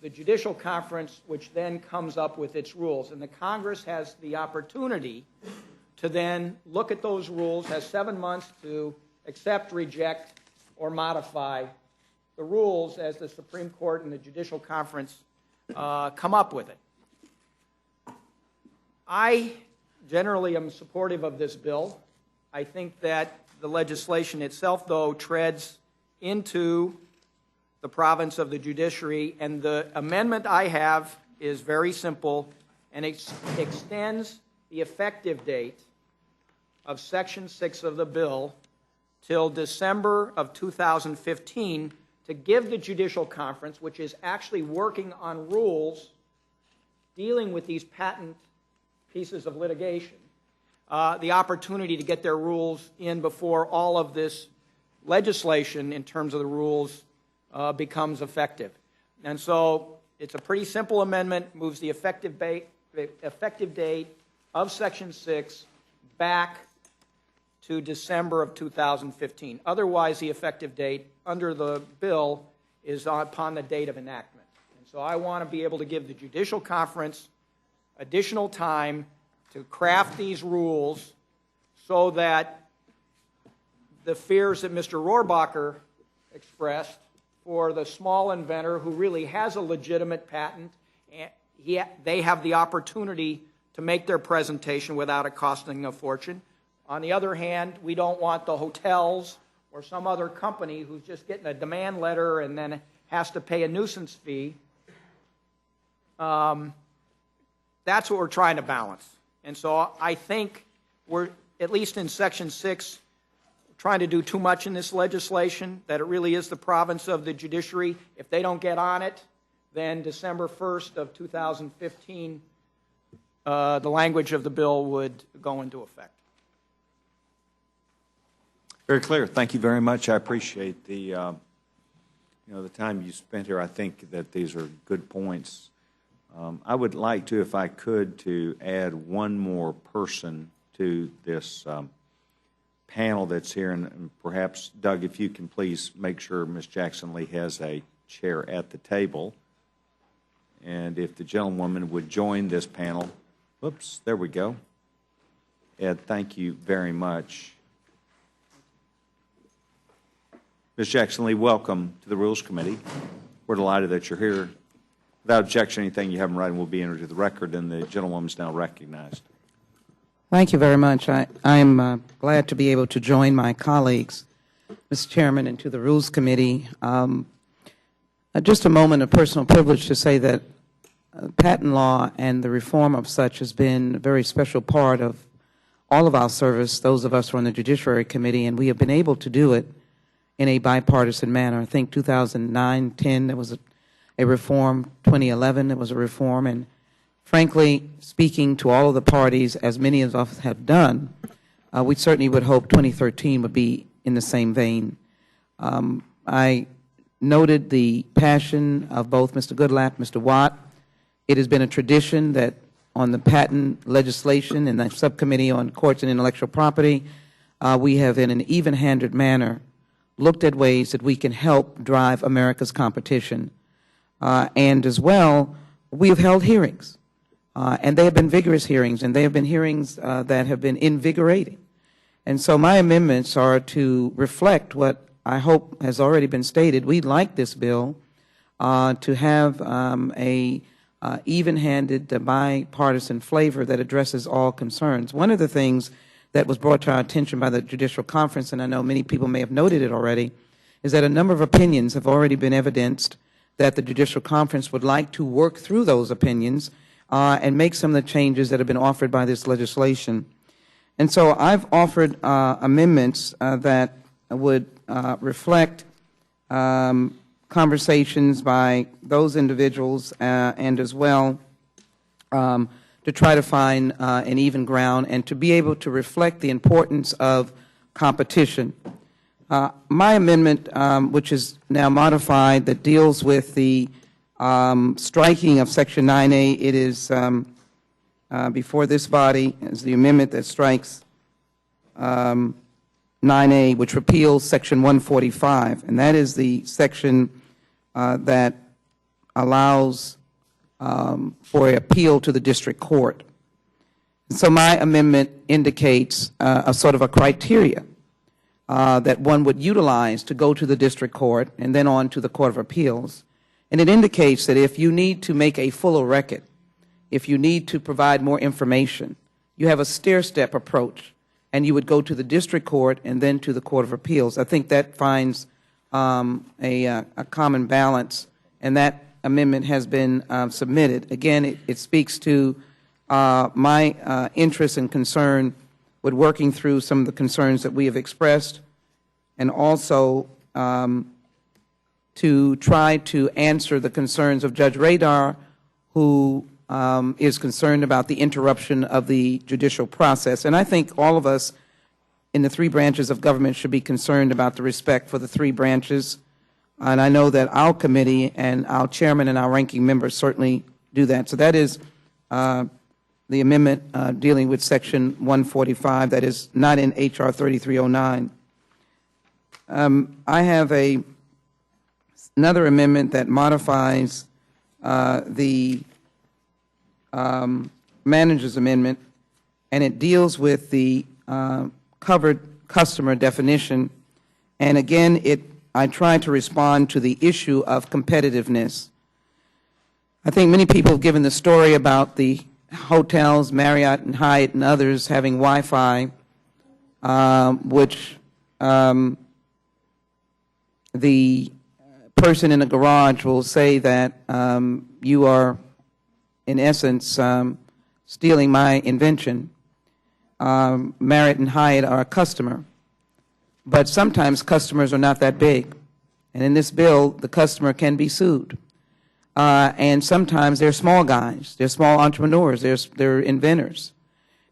the Judicial Conference, which then comes up with its rules. And the Congress has the opportunity to then look at those rules, has 7 months to accept, reject, or modify the rules as the Supreme Court and the Judicial Conference come up with it. I generally am supportive of this bill. I think that the legislation itself, though, treads into the province of the judiciary, and the amendment I have is very simple, and it extends the effective date of Section 6 of the bill till December of 2015 to give the Judicial Conference, which is actually working on rules dealing with these patent pieces of litigation, the opportunity to get their rules in before all of this legislation in terms of the rules becomes effective. And so it's a pretty simple amendment, moves the effective date of Section 6 back to December of 2015. Otherwise, the effective date under the bill is upon the date of enactment. And so I want to be able to give the Judicial Conference additional time to craft these rules so that the fears that Mr. Rohrbacher expressed for the small inventor who really has a legitimate patent, they have the opportunity to make their presentation without it costing a fortune. On the other hand, we don't want the hotels or some other company who's just getting a demand letter and then has to pay a nuisance fee. That's what we're trying to balance. And so I think we're, at least in Section 6, trying to do too much in this legislation, that it really is the province of the judiciary. If they don't get on it, then December 1st of 2015, the language of the bill would go into effect. Very clear. Thank you very much. I appreciate the the time you spent here. I think that these are good points. I would like to, if I could, to add one more person to this panel that's here, and perhaps, Doug, if you can please make sure Ms. Jackson Lee has a chair at the table. And if the gentlewoman would join this panel. Whoops, there we go. Ed, thank you very much. Ms. Jackson Lee, welcome to the Rules Committee. We're delighted that you're here. Without objection, anything you have in writing will be entered to the record, and the gentlewoman is now recognized. Thank you very much. I'm glad to be able to join my colleagues, Mr. Chairman, and to the Rules Committee. Just a moment of personal privilege to say that patent law and the reform of such has been a very special part of all of our service, those of us who are on the Judiciary Committee, and we have been able to do it in a bipartisan manner. I think 2009-10, there was a reform. 2011, there was a reform. And frankly, speaking to all of the parties, as many of us have done, we certainly would hope 2013 would be in the same vein. I noted the passion of both Mr. Goodlatte and Mr. Watt. It has been a tradition that on the patent legislation and the subcommittee on courts and intellectual property, we have in an even-handed manner looked at ways that we can help drive America's competition. And as well, we have held hearings. And they have been vigorous hearings, and they have been hearings that have been invigorating. And so my amendments are to reflect what I hope has already been stated. We'd like this bill to have a even-handed, bipartisan flavor that addresses all concerns. One of the things that was brought to our attention by the Judicial Conference, and I know many people may have noted it already, is that a number of opinions have already been evidenced that the Judicial Conference would like to work through those opinions and make some of the changes that have been offered by this legislation. And so I've offered amendments that would reflect conversations by those individuals and as well to try to find an even ground and to be able to reflect the importance of competition. My amendment, which is now modified, that deals with the striking of Section 9A. It is before this body as the amendment that strikes 9A, which repeals Section 145, and that is the section that allows for appeal to the district court. So my amendment indicates a sort of a criteria that one would utilize to go to the district court and then on to the Court of Appeals. And it indicates that if you need to make a fuller record, if you need to provide more information, you have a stair-step approach, and you would go to the district court and then to the Court of Appeals. I think that finds a common balance, and that amendment has been submitted. Again, it speaks to my interest and concern with working through some of the concerns that we have expressed, and also to try to answer the concerns of Judge Radar, who is concerned about the interruption of the judicial process. And I think all of us in the three branches of government should be concerned about the respect for the three branches. And I know that our committee and our chairman and our ranking members certainly do that. So that is the amendment dealing with Section 145 that is not in H.R. 3309. I have another amendment that modifies the manager's amendment, and it deals with the covered customer definition. And again, I try to respond to the issue of competitiveness. I think many people have given the story about the hotels, Marriott and Hyatt and others having Wi-Fi, which the person in the garage will say that you are, in essence, stealing my invention. Marriott and Hyatt are a customer, but sometimes customers are not that big. And in this bill, the customer can be sued. And sometimes they're small guys, they're small entrepreneurs, they're inventors.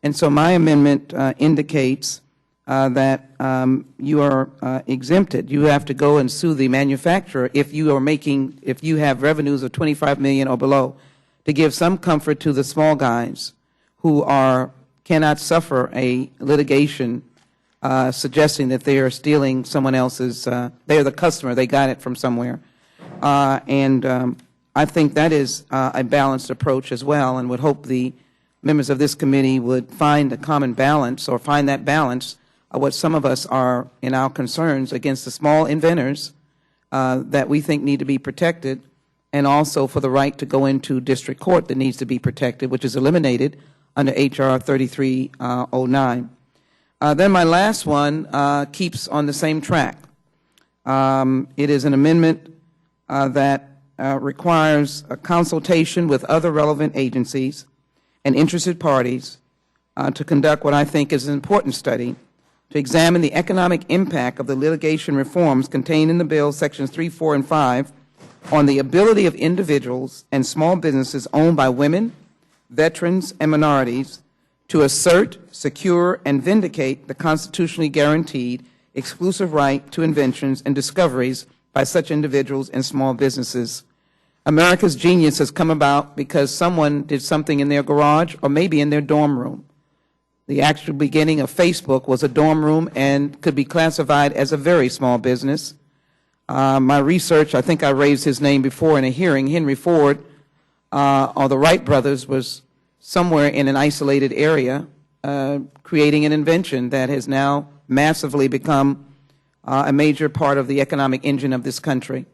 And so my amendment indicates that you are exempted. You have to go and sue the manufacturer if you have revenues of $25 million or below, to give some comfort to the small guys who cannot suffer a litigation suggesting that they are stealing someone else's. They are the customer; they got it from somewhere. I think that is a balanced approach as well, and would hope the members of this committee would find a common balance, or find that balance of what some of us are in our concerns against the small inventors that we think need to be protected, and also for the right to go into district court that needs to be protected, which is eliminated under H.R. 3309. Then my last one keeps on the same track. It is an amendment that requires a consultation with other relevant agencies and interested parties to conduct what I think is an important study to examine the economic impact of the litigation reforms contained in the bill, sections 3, 4, and 5, on the ability of individuals and small businesses owned by women, veterans, and minorities to assert, secure, and vindicate the constitutionally guaranteed exclusive right to inventions and discoveries by such individuals and small businesses. America's genius has come about because someone did something in their garage or maybe in their dorm room. The actual beginning of Facebook was a dorm room and could be classified as a very small business. My research, I think I raised his name before in a hearing, Henry Ford, or the Wright brothers, was somewhere in an isolated area creating an invention that has now massively become a major part of the economic engine of this country.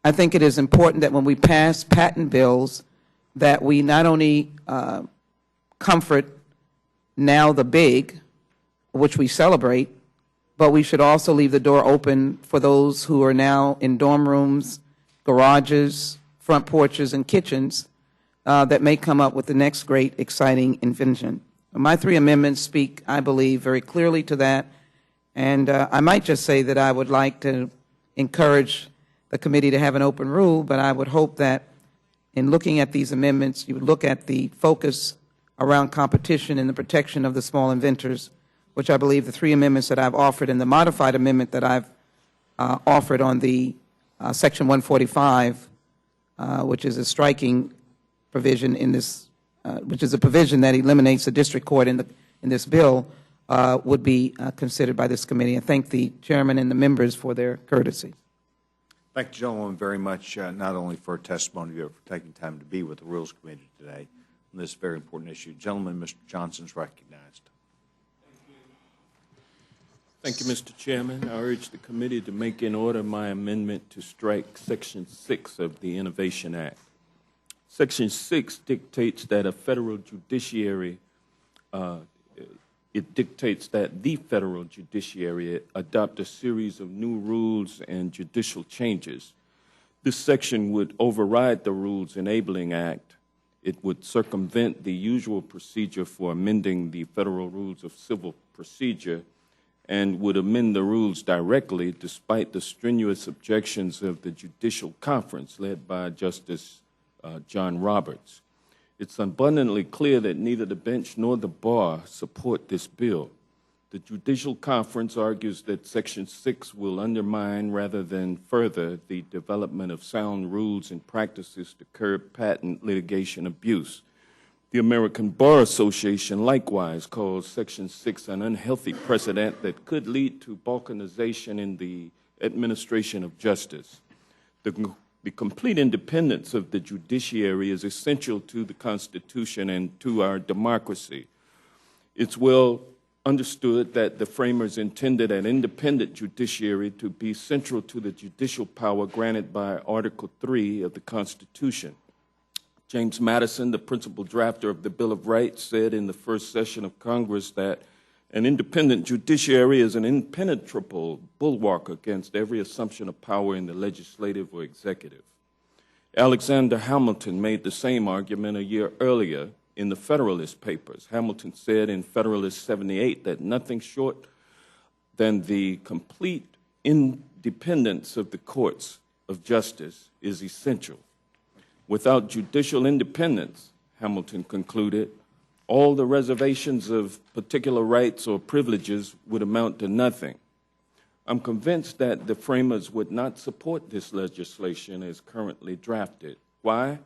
I think it is important that when we pass patent bills that we not only comfort now the big, which we celebrate, but we should also leave the door open for those who are now in dorm rooms, garages, front porches, and kitchens that may come up with the next great exciting invention. My three amendments speak, I believe, very clearly to that. And I might just say that I would like to encourage the committee to have an open rule, but I would hope that in looking at these amendments, you would look at the focus around competition and the protection of the small inventors, which I believe the three amendments that I've offered and the modified amendment that I've offered on the Section 145 which is a striking provision in this, which is a provision that eliminates the district court in this bill, would be considered by this committee. I thank the chairman and the members for their courtesy. Thank you, gentlemen, very much, not only for testimony, but for taking time to be with the Rules Committee today on this very important issue. Gentlemen, Mr. Johnson is recognized. Thank you, Mr. Chairman. I urge the committee to make in order my amendment to strike Section 6 of the Innovation Act. Section 6 dictates that a federal judiciary, it dictates that the federal judiciary adopt a series of new rules and judicial changes. This section would override the Rules Enabling Act. It would circumvent the usual procedure for amending the Federal Rules of Civil Procedure and would amend the rules directly despite the strenuous objections of the Judicial Conference led by Justice John Roberts. It's abundantly clear that neither the bench nor the bar support this bill. The Judicial Conference argues that Section 6 will undermine rather than further the development of sound rules and practices to curb patent litigation abuse. The American Bar Association likewise calls Section 6 an unhealthy precedent that could lead to balkanization in the administration of justice. The complete independence of the judiciary is essential to the Constitution and to our democracy. It's well understood that the framers intended an independent judiciary to be central to the judicial power granted by Article 3 of the Constitution. James Madison, the principal drafter of the Bill of Rights, said in the first session of Congress that an independent judiciary is an impenetrable bulwark against every assumption of power in the legislative or executive. Alexander Hamilton made the same argument a year earlier in the Federalist Papers. Hamilton said in Federalist 78 that nothing short than the complete independence of the courts of justice is essential. Without judicial independence, Hamilton concluded, all the reservations of particular rights or privileges would amount to nothing. I'm convinced that the framers would not support this legislation as currently drafted. Why?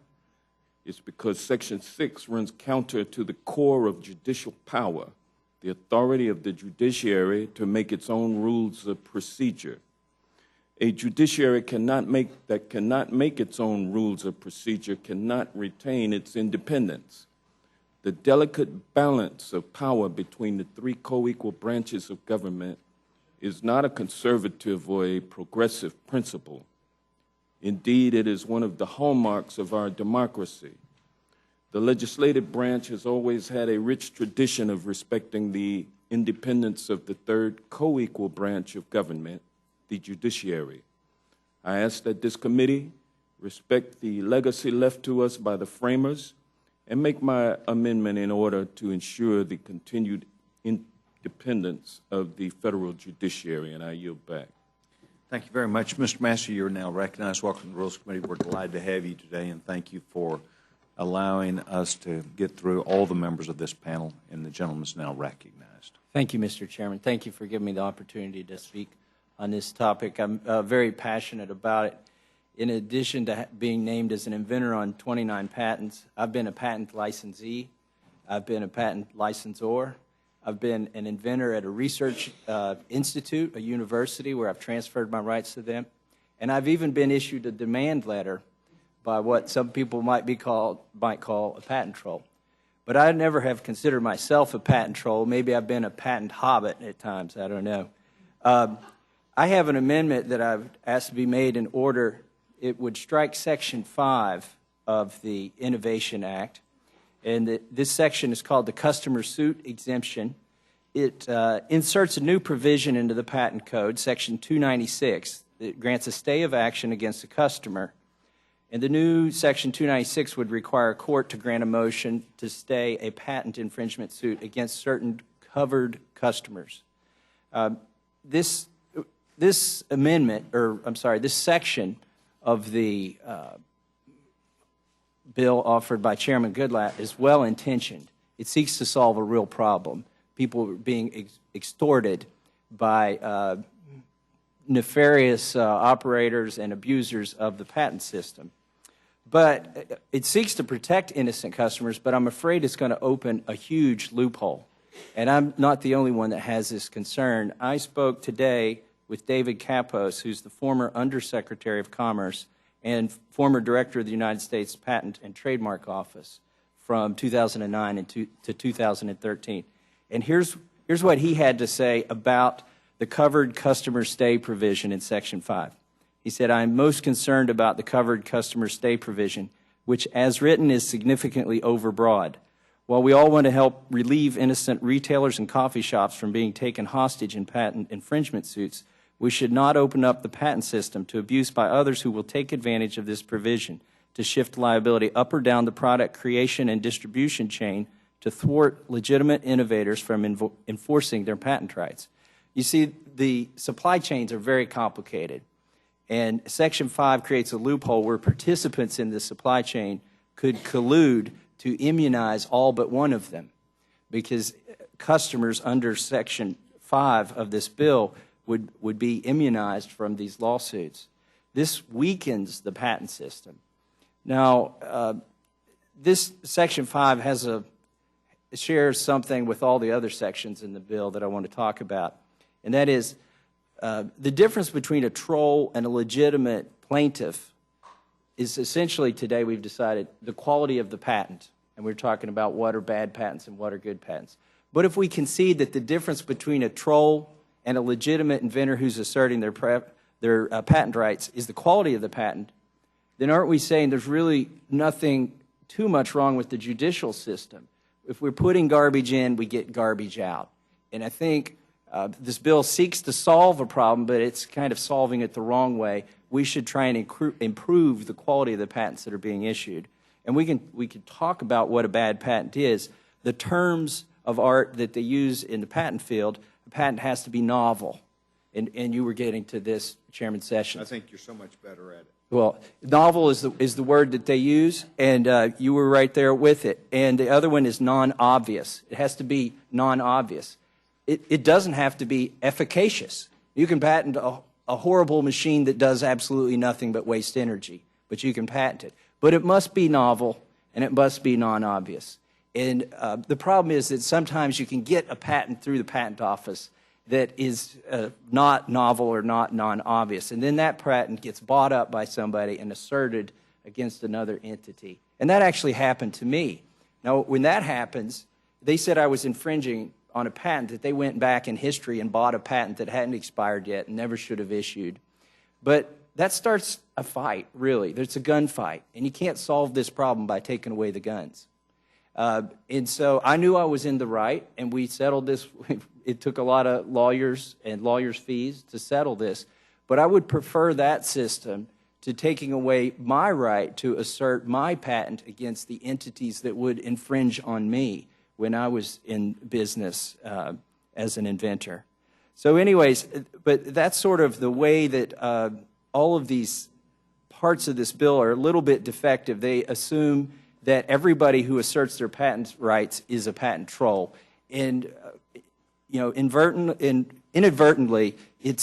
It's because Section 6 runs counter to the core of judicial power, the authority of the judiciary to make its own rules of procedure. A judiciary that cannot make its own rules of procedure cannot retain its independence. The delicate balance of power between the three co-equal branches of government is not a conservative or a progressive principle. Indeed, it is one of the hallmarks of our democracy. The legislative branch has always had a rich tradition of respecting the independence of the third co-equal branch of government, the judiciary. I ask that this committee respect the legacy left to us by the framers and make my amendment in order to ensure the continued independence of the federal judiciary, and I yield back. Thank you very much. Mr. Massey, you're now recognized. Welcome to the Rules Committee. We're delighted to have you today, and thank you for allowing us to get through all the members of this panel, and the gentleman's now recognized. Thank you, Mr. Chairman. Thank you for giving me the opportunity to speak on this topic. I'm very passionate about it. In addition to being named as an inventor on 29 patents, I've been a patent licensee, I've been a patent licensor, I've been an inventor at a research institute, a university where I've transferred my rights to them, and I've even been issued a demand letter by what some people might call a patent troll. But I never have considered myself a patent troll. Maybe I've been a patent hobbit at times, I don't know. I have an amendment that I've asked to be made in order. It would strike Section 5 of the Innovation Act, and this section is called the Customer Suit Exemption. It inserts a new provision into the Patent Code, Section 296, that grants a stay of action against a customer, and the new Section 296 would require a court to grant a motion to stay a patent infringement suit against certain covered customers. This amendment, or I'm sorry, this section of the bill offered by Chairman Goodlatte is well-intentioned. It seeks to solve a real problem. People are being extorted by nefarious operators and abusers of the patent system. But it seeks to protect innocent customers, but I'm afraid it's going to open a huge loophole. And I'm not the only one that has this concern. I spoke today with David Kapos, who's the former Undersecretary of Commerce and former Director of the United States Patent and Trademark Office from 2009 to 2013. And here's what he had to say about the covered customer stay provision in Section 5. He said, I'm most concerned about the covered customer stay provision, which as written is significantly overbroad. While we all want to help relieve innocent retailers and coffee shops from being taken hostage in patent infringement suits, we should not open up the patent system to abuse by others who will take advantage of this provision to shift liability up or down the product creation and distribution chain to thwart legitimate innovators from enforcing their patent rights. You see, the supply chains are very complicated, and Section 5 creates a loophole where participants in the supply chain could collude to immunize all but one of them, because customers under Section 5 of this bill would be immunized from these lawsuits. This weakens the patent system. Now, this Section 5 shares something with all the other sections in the bill that I want to talk about, and that is the difference between a troll and a legitimate plaintiff is essentially, today we've decided, the quality of the patent. And we're talking about what are bad patents and what are good patents. But if we concede that the difference between a troll and a legitimate inventor who's asserting their patent rights is the quality of the patent, then aren't we saying there's really nothing too much wrong with the judicial system? If we're putting garbage in, we get garbage out. And I think this bill seeks to solve a problem, but it's kind of solving it the wrong way. We should try and improve the quality of the patents that are being issued. And we can talk about what a bad patent is. The terms of art that they use in the patent field, a patent has to be novel. And you were getting to this, Chairman Sessions. I think you're so much better at it. Well, novel is the word that they use, and you were right there with it. And the other one is non-obvious. It has to be non-obvious. It doesn't have to be efficacious. You can patent a horrible machine that does absolutely nothing but waste energy, but you can patent it. But it must be novel, and it must be non-obvious. And the problem is that sometimes you can get a patent through the patent office that is not novel or not non-obvious. And then that patent gets bought up by somebody and asserted against another entity. And that actually happened to me. Now, when that happens, they said I was infringing on a patent that they went back in history and bought a patent that hadn't expired yet and never should have issued. But that starts a fight, really. There's a gunfight, and you can't solve this problem by taking away the guns. And so I knew I was in the right, and we settled this. It took a lot of lawyers and lawyers' fees to settle this. But I would prefer that system to taking away my right to assert my patent against the entities that would infringe on me when I was in business as an inventor. So anyways, but that's sort of the way that all of these parts of this bill are a little bit defective. They assume that everybody who asserts their patent rights is a patent troll. And inadvertently, it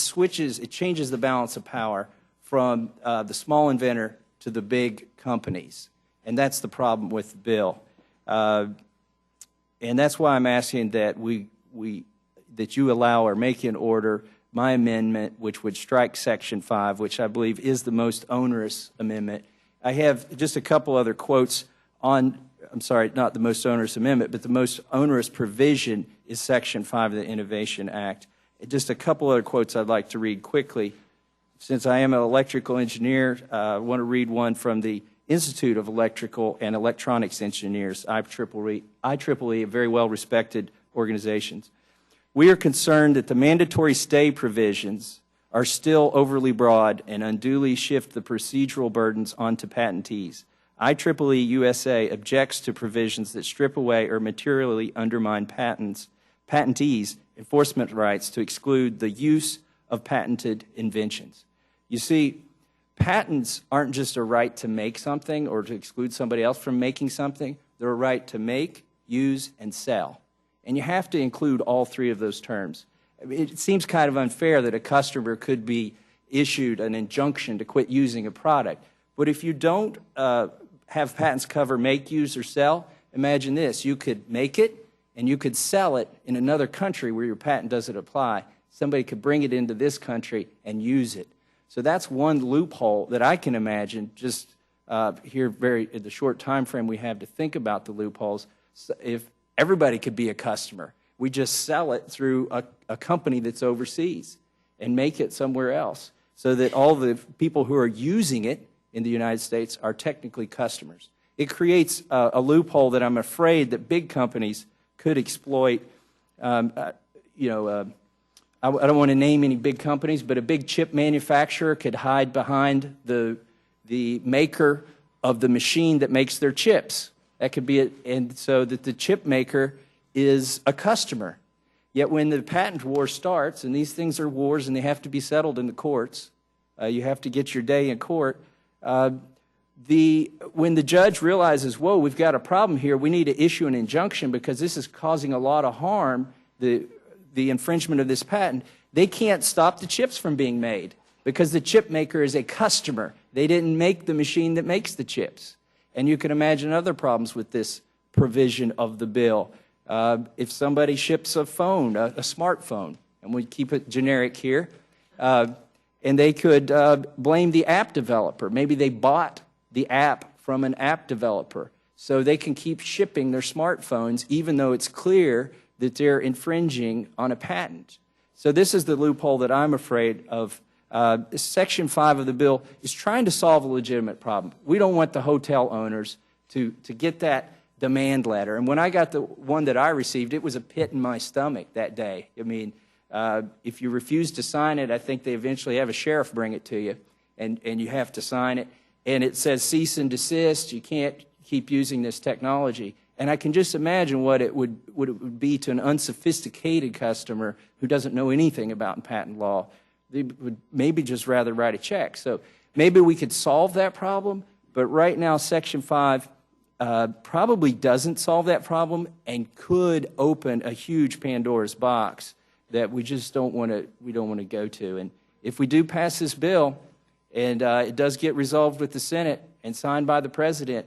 changes the balance of power from the small inventor to the big companies. And that's the problem with the bill. And that's why I'm asking that that you allow or make in order my amendment, which would strike Section 5, which I believe is the most onerous amendment. I have just a couple other quotes on, I'm sorry, not the most onerous amendment, but the most onerous provision is Section 5 of the Innovation Act. Just a couple other quotes I'd like to read quickly. Since I am an electrical engineer, I want to read one from the Institute of Electrical and Electronics Engineers, IEEE, a very well-respected organization. We are concerned that the mandatory stay provisions are still overly broad and unduly shift the procedural burdens onto patentees. IEEE USA objects to provisions that strip away or materially undermine patentees' enforcement rights to exclude the use of patented inventions. You see, patents aren't just a right to make something or to exclude somebody else from making something. They're a right to make, use, and sell. And you have to include all three of those terms. I mean, it seems kind of unfair that a customer could be issued an injunction to quit using a product, But if you don't have patents cover make, use, or sell, imagine this. You could make it, and you could sell it in another country where your patent doesn't apply. Somebody could bring it into this country and use it. So that's one loophole that I can imagine, just here in the short time frame we have to think about the loopholes. So if everybody could be a customer, we just sell it through a company that's overseas and make it somewhere else, so that all the people who are using it in the United States are technically customers. It creates a loophole that I'm afraid that big companies could exploit. I don't want to name any big companies, but a big chip manufacturer could hide behind the maker of the machine that makes their chips. That could be it, and so that the chip maker is a customer. Yet when the patent war starts, and these things are wars and they have to be settled in the courts, you have to get your day in court, when the judge realizes, whoa, we've got a problem here, we need to issue an injunction because this is causing a lot of harm, the infringement of this patent, they can't stop the chips from being made because the chip maker is a customer. They didn't make the machine that makes the chips. And you can imagine other problems with this provision of the bill. If somebody ships a phone, a smartphone, and we keep it generic here, and they could blame the app developer. Maybe they bought the app from an app developer, so they can keep shipping their smartphones even though it's clear that they're infringing on a patent. So this is the loophole that I'm afraid of. Section 5 of the bill is trying to solve a legitimate problem. We don't want the hotel owners to get that demand letter. And when I got the one that I received, it was a pit in my stomach that day. I mean, if you refuse to sign it, I think they eventually have a sheriff bring it to you, and you have to sign it. And it says cease and desist. You can't keep using this technology. And I can just imagine what it would be to an unsophisticated customer who doesn't know anything about patent law. They would maybe just rather write a check. So maybe we could solve that problem, but right now Section 5 probably doesn't solve that problem and could open a huge Pandora's box that we just don't want to go to. And if we do pass this bill and it does get resolved with the Senate and signed by the President,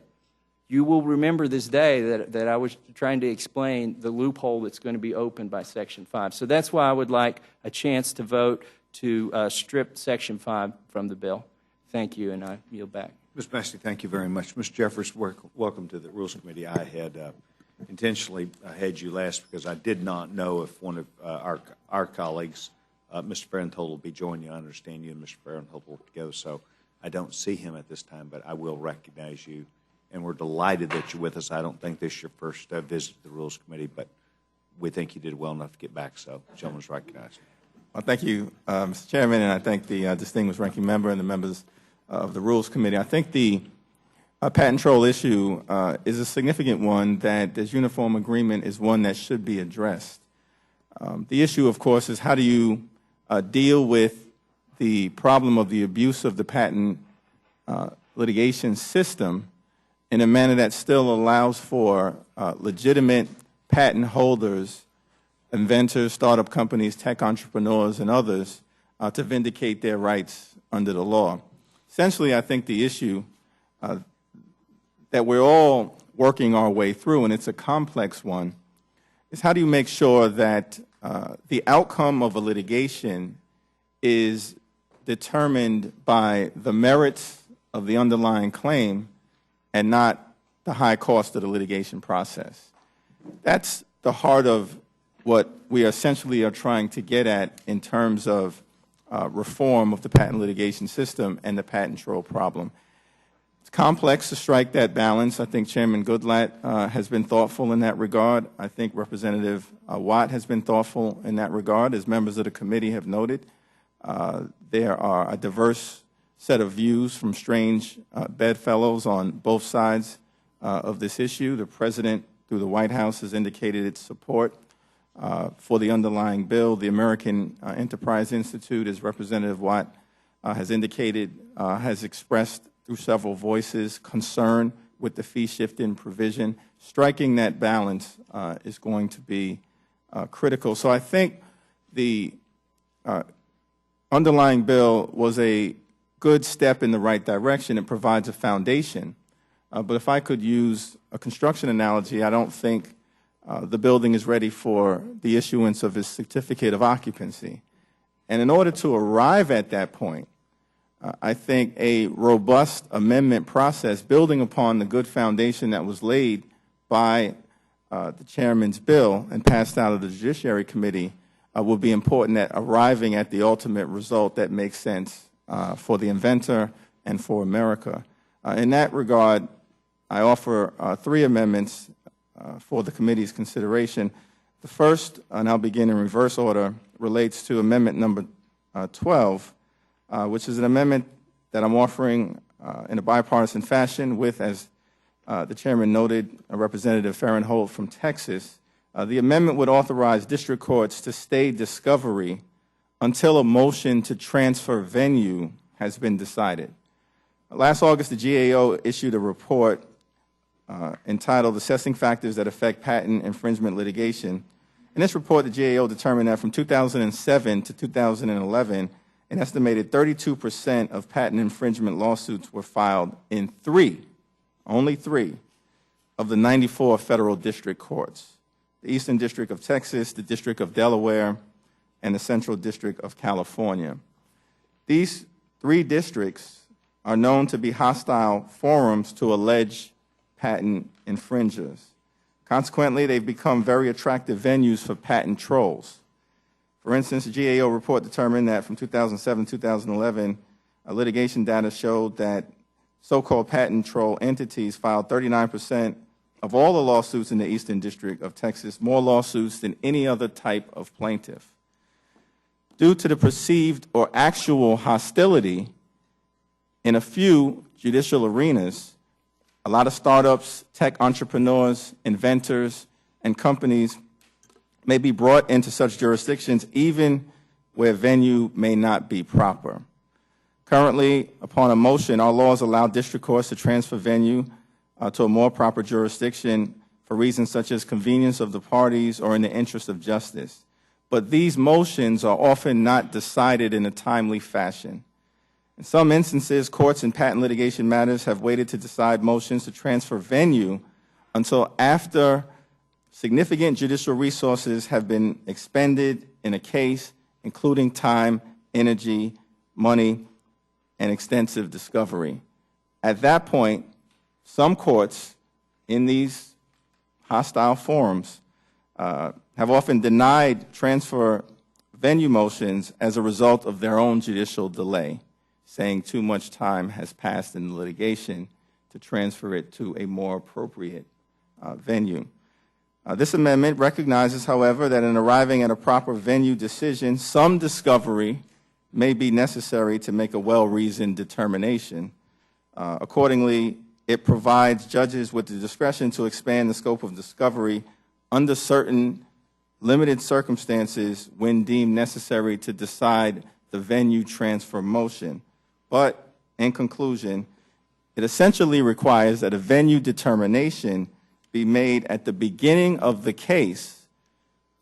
you will remember this day that I was trying to explain the loophole that's going to be opened by Section 5. So that's why I would like a chance to vote to strip Section 5 from the bill. Thank you, and I yield back. Ms. Massey, thank you very much. Mr. Jeffers, welcome to the Rules Committee. I had intentionally had you last because I did not know if one of our colleagues, Mr. Farenthold, will be joining you. I understand you and Mr. Farenthold will go, so I don't see him at this time, but I will recognize you. And we're delighted that you're with us. I don't think this is your first visit to the Rules Committee, but we think you did well enough to get back, so the gentleman's recognized. Well, thank you, Mr. Chairman, and I thank the distinguished ranking member and the members of the Rules Committee. I think the patent troll issue is a significant one that this uniform agreement is one that should be addressed. The issue, of course, is how do you deal with the problem of the abuse of the patent litigation system in a manner that still allows for legitimate patent holders, inventors, startup companies, tech entrepreneurs, and others to vindicate their rights under the law. Essentially, I think the issue that we're all working our way through, and it's a complex one, is how do you make sure that the outcome of a litigation is determined by the merits of the underlying claim and not the high cost of the litigation process. That's the heart of what we essentially are trying to get at in terms of reform of the patent litigation system and the patent troll problem. It's complex to strike that balance. I think Chairman Goodlatte has been thoughtful in that regard. I think Representative Watt has been thoughtful in that regard. As members of the committee have noted, there are a diverse set of views from strange bedfellows on both sides of this issue. The President, through the White House, has indicated its support for the underlying bill. The American Enterprise Institute, as Representative Watt has indicated, has expressed through several voices concern with the fee-shifting provision. Striking that balance is going to be critical. So I think the underlying bill was a good step in the right direction. It provides a foundation. But if I could use a construction analogy, I don't think the building is ready for the issuance of its certificate of occupancy. And in order to arrive at that point, I think a robust amendment process building upon the good foundation that was laid by the chairman's bill and passed out of the Judiciary Committee will be important at arriving at the ultimate result that makes sense for the inventor and for America. In that regard, I offer 3 amendments for the committee's consideration. The first, and I'll begin in reverse order, relates to amendment number 12, which is an amendment that I'm offering in a bipartisan fashion with, as the chairman noted, Representative Farron-Holt from Texas. The amendment would authorize district courts to stay discovery until a motion to transfer venue has been decided. Last August, the GAO issued a report entitled Assessing Factors That Affect Patent Infringement Litigation. In this report, the GAO determined that from 2007 to 2011, an estimated 32% of patent infringement lawsuits were filed in only three, of the 94 federal district courts: the Eastern District of Texas, the District of Delaware, and the Central District of California. These 3 districts are known to be hostile forums to alleged patent infringers. Consequently, they've become very attractive venues for patent trolls. For instance, the GAO report determined that from 2007 to 2011, litigation data showed that so-called patent troll entities filed 39% of all the lawsuits in the Eastern District of Texas, more lawsuits than any other type of plaintiff. Due to the perceived or actual hostility in a few judicial arenas, a lot of startups, tech entrepreneurs, inventors, and companies may be brought into such jurisdictions even where venue may not be proper. Currently, upon a motion, our laws allow district courts to transfer venue to a more proper jurisdiction for reasons such as convenience of the parties or in the interest of justice. But these motions are often not decided in a timely fashion. In some instances, courts in patent litigation matters have waited to decide motions to transfer venue until after significant judicial resources have been expended in a case, including time, energy, money, and extensive discovery. At that point, some courts in these hostile forums have often denied transfer venue motions as a result of their own judicial delay, saying too much time has passed in the litigation to transfer it to a more appropriate venue. This amendment recognizes, however, that in arriving at a proper venue decision, some discovery may be necessary to make a well-reasoned determination. Accordingly, it provides judges with the discretion to expand the scope of discovery under certain limited circumstances when deemed necessary to decide the venue transfer motion. But in conclusion, it essentially requires that a venue determination be made at the beginning of the case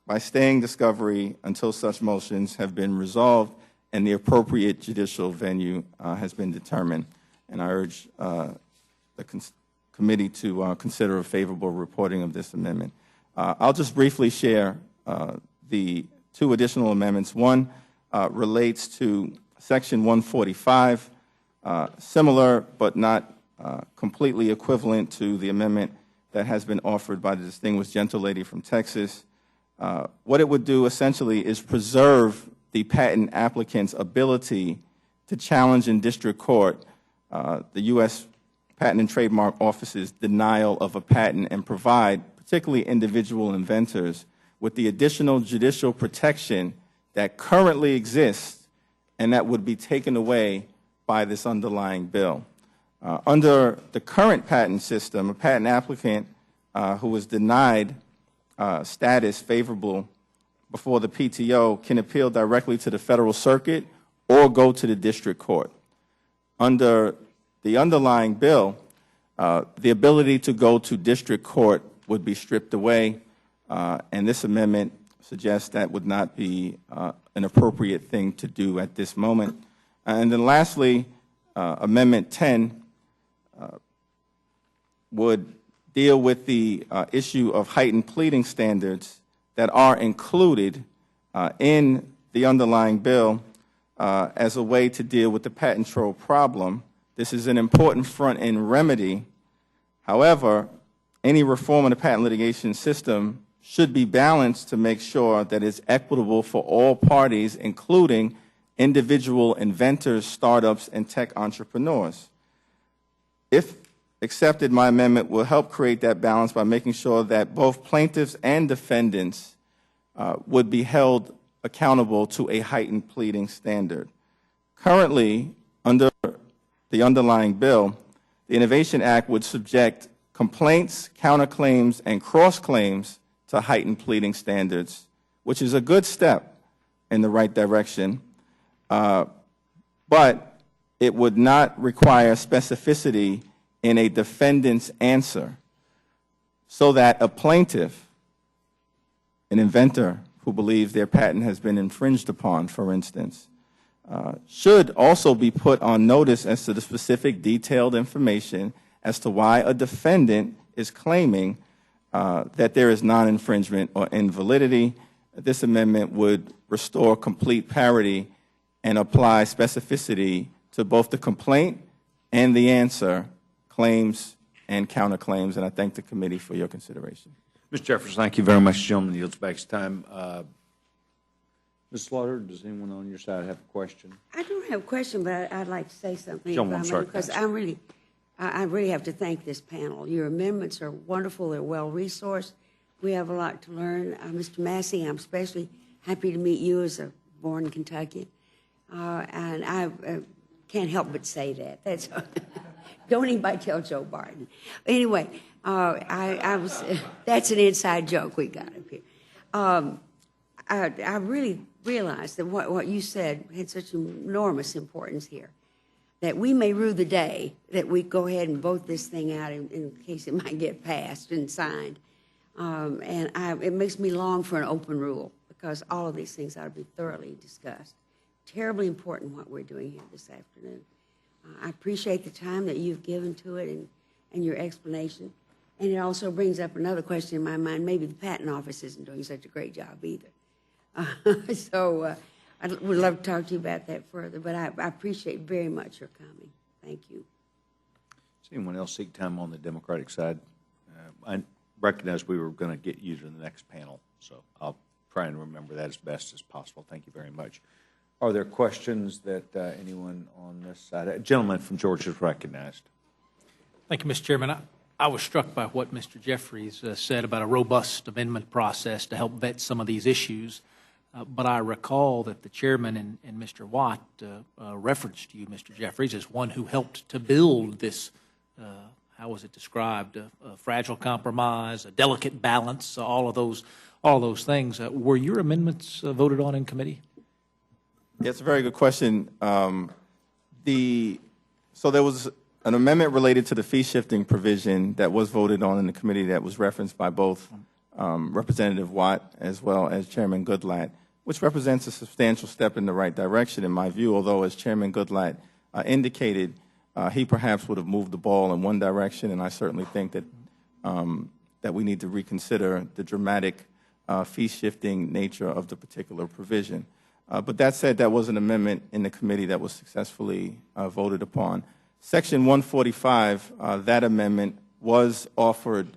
by staying discovery until such motions have been resolved and the appropriate judicial venue has been determined. And I urge the committee to consider a favorable reporting of this amendment. I'll just briefly share the 2 additional amendments. One relates to Section 145, similar but not completely equivalent to the amendment that has been offered by the distinguished gentlelady from Texas. What it would do essentially is preserve the patent applicant's ability to challenge in district court the U.S. Patent and Trademark Office's denial of a patent and provide particularly individual inventors with the additional judicial protection that currently exists and that would be taken away by this underlying bill. Under the current patent system, a patent applicant who was denied status favorable before the PTO can appeal directly to the Federal Circuit or go to the district court. Under the underlying bill, the ability to go to district court would be stripped away, and this amendment suggests that would not be an appropriate thing to do at this moment. And then lastly, Amendment 10 would deal with the issue of heightened pleading standards that are included in the underlying bill as a way to deal with the patent troll problem. This is an important front-end remedy. However, any reform of the patent litigation system should be balanced to make sure that it's equitable for all parties, including individual inventors, startups, and tech entrepreneurs. If accepted, my amendment will help create that balance by making sure that both plaintiffs and defendants would be held accountable to a heightened pleading standard. Currently, under the underlying bill, the Innovation Act would subject complaints, counterclaims, and cross-claims to heightened pleading standards, which is a good step in the right direction, but it would not require specificity in a defendant's answer, so that a plaintiff, an inventor who believes their patent has been infringed upon, for instance, should also be put on notice as to the specific detailed information as to why a defendant is claiming that there is non-infringement or invalidity. This amendment would restore complete parity and apply specificity to both the complaint and the answer, claims and counterclaims, and I thank the committee for your consideration. Mr. Jeffers, thank you very much. Gentleman yields back his time. Ms. Slaughter, does anyone on your side have a question? I don't have a question, but I'd like to say something. Gentleman, I'm sorry. Because I really have to thank this panel. Your amendments are wonderful. They're well-resourced. We have a lot to learn. Mr. Massey, I'm especially happy to meet you as a born Kentuckian. And I can't help but say that. That's don't anybody tell Joe Barton. Anyway, that's an inside joke we got up here. I really realized that what you said had such enormous importance here, that we may rue the day that we go ahead and vote this thing out in case it might get passed and signed. It makes me long for an open rule, because all of these things ought to be thoroughly discussed. Terribly important what we're doing here this afternoon. I appreciate the time that you've given to it and your explanation. And it also brings up another question in my mind. Maybe the Patent Office isn't doing such a great job either. So I would love to talk to you about that further, but I appreciate very much your coming. Thank you. Does anyone else seek time on the Democratic side? I recognize we were going to get you to the next panel, so I'll try and remember that as best as possible. Thank you very much. Are there questions that anyone on this side? A gentleman from Georgia is recognized. Thank you, Mr. Chairman. I was struck by what Mr. Jeffries said about a robust amendment process to help vet some of these issues. But I recall that the chairman and Mr. Watt referenced you, Mr. Jeffries, as one who helped to build this, how was it described, a fragile compromise, a delicate balance, all of those things. Were your amendments voted on in committee? It's a very good question. So there was an amendment related to the fee shifting provision that was voted on in the committee that was referenced by both Representative Watt as well as Chairman Goodlatte, which represents a substantial step in the right direction in my view, although as Chairman Goodlatte indicated, he perhaps would have moved the ball in one direction, and I certainly think that, that we need to reconsider the dramatic fee shifting nature of the particular provision. But that said, that was an amendment in the committee that was successfully voted upon. Section 145, that amendment was offered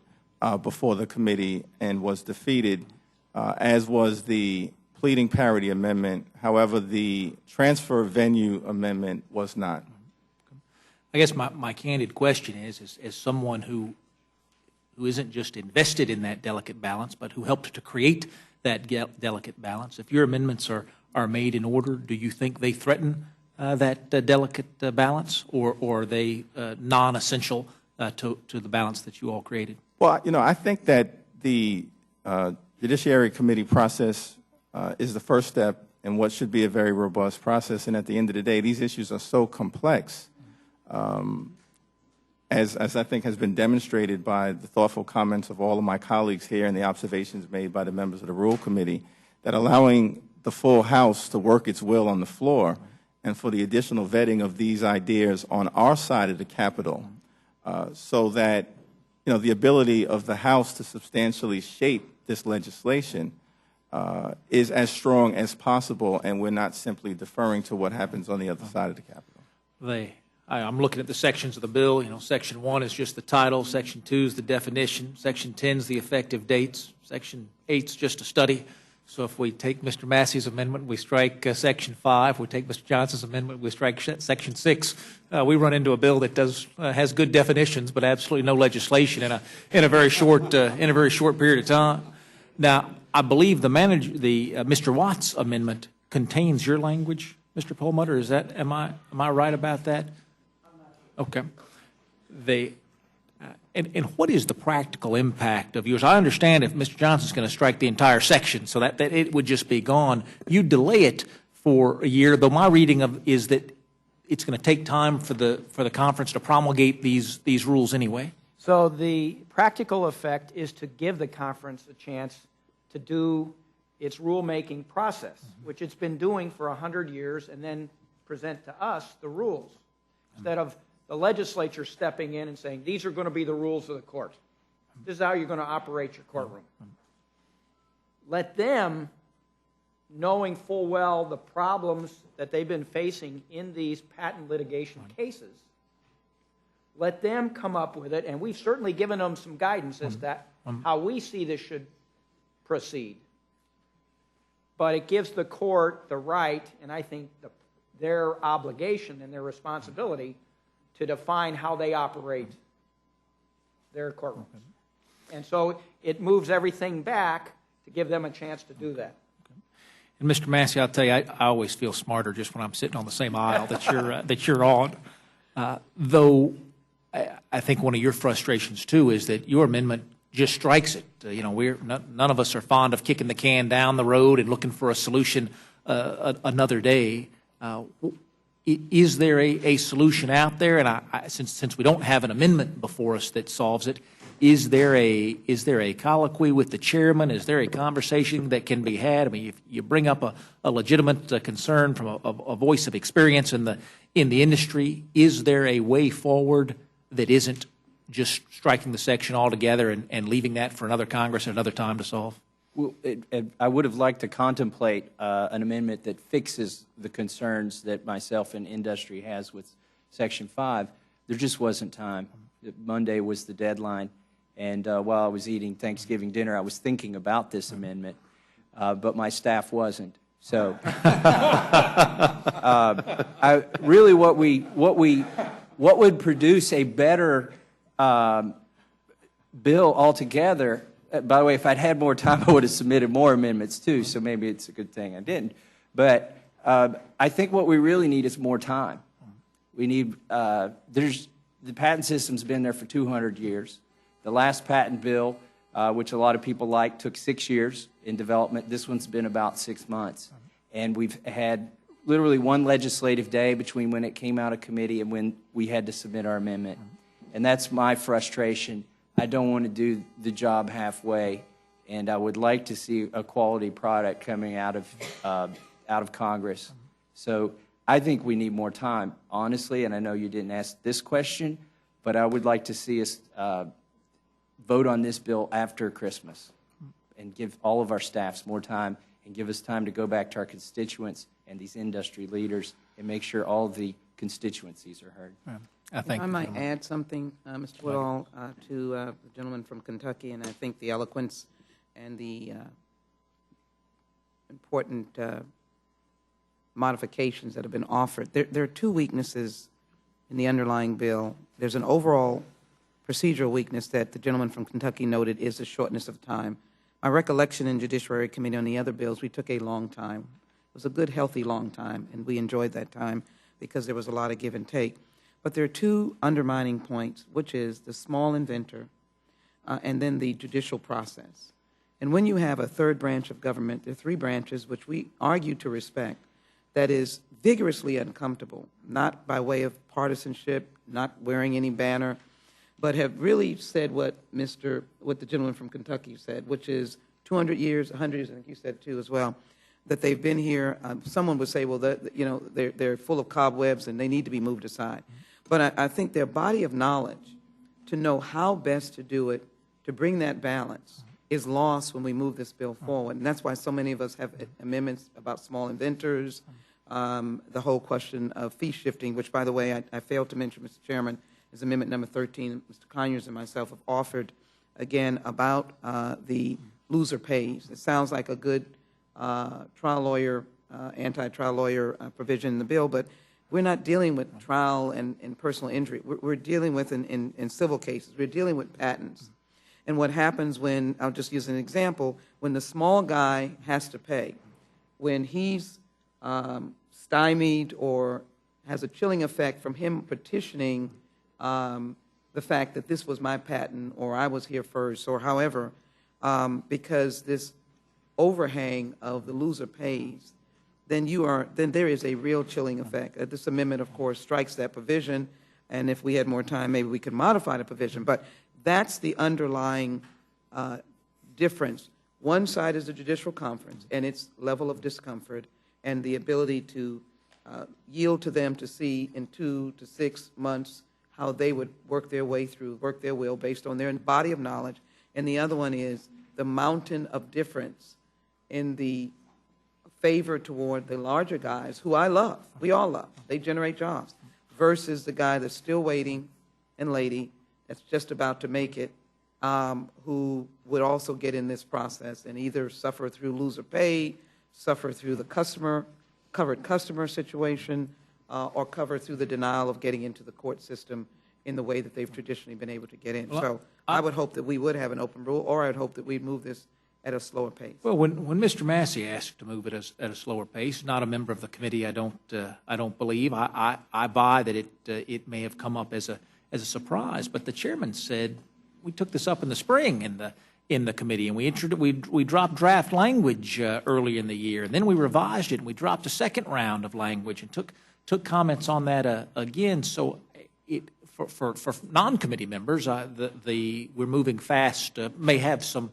before the committee and was defeated, as was the pleading parity amendment. However, the transfer venue amendment was not. I guess my candid question is, as someone who isn't just invested in that delicate balance, but who helped to create that delicate balance, if your amendments are made in order, do you think they threaten that delicate balance, or are they non-essential to the balance that you all created? Well, you know, I think that the Judiciary Committee process is the first step in what should be a very robust process, and at the end of the day, these issues are so complex, as I think has been demonstrated by the thoughtful comments of all of my colleagues here and the observations made by the members of the Rule Committee, that allowing the full House to work its will on the floor and for the additional vetting of these ideas on our side of the Capitol, so that the ability of the House to substantially shape this legislation is as strong as possible, and we're not simply deferring to what happens on the other side of the Capitol. I'm looking at the sections of the bill. Section 1 is just the title. Section 2 is the definition. Section 10 is the effective dates. Section 8 is just a study. So if we take Mr. Massey's amendment, we strike Section 5. If we take Mr. Johnson's amendment, we strike Section 6. We run into a bill that has good definitions, but absolutely no legislation in a very short period of time. Now, I believe Mr. Watt's amendment contains your language, Mr. Perlmutter. Am I right about that? Okay. And what is the practical impact of yours? I understand if Mr. Johnson's going to strike the entire section so that it would just be gone, you delay it for a year, though my reading is that it's going to take time for the conference to promulgate these rules anyway. So the practical effect is to give the conference a chance to do its rulemaking process, which it's been doing for 100 years, and then present to us the rules, instead of the legislature stepping in and saying, these are going to be the rules of the court. This is how you're going to operate your courtroom. Let them, knowing full well the problems that they've been facing in these patent litigation cases, let them come up with it, and we've certainly given them some guidance as to how we see this should proceed. But it gives the court the right, and I think their obligation and their responsibility, to define how they operate their courtrooms. And so it moves everything back to give them a chance to do that. And Mr. Massey, I'll tell you, I always feel smarter just when I'm sitting on the same aisle that you're on. Though I think one of your frustrations too is that your amendment just strikes it. None of us are fond of kicking the can down the road and looking for a solution another day. Is there a solution out there? And since we don't have an amendment before us that solves it, is there a colloquy with the chairman? Is there a conversation that can be had? I mean, if you bring up a legitimate concern from a voice of experience in the industry, is there a way forward that isn't just striking the section altogether and leaving that for another Congress at another time to solve? Well, I would have liked to contemplate an amendment that fixes the concerns that myself and industry has with Section 5. There just wasn't time. Monday was the deadline, and while I was eating Thanksgiving dinner, I was thinking about this amendment, but my staff wasn't. So, really, what would produce a better bill altogether? By the way, if I'd had more time, I would have submitted more amendments too, so maybe it's a good thing I didn't. But I think what we really need is more time. We need, the patent system's been there for 200 years. The last patent bill, which a lot of people like, took 6 years in development. This one's been about 6 months. And we've had literally one legislative day between when it came out of committee and when we had to submit our amendment. And that's my frustration. I don't want to do the job halfway, and I would like to see a quality product coming out of Congress. So I think we need more time, honestly, and I know you didn't ask this question, but I would like to see us vote on this bill after Christmas and give all of our staffs more time and give us time to go back to our constituents and these industry leaders and make sure all the constituencies are heard. I might add something, Mr. Woodall, to the gentleman from Kentucky, and I think the eloquence and the important modifications that have been offered. There are two weaknesses in the underlying bill. There's an overall procedural weakness that the gentleman from Kentucky noted is the shortness of time. My recollection in Judiciary Committee on the other bills, we took a long time. It was a good, healthy long time, and we enjoyed that time because there was a lot of give and take. But there are two undermining points, which is the small inventor and then the judicial process. And when you have a third branch of government, there are three branches which we argue to respect, that is vigorously uncomfortable, not by way of partisanship, not wearing any banner, but have really said what the gentleman from Kentucky said, which is 200 years, 100 years, I think you said too as well, that they've been here. Someone would say, well, they're full of cobwebs and they need to be moved aside. But I think their body of knowledge to know how best to do it, to bring that balance, is lost when we move this bill forward. And that's why so many of us have amendments about small inventors, the whole question of fee shifting, which, by the way, I failed to mention, Mr. Chairman, is amendment number 13. Mr. Conyers and myself have offered, again, about the loser pays. It sounds like a good trial lawyer, anti-trial lawyer provision in the bill, but we're not dealing with trial and personal injury. We're dealing with, in civil cases, we're dealing with patents. And what happens when, I'll just use an example, when the small guy has to pay, when he's stymied or has a chilling effect from him petitioning the fact that this was my patent or I was here first or however, because this overhang of the loser pays, then there is a real chilling effect. This amendment, of course, strikes that provision, and if we had more time, maybe we could modify the provision. But that's the underlying difference. One side is the Judicial Conference and its level of discomfort and the ability to yield to them to see in 2 to 6 months how they would work their way through, work their will based on their body of knowledge. And the other one is the mountain of difference in the favor toward the larger guys, who I love, we all love, they generate jobs, versus the guy that's still waiting and lady that's just about to make it, who would also get in this process and either suffer through loser pay, suffer through the covered customer situation, or cover through the denial of getting into the court system in the way that they've traditionally been able to get in. Well, so I would hope that we would have an open rule, or I would hope that we'd move this at a slower pace. Well, when Mr. Massey asked to move it at a slower pace, not a member of the committee, I don't believe. I buy that it may have come up as a surprise, but the chairman said we took this up in the spring in the committee, and we dropped draft language early in the year, and then we revised it, and we dropped a second round of language and took comments on that again. So for non-committee members, we're moving fast may have some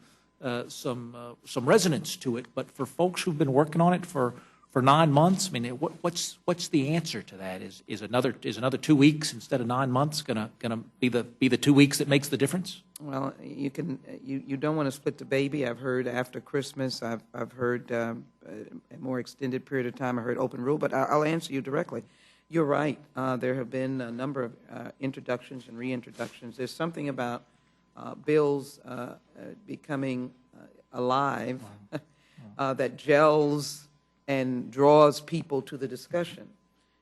resonance to it, but for folks who've been working on it for 9 months, I mean, what's the answer to that? Is another 2 weeks instead of 9 months gonna be the 2 weeks that makes the difference? Well, you don't want to split the baby. I've heard after Christmas. I've heard a more extended period of time. I heard open rule, but I'll answer you directly. You're right. There have been a number of introductions and reintroductions. There's something about bills becoming alive that gels and draws people to the discussion.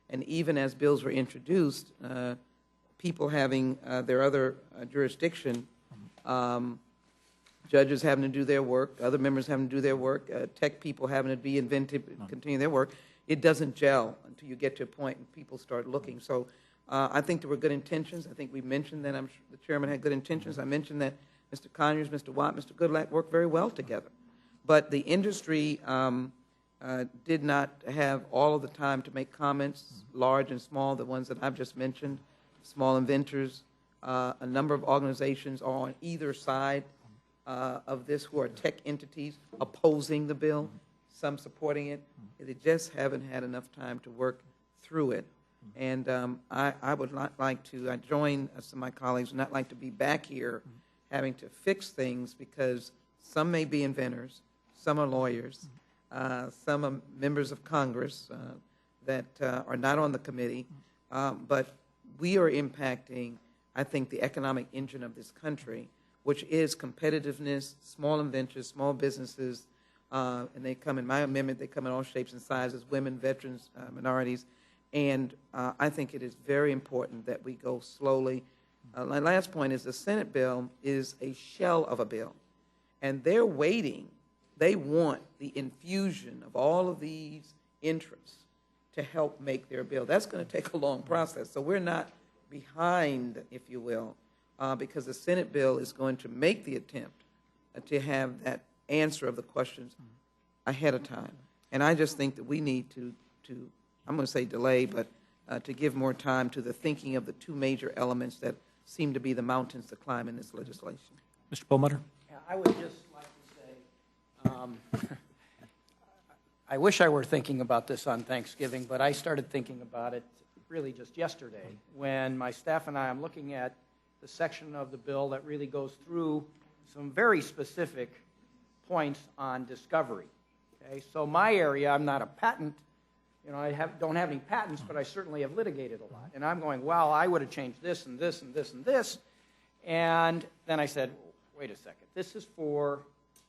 And even as bills were introduced, people having their other jurisdiction, judges having to do their work, other members having to do their work, tech people having to be inventive, continue their work, it doesn't gel until you get to a point and people start looking. So I think there were good intentions. I think we mentioned that the chairman had good intentions. I mentioned that Mr. Conyers, Mr. Watt, Mr. Goodlatte worked very well together. But the industry did not have all of the time to make comments, large and small, the ones that I've just mentioned, small inventors. A number of organizations are on either side of this who are tech entities opposing the bill, some supporting it. They just haven't had enough time to work through it. And I would not like to, I join some of my colleagues, would not like to be back here having to fix things because some may be inventors, some are lawyers, some are members of Congress that are not on the committee, but we are impacting, I think, the economic engine of this country, which is competitiveness, small inventors, small businesses, and they come in my amendment, they come in all shapes and sizes, women, veterans, minorities, and I think it is very important that we go slowly. My last point is the Senate bill is a shell of a bill, and they're waiting. They want the infusion of all of these interests to help make their bill. That's going to take a long process, so we're not behind, if you will, because the Senate bill is going to make the attempt to have that answer of the questions ahead of time. And I just think that we need to I'm going to say delay, but to give more time to the thinking of the two major elements that seem to be the mountains to climb in this legislation. Mr. Perlmutter? Yeah, I would just like to say, I wish I were thinking about this on Thanksgiving, but I started thinking about it really just yesterday when my staff and I'm looking at the section of the bill that really goes through some very specific points on discovery. Okay, so my area, I'm not a patent, I don't have any patents, but I certainly have litigated a lot. And I'm going, well, I would have changed this and this and this and this. And then I said, wait a second, this is for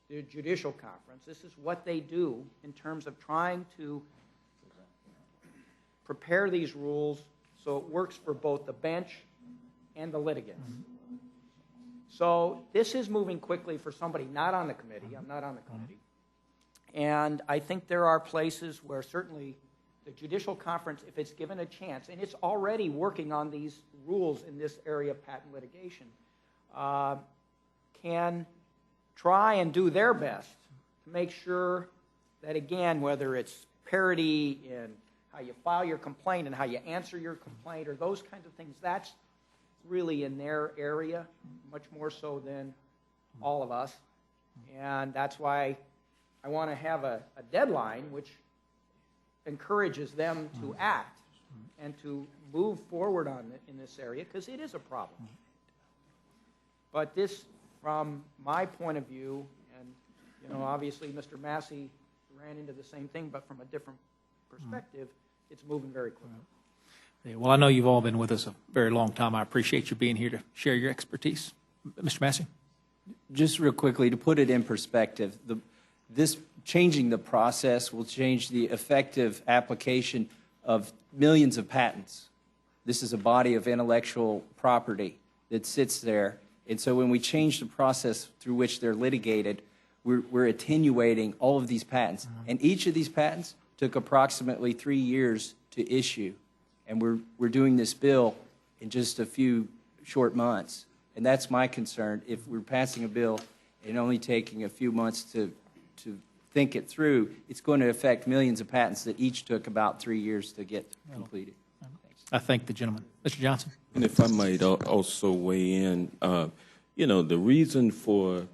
the Judicial Conference. This is what they do in terms of trying to prepare these rules so it works for both the bench and the litigants. So this is moving quickly for somebody not on the committee. I'm not on the committee. And I think there are places where certainly the Judicial Conference, if it's given a chance, and it's already working on these rules in this area of patent litigation, can try and do their best to make sure that, again, whether it's parity in how you file your complaint and how you answer your complaint or those kinds of things, that's really in their area, much more so than all of us. And that's why I want to have a deadline which encourages them to act and to move forward in this area, because it is a problem. But this, from my point of view, and obviously Mr. Massey ran into the same thing, but from a different perspective, it's moving very quickly. Yeah, well, I know you've all been with us a very long time. I appreciate you being here to share your expertise. Mr. Massey? Just real quickly, to put it in perspective, this changing the process will change the effective application of millions of patents. This is a body of intellectual property that sits there. And so when we change the process through which they're litigated, we're attenuating all of these patents. And each of these patents took approximately 3 years to issue. And we're doing this bill in just a few short months. And that's my concern. If we're passing a bill and only taking a few months to think it through, it's going to affect millions of patents that each took about 3 years to get completed. I thank the gentleman. Mr. Johnson? And if I might also weigh in, the reason for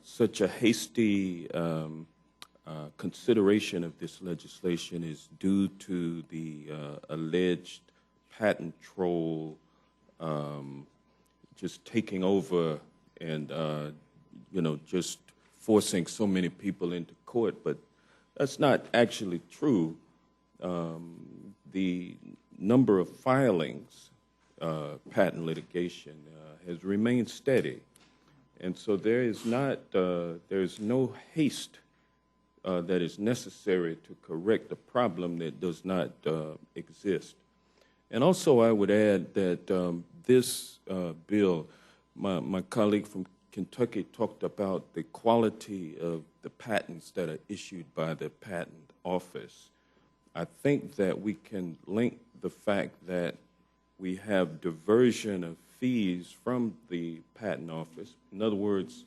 such a hasty consideration of this legislation is due to the alleged patent troll just taking over and, just forcing so many people into court. But that's not actually true. The number of filings, patent litigation, has remained steady. And so there's no haste that is necessary to correct a problem that does not exist. And also I would add that this bill, my colleague from Kentucky talked about the quality of the patents that are issued by the patent office. I think that we can link the fact that we have diversion of fees from the patent office. In other words,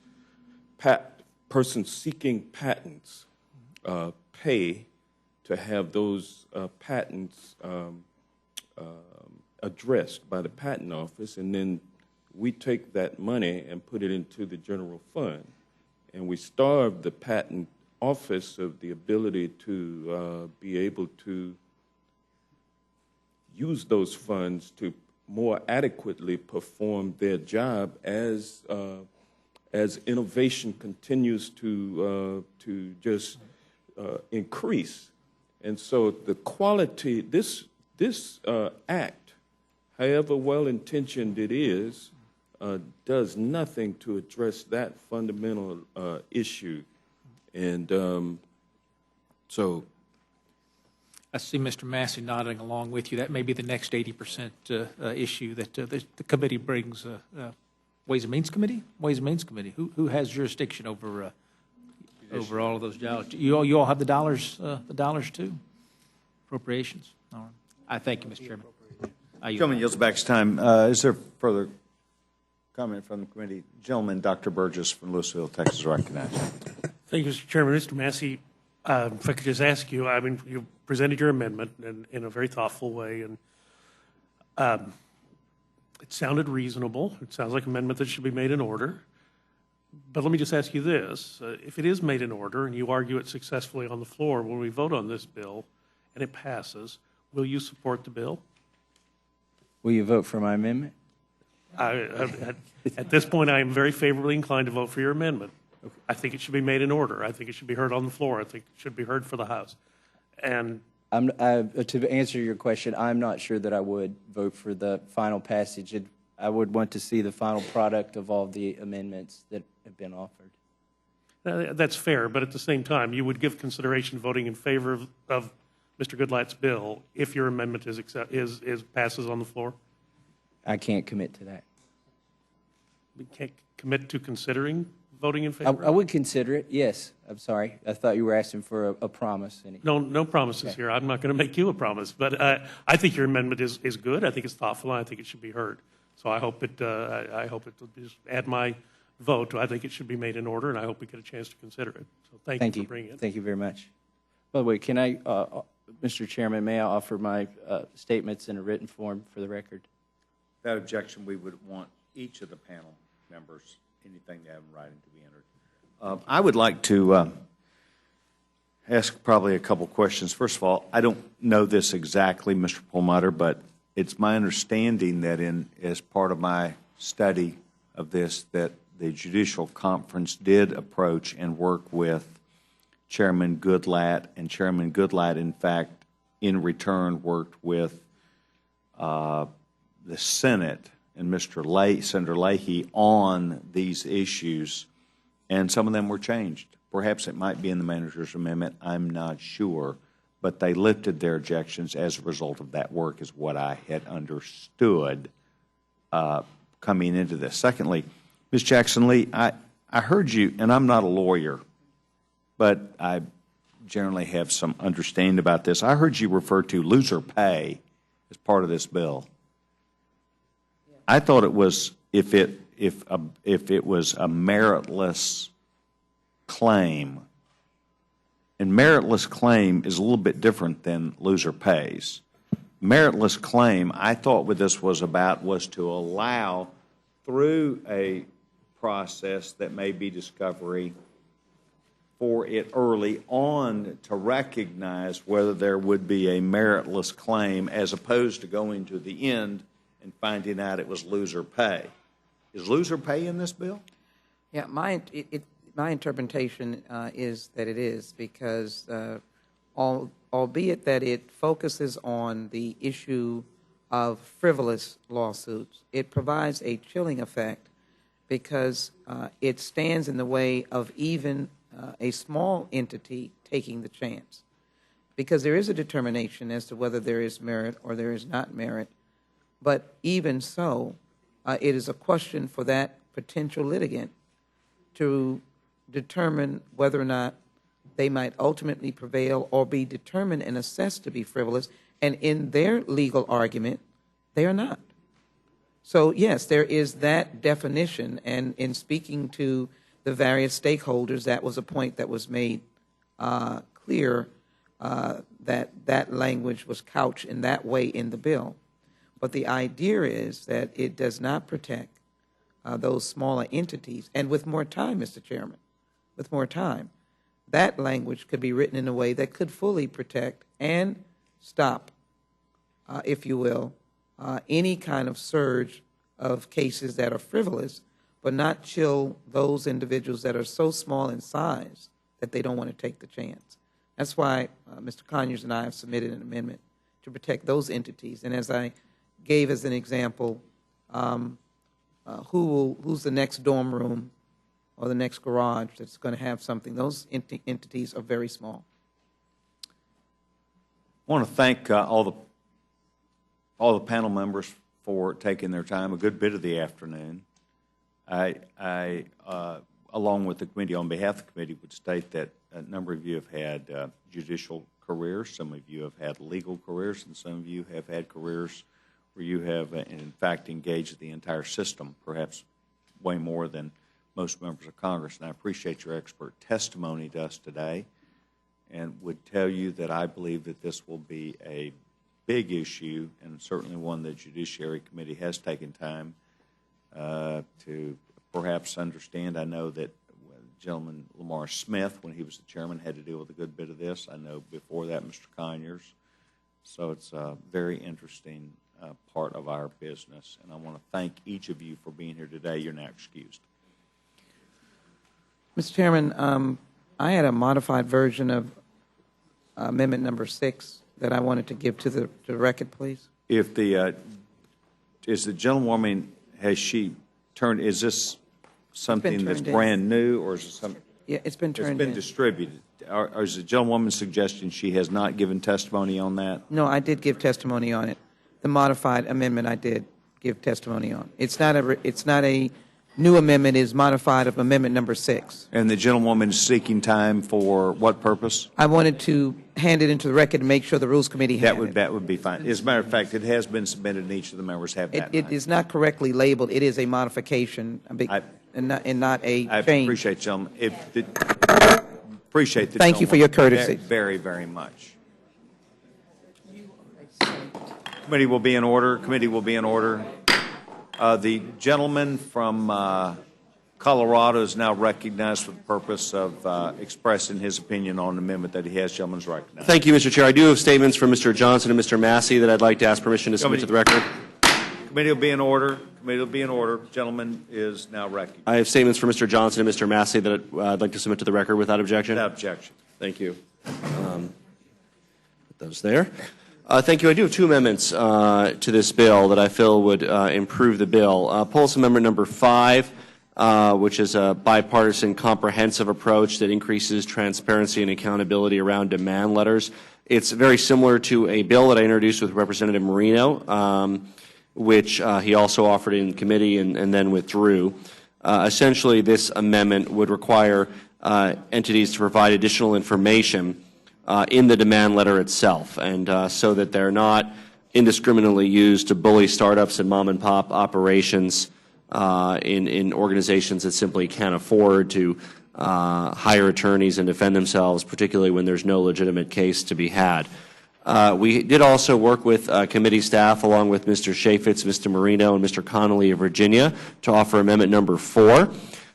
persons seeking patents pay to have those patents addressed by the patent office, and then we take that money and put it into the general fund, and we starve the patent office of the ability to be able to use those funds to more adequately perform their job as innovation continues to just increase. And so the quality, this act, however well-intentioned it is, does nothing to address that fundamental issue. And so I see Mr. Massey nodding along with you. That may be the next 80% issue that the committee brings. Ways and Means Committee? Ways and Means Committee. Who has jurisdiction over all of those dollars? You all have the dollars too? Appropriations? All right. I thank you, Mr. Chairman. Gentleman yields back his time. Is there further comment from the committee? Gentleman, Dr. Burgess from Louisville, Texas, recognized. Thank you, Mr. Chairman. Mr. Massey, if I could just ask you, I mean, you presented your amendment in a very thoughtful way, and it sounded reasonable. It sounds like an amendment that should be made in order. But let me just ask you this. If it is made in order and you argue it successfully on the floor when we vote on this bill and it passes, will you support the bill? Will you vote for my amendment? At this point, I am very favorably inclined to vote for your amendment. I think it should be made in order. I think it should be heard on the floor. I think it should be heard for the House. And to answer your question, I'm not sure that I would vote for the final passage. I would want to see the final product of all the amendments that have been offered. that's fair, but at the same time, you would give consideration voting in favor of Mr. Goodlatte's bill if your amendment is passes on the floor? I can't commit to that. You can't commit to considering voting in favor? I would consider it, yes. I'm sorry. I thought you were asking for a promise. No promises here. I'm not going to make you a promise. But I think your amendment is good. I think it's thoughtful, and I think it should be heard. So I hope it will just add my vote. I think it should be made in order, and I hope we get a chance to consider it. So thank you for bringing it. Thank you very much. By the way, can I, Mr. Chairman, may I offer my statements in a written form for the record? Without objection, we would want each of the panel members, anything they have in writing, to be entered. I would like to ask probably a couple questions. First of all, I don't know this exactly, Mr. Perlmutter, but it's my understanding that as part of my study of this, that the Judicial Conference did approach and work with Chairman Goodlatte, and Chairman Goodlatte, in fact, in return, worked with the Senate and Senator Leahy on these issues, and some of them were changed. Perhaps it might be in the manager's amendment. I'm not sure. But they lifted their objections as a result of that work, is what I had understood coming into this. Secondly, Ms. Jackson-Lee, I heard you, and I'm not a lawyer, but I generally have some understanding about this. I heard you refer to loser pay as part of this bill. I thought it was if it was a meritless claim, and meritless claim is a little bit different than loser pays. Meritless claim, I thought what this was about was to allow through a process that may be discovery for it early on to recognize whether there would be a meritless claim as opposed to going to the end and finding out it was loser pay. Is loser pay in this bill? Yeah, my interpretation is that it is, because albeit that it focuses on the issue of frivolous lawsuits, it provides a chilling effect because it stands in the way of even a small entity taking the chance. Because there is a determination as to whether there is merit or there is not merit, but even so, it is a question for that potential litigant to determine whether or not they might ultimately prevail or be determined and assessed to be frivolous, and in their legal argument, they are not. So, yes, there is that definition, and in speaking to the various stakeholders, that was a point that was made clear, that language was couched in that way in the bill. But the idea is that it does not protect those smaller entities. And with more time, Mr. Chairman, with more time, that language could be written in a way that could fully protect and stop, if you will, any kind of surge of cases that are frivolous, but not chill those individuals that are so small in size that they don't want to take the chance. That's why Mr. Conyers and I have submitted an amendment to protect those entities. And as I gave as an example, who's the next dorm room or the next garage that's going to have something. Those entities are very small. I want to thank all the panel members for taking their time, a good bit of the afternoon. I along with the committee, on behalf of the committee, would state that a number of you have had judicial careers, some of you have had legal careers, and some of you have had careers where you have, in fact, engaged the entire system, perhaps way more than most members of Congress. And I appreciate your expert testimony to us today, and would tell you that I believe that this will be a big issue, and certainly one the Judiciary Committee has taken time to perhaps understand. I know that Gentleman Lamar Smith, when he was the chairman, had to deal with a good bit of this. I know before that, Mr. Conyers. So it's a very interesting part of our business, and I want to thank each of you for being here today. You're now excused. Mr. Chairman, I had a modified version of Amendment Number 6 that I wanted to give to the record, please. If the is the gentlewoman, has she turned? Is this something that's brand new, or is it something? Yeah, it's been turned in. It's been distributed. Or is the gentlewoman suggesting she has not given testimony on that? No, I did give testimony on it. The modified amendment I did give testimony on. It's not a new amendment. It's modified of Amendment Number 6. And the gentlewoman is seeking time for what purpose? I wanted to hand it into the record and make sure the Rules Committee had it. That would be fine. As a matter of fact, it has been submitted, and each of the members have that. It is not correctly labeled. It is a modification, and not a I change. appreciate, gentlemen. Appreciate the Thank you for your courtesy. Very, very much. Committee will be in order. Committee will be in order. The gentleman from Colorado is now recognized for the purpose of expressing his opinion on the amendment that he has. Gentleman's recognized. Thank you, Mr. Chair. I do have statements from Mr. Johnson and Mr. Massey that I'd like to ask permission to submit to the record. Committee will be in order. Committee will be in order. Gentleman is now recognized. I have statements from Mr. Johnson and Mr. Massey that I'd like to submit to the record without objection. Without objection. Thank you. Put those there. Thank you. I do have two amendments to this bill that I feel would improve the bill. Policy Amendment Number 5, which is a bipartisan comprehensive approach that increases transparency and accountability around demand letters. It's very similar to a bill that I introduced with Representative Marino, which he also offered in committee and then withdrew. Essentially, this amendment would require entities to provide additional information in the demand letter itself, and so that they're not indiscriminately used to bully startups and mom-and-pop operations in organizations that simply can't afford to hire attorneys and defend themselves, particularly when there's no legitimate case to be had. We did also work with committee staff, along with Mr. Chaffetz, Mr. Marino, and Mr. Connolly of Virginia, to offer Amendment Number 4.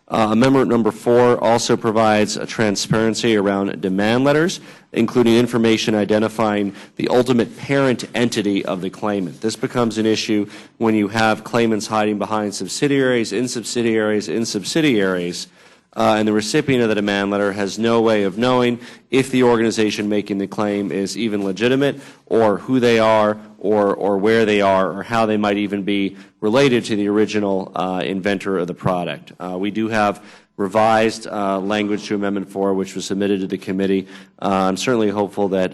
Amendment Number 4 also provides a transparency around demand letters, including information identifying the ultimate parent entity of the claimant. This becomes an issue when you have claimants hiding behind subsidiaries, in subsidiaries, in subsidiaries, and the recipient of the demand letter has no way of knowing if the organization making the claim is even legitimate, or who they are, or where they are, or how they might even be related to the original inventor of the product. We do have revised language to Amendment 4, which was submitted to the committee. I'm certainly hopeful that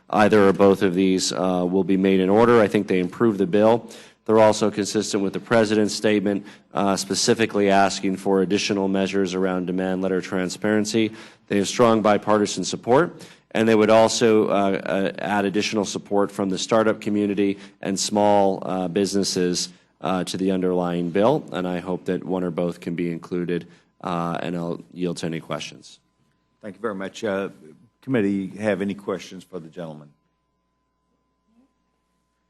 either or both of these will be made in order. I think they improve the bill. They're also consistent with the President's statement, specifically asking for additional measures around demand letter transparency. They have strong bipartisan support, and they would also add additional support from the startup community and small businesses to the underlying bill, and I hope that one or both can be included, and I'll yield to any questions. Thank you very much. Committee, have any questions for the gentleman?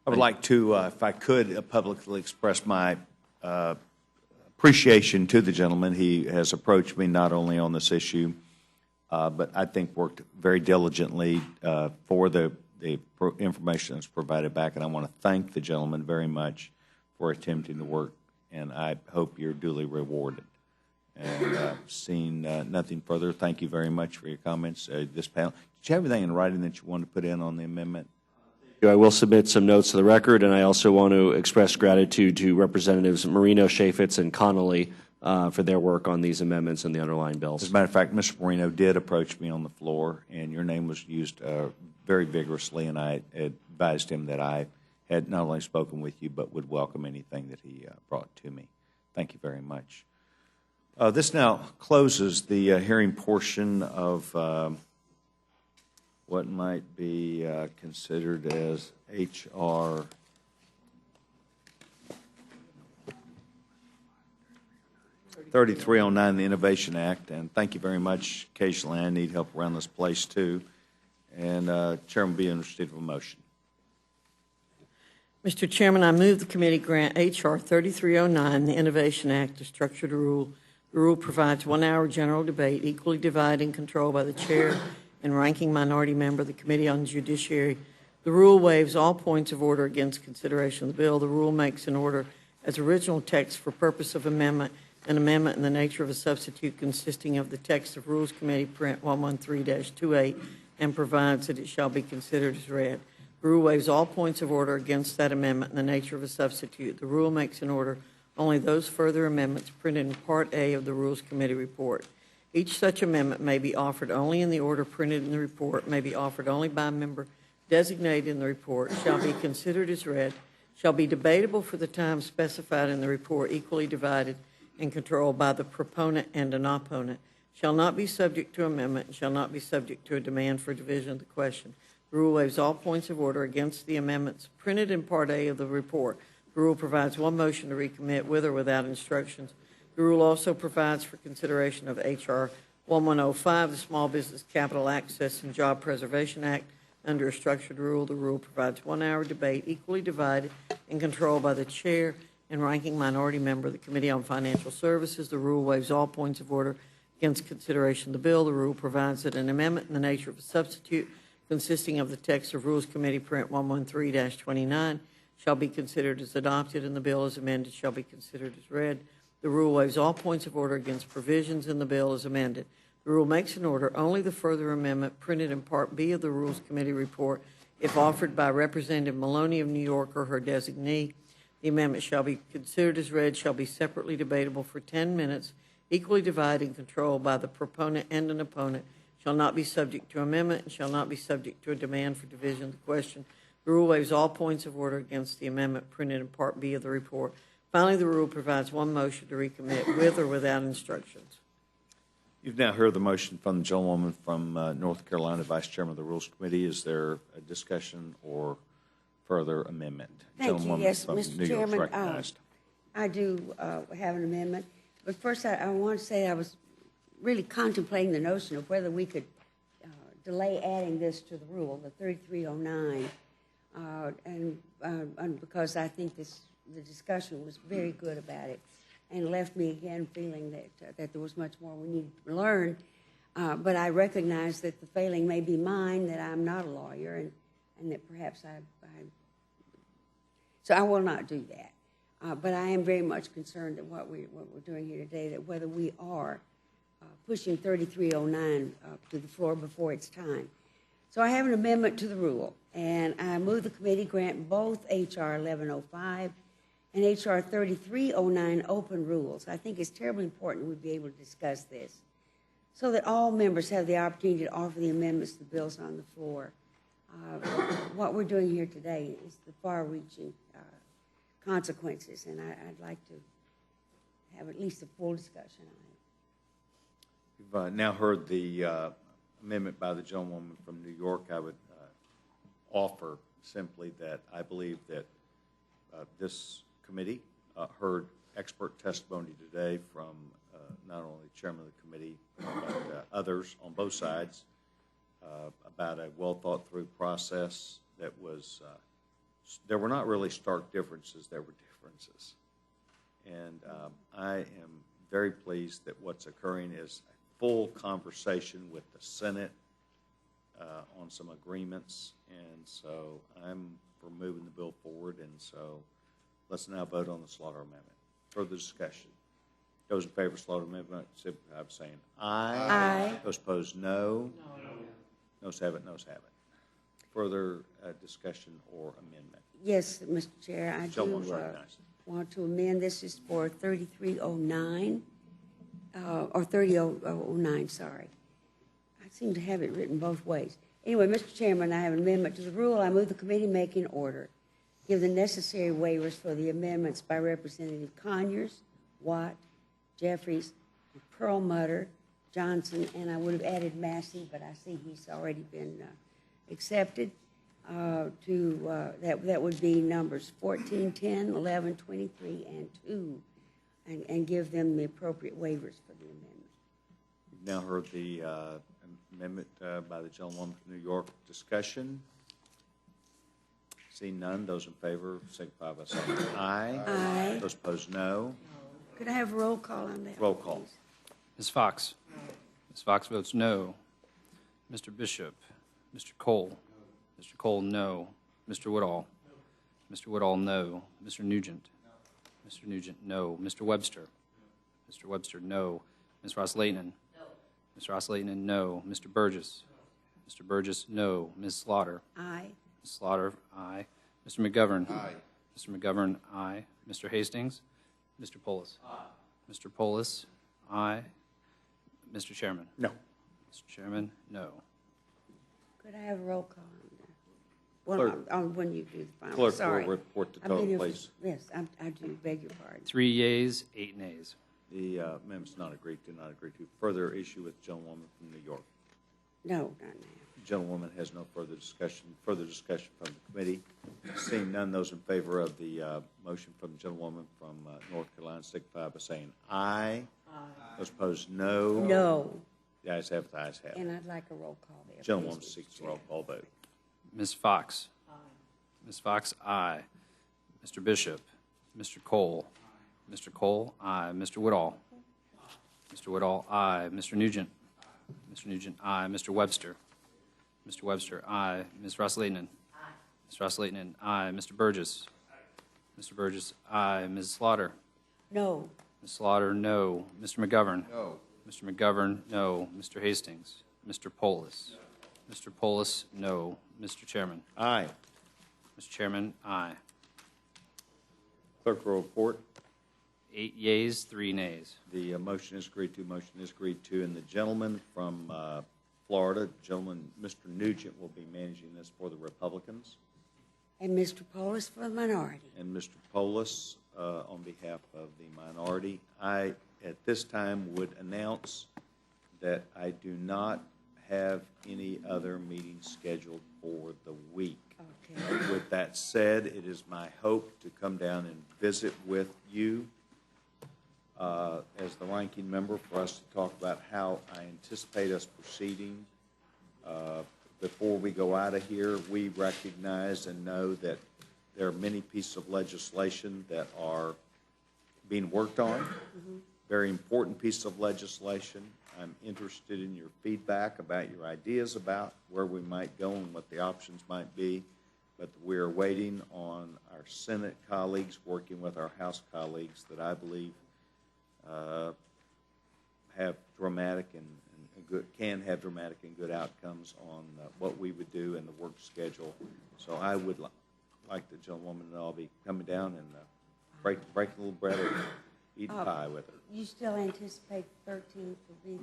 I would like to, if I could, publicly express my appreciation to the gentleman. He has approached me not only on this issue, but I think worked very diligently for the information that's provided back, and I want to thank the gentleman very much for attempting to work, and I hope you're duly rewarded. And seeing nothing further, thank you very much for your comments. This panel, did you have anything in writing that you wanted to put in on the amendment? I will submit some notes to the record, and I also want to express gratitude to Representatives Marino, Chaffetz, and Connolly for their work on these amendments and the underlying bills. As a matter of fact, Mr. Marino did approach me on the floor, and your name was used very vigorously, and I advised him that I had not only spoken with you, but would welcome anything that he brought to me. Thank you very much. This now closes the hearing portion of what might be considered as H.R. 3309, the Innovation Act, and thank you very much. Occasionally I need help around this place too, and Chairman will be interested in a motion. Mr. Chairman, I move the committee grant H.R. 3309, the Innovation Act, a structured rule. The rule provides 1 hour general debate, equally divided and controlled by the chair and ranking minority member of the Committee on Judiciary. The rule waives all points of order against consideration of the bill. The rule makes an order as original text for purpose of amendment, an amendment in the nature of a substitute consisting of the text of Rules Committee Print 113-28 and provides that it shall be considered as read. The rule waives all points of order against that amendment in the nature of a substitute. The rule makes an order only those further amendments printed in Part A of the Rules Committee report. Each such amendment may be offered only in the order printed in the report, may be offered only by a member designated in the report, shall be considered as read, shall be debatable for the time specified in the report, equally divided and controlled by the proponent and an opponent, shall not be subject to amendment, and shall not be subject to a demand for division of the question. The rule waives all points of order against the amendments printed in Part A of the report. The rule provides one motion to recommit with or without instructions. The rule also provides for consideration of H.R. 1105, the Small Business Capital Access and Job Preservation Act. Under a structured rule, the rule provides 1 hour debate, equally divided and controlled by the chair and ranking minority member of the Committee on Financial Services. The rule waives all points of order against consideration of the bill. The rule provides that an amendment in the nature of a substitute consisting of the text of Rules Committee Print 113-29 shall be considered as adopted, and the bill as amended shall be considered as read. The rule waives all points of order against provisions in the bill as amended. The rule makes an order only the further amendment printed in Part B of the Rules Committee report, if offered by Representative Maloney of New York or her designee. The amendment shall be considered as read, shall be separately debatable for 10 minutes, equally divided and controlled by the proponent and an opponent, shall not be subject to amendment, and shall not be subject to a demand for division of the question. The rule waives all points of order against the amendment printed in Part B of the report. Finally, the rule provides one motion to recommit with or without instructions. You've now heard the motion from the gentlewoman from North Carolina, Vice Chairman of the Rules Committee. Is there a discussion or further amendment? Thank you. Yes, from Mr. New York's Chairman, recognized. I do have an amendment. But first, I want to say I was really contemplating the notion of whether we could delay adding this to the rule, the 3309, and because I think the discussion was very good about it and left me again feeling that there was much more we needed to learn. But I recognize that the failing may be mine, that I'm not a lawyer, and that perhaps so I will not do that. But I am very much concerned that what we're doing here today, that whether we are pushing 3309 to the floor before it's time. So I have an amendment to the rule, and I move the committee grant both H.R. 1105 and H.R. 3309 open rules. I think it's terribly important we be able to discuss this so that all members have the opportunity to offer the amendments to the bills on the floor. What we're doing here today is the far-reaching consequences, and I'd like to have at least a full discussion on it. You've now heard the amendment by the gentlewoman from New York. I would offer simply that I believe that this committee heard expert testimony today from not only the chairman of the committee, but others on both sides about a well-thought-through process that was, there were not really stark differences, there were differences. And I am very pleased that what's occurring is a full conversation with the Senate on some agreements, and so I'm for moving the bill forward, and so let's now vote on the Slaughter Amendment. Further discussion. Those in favor of Slaughter Amendment, I'm saying aye. Aye. Those opposed, no. Noes have it, noes have it. Further discussion or amendment? Yes, Mr. Chair, I do want to amend. This is for 3309, or 3009, sorry. I seem to have it written both ways. Anyway, Mr. Chairman, I have an amendment to the rule. I move the committee make in order. Give the necessary waivers for the amendments by Representative Conyers, Watt, Jeffries, Perlmutter, Johnson, and I would have added Massey, but I see he's already been accepted. That would be numbers 14, 10, 11, 23, and 2, and give them the appropriate waivers for the amendment. You've now heard the amendment by the gentlewoman from New York. Discussion. Seeing none, those in favor signify by saying aye. Aye. Those opposed, no. Could I have roll call on that? Roll call. Ms. Fox. Ms. Fox votes no. Mr. Bishop. Mr. Cole. Mr. Cole, no. Mr. Woodall. Mr. Woodall, no. Mr. Nugent. Mr. Nugent, no. Mr. Webster. Mr. Webster, no. Ms. Ross-Lehtinen. No. Ms. Ross-Lehtinen, no. Mr. Burgess. Mr. Burgess, no. Ms. Slaughter. Aye. Ms. Slaughter, aye. Mr. McGovern. Aye. Mr. McGovern, aye. Mr. Hastings. Mr. Polis. Aye. Mr. Polis, aye. Mr. Chairman. No. Mr. Chairman, no. Could I have a roll call on that? Clerk. Well, when you do the final. Clerk Sorry. will report the I've been total, here please. Yes, I do beg your pardon. 3 yeas, 8 nays. The amendment's not agreed to, not agreed to. Further issue with the gentlewoman from New York. No, not now. The gentlewoman has no further discussion from the committee. Seeing none, those in favor of the motion from the gentlewoman from North Carolina signify by saying aye. Aye. Those opposed, no. No. The ayes have it, the ayes have it. And I'd like a roll call there. Gentlewoman please, seeks Mr. a roll call vote. Ms. Fox. Aye. Ms. Fox, aye. Mr. Bishop. Mr. Cole. Mr. Cole, aye. Mr. Woodall. Mr. Woodall, aye. Mr. Nugent. Mr. Nugent, aye. Mr. Webster. Mr. Webster, aye. Ms. Ross-Lehtinen. Aye. Ms. Ross-Lehtinen, aye. Mr. Burgess. Mr. Burgess, aye. Ms. Slaughter. No. Ms. Slaughter, no. Mr. McGovern. No. Mr. McGovern, no. Mr. Hastings. Mr. Polis. Mr. Polis, no. Mr. Chairman. Aye. Mr. Chairman, aye. Clerk will report. 8 yeas, 3 nays. The motion is agreed to. Motion is agreed to. And the gentleman from Florida, Mr. Nugent, will be managing this for the Republicans. And Mr. Polis for the minority. And Mr. Polis on behalf of the minority. I, at this time, would announce that I do not have any other meetings scheduled for the week. Okay. With that said, it is my hope to come down and visit with you as the ranking member for us to talk about how I anticipate us proceeding. Before we go out of here, we recognize and know that there are many pieces of legislation that are being worked on, very important piece of legislation. I'm interested in your feedback about your ideas about where we might go and what the options might be. But we're waiting on our Senate colleagues, working with our House colleagues that I believe have dramatic and good, can have dramatic and good outcomes on what we would do in the work schedule. So I would like the gentlewoman and I'll be coming down and break a little bread and eating pie with her. You still anticipate 13th will be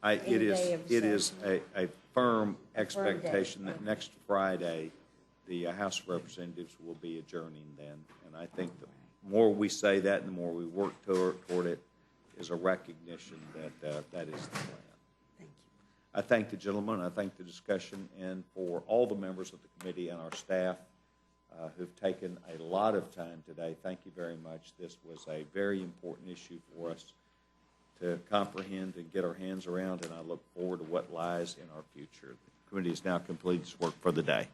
the It is a firm expectation that next Friday, the House of Representatives will be adjourning then. And I think the more we say that and the more we work toward it is a recognition that that is the plan. Thank you. I thank the gentleman, I thank the discussion, and for all the members of the committee and our staff who've taken a lot of time today. Thank you very much. This was a very important issue for us to comprehend and get our hands around, and I look forward to what lies in our future. The committee is now completed its work for the day.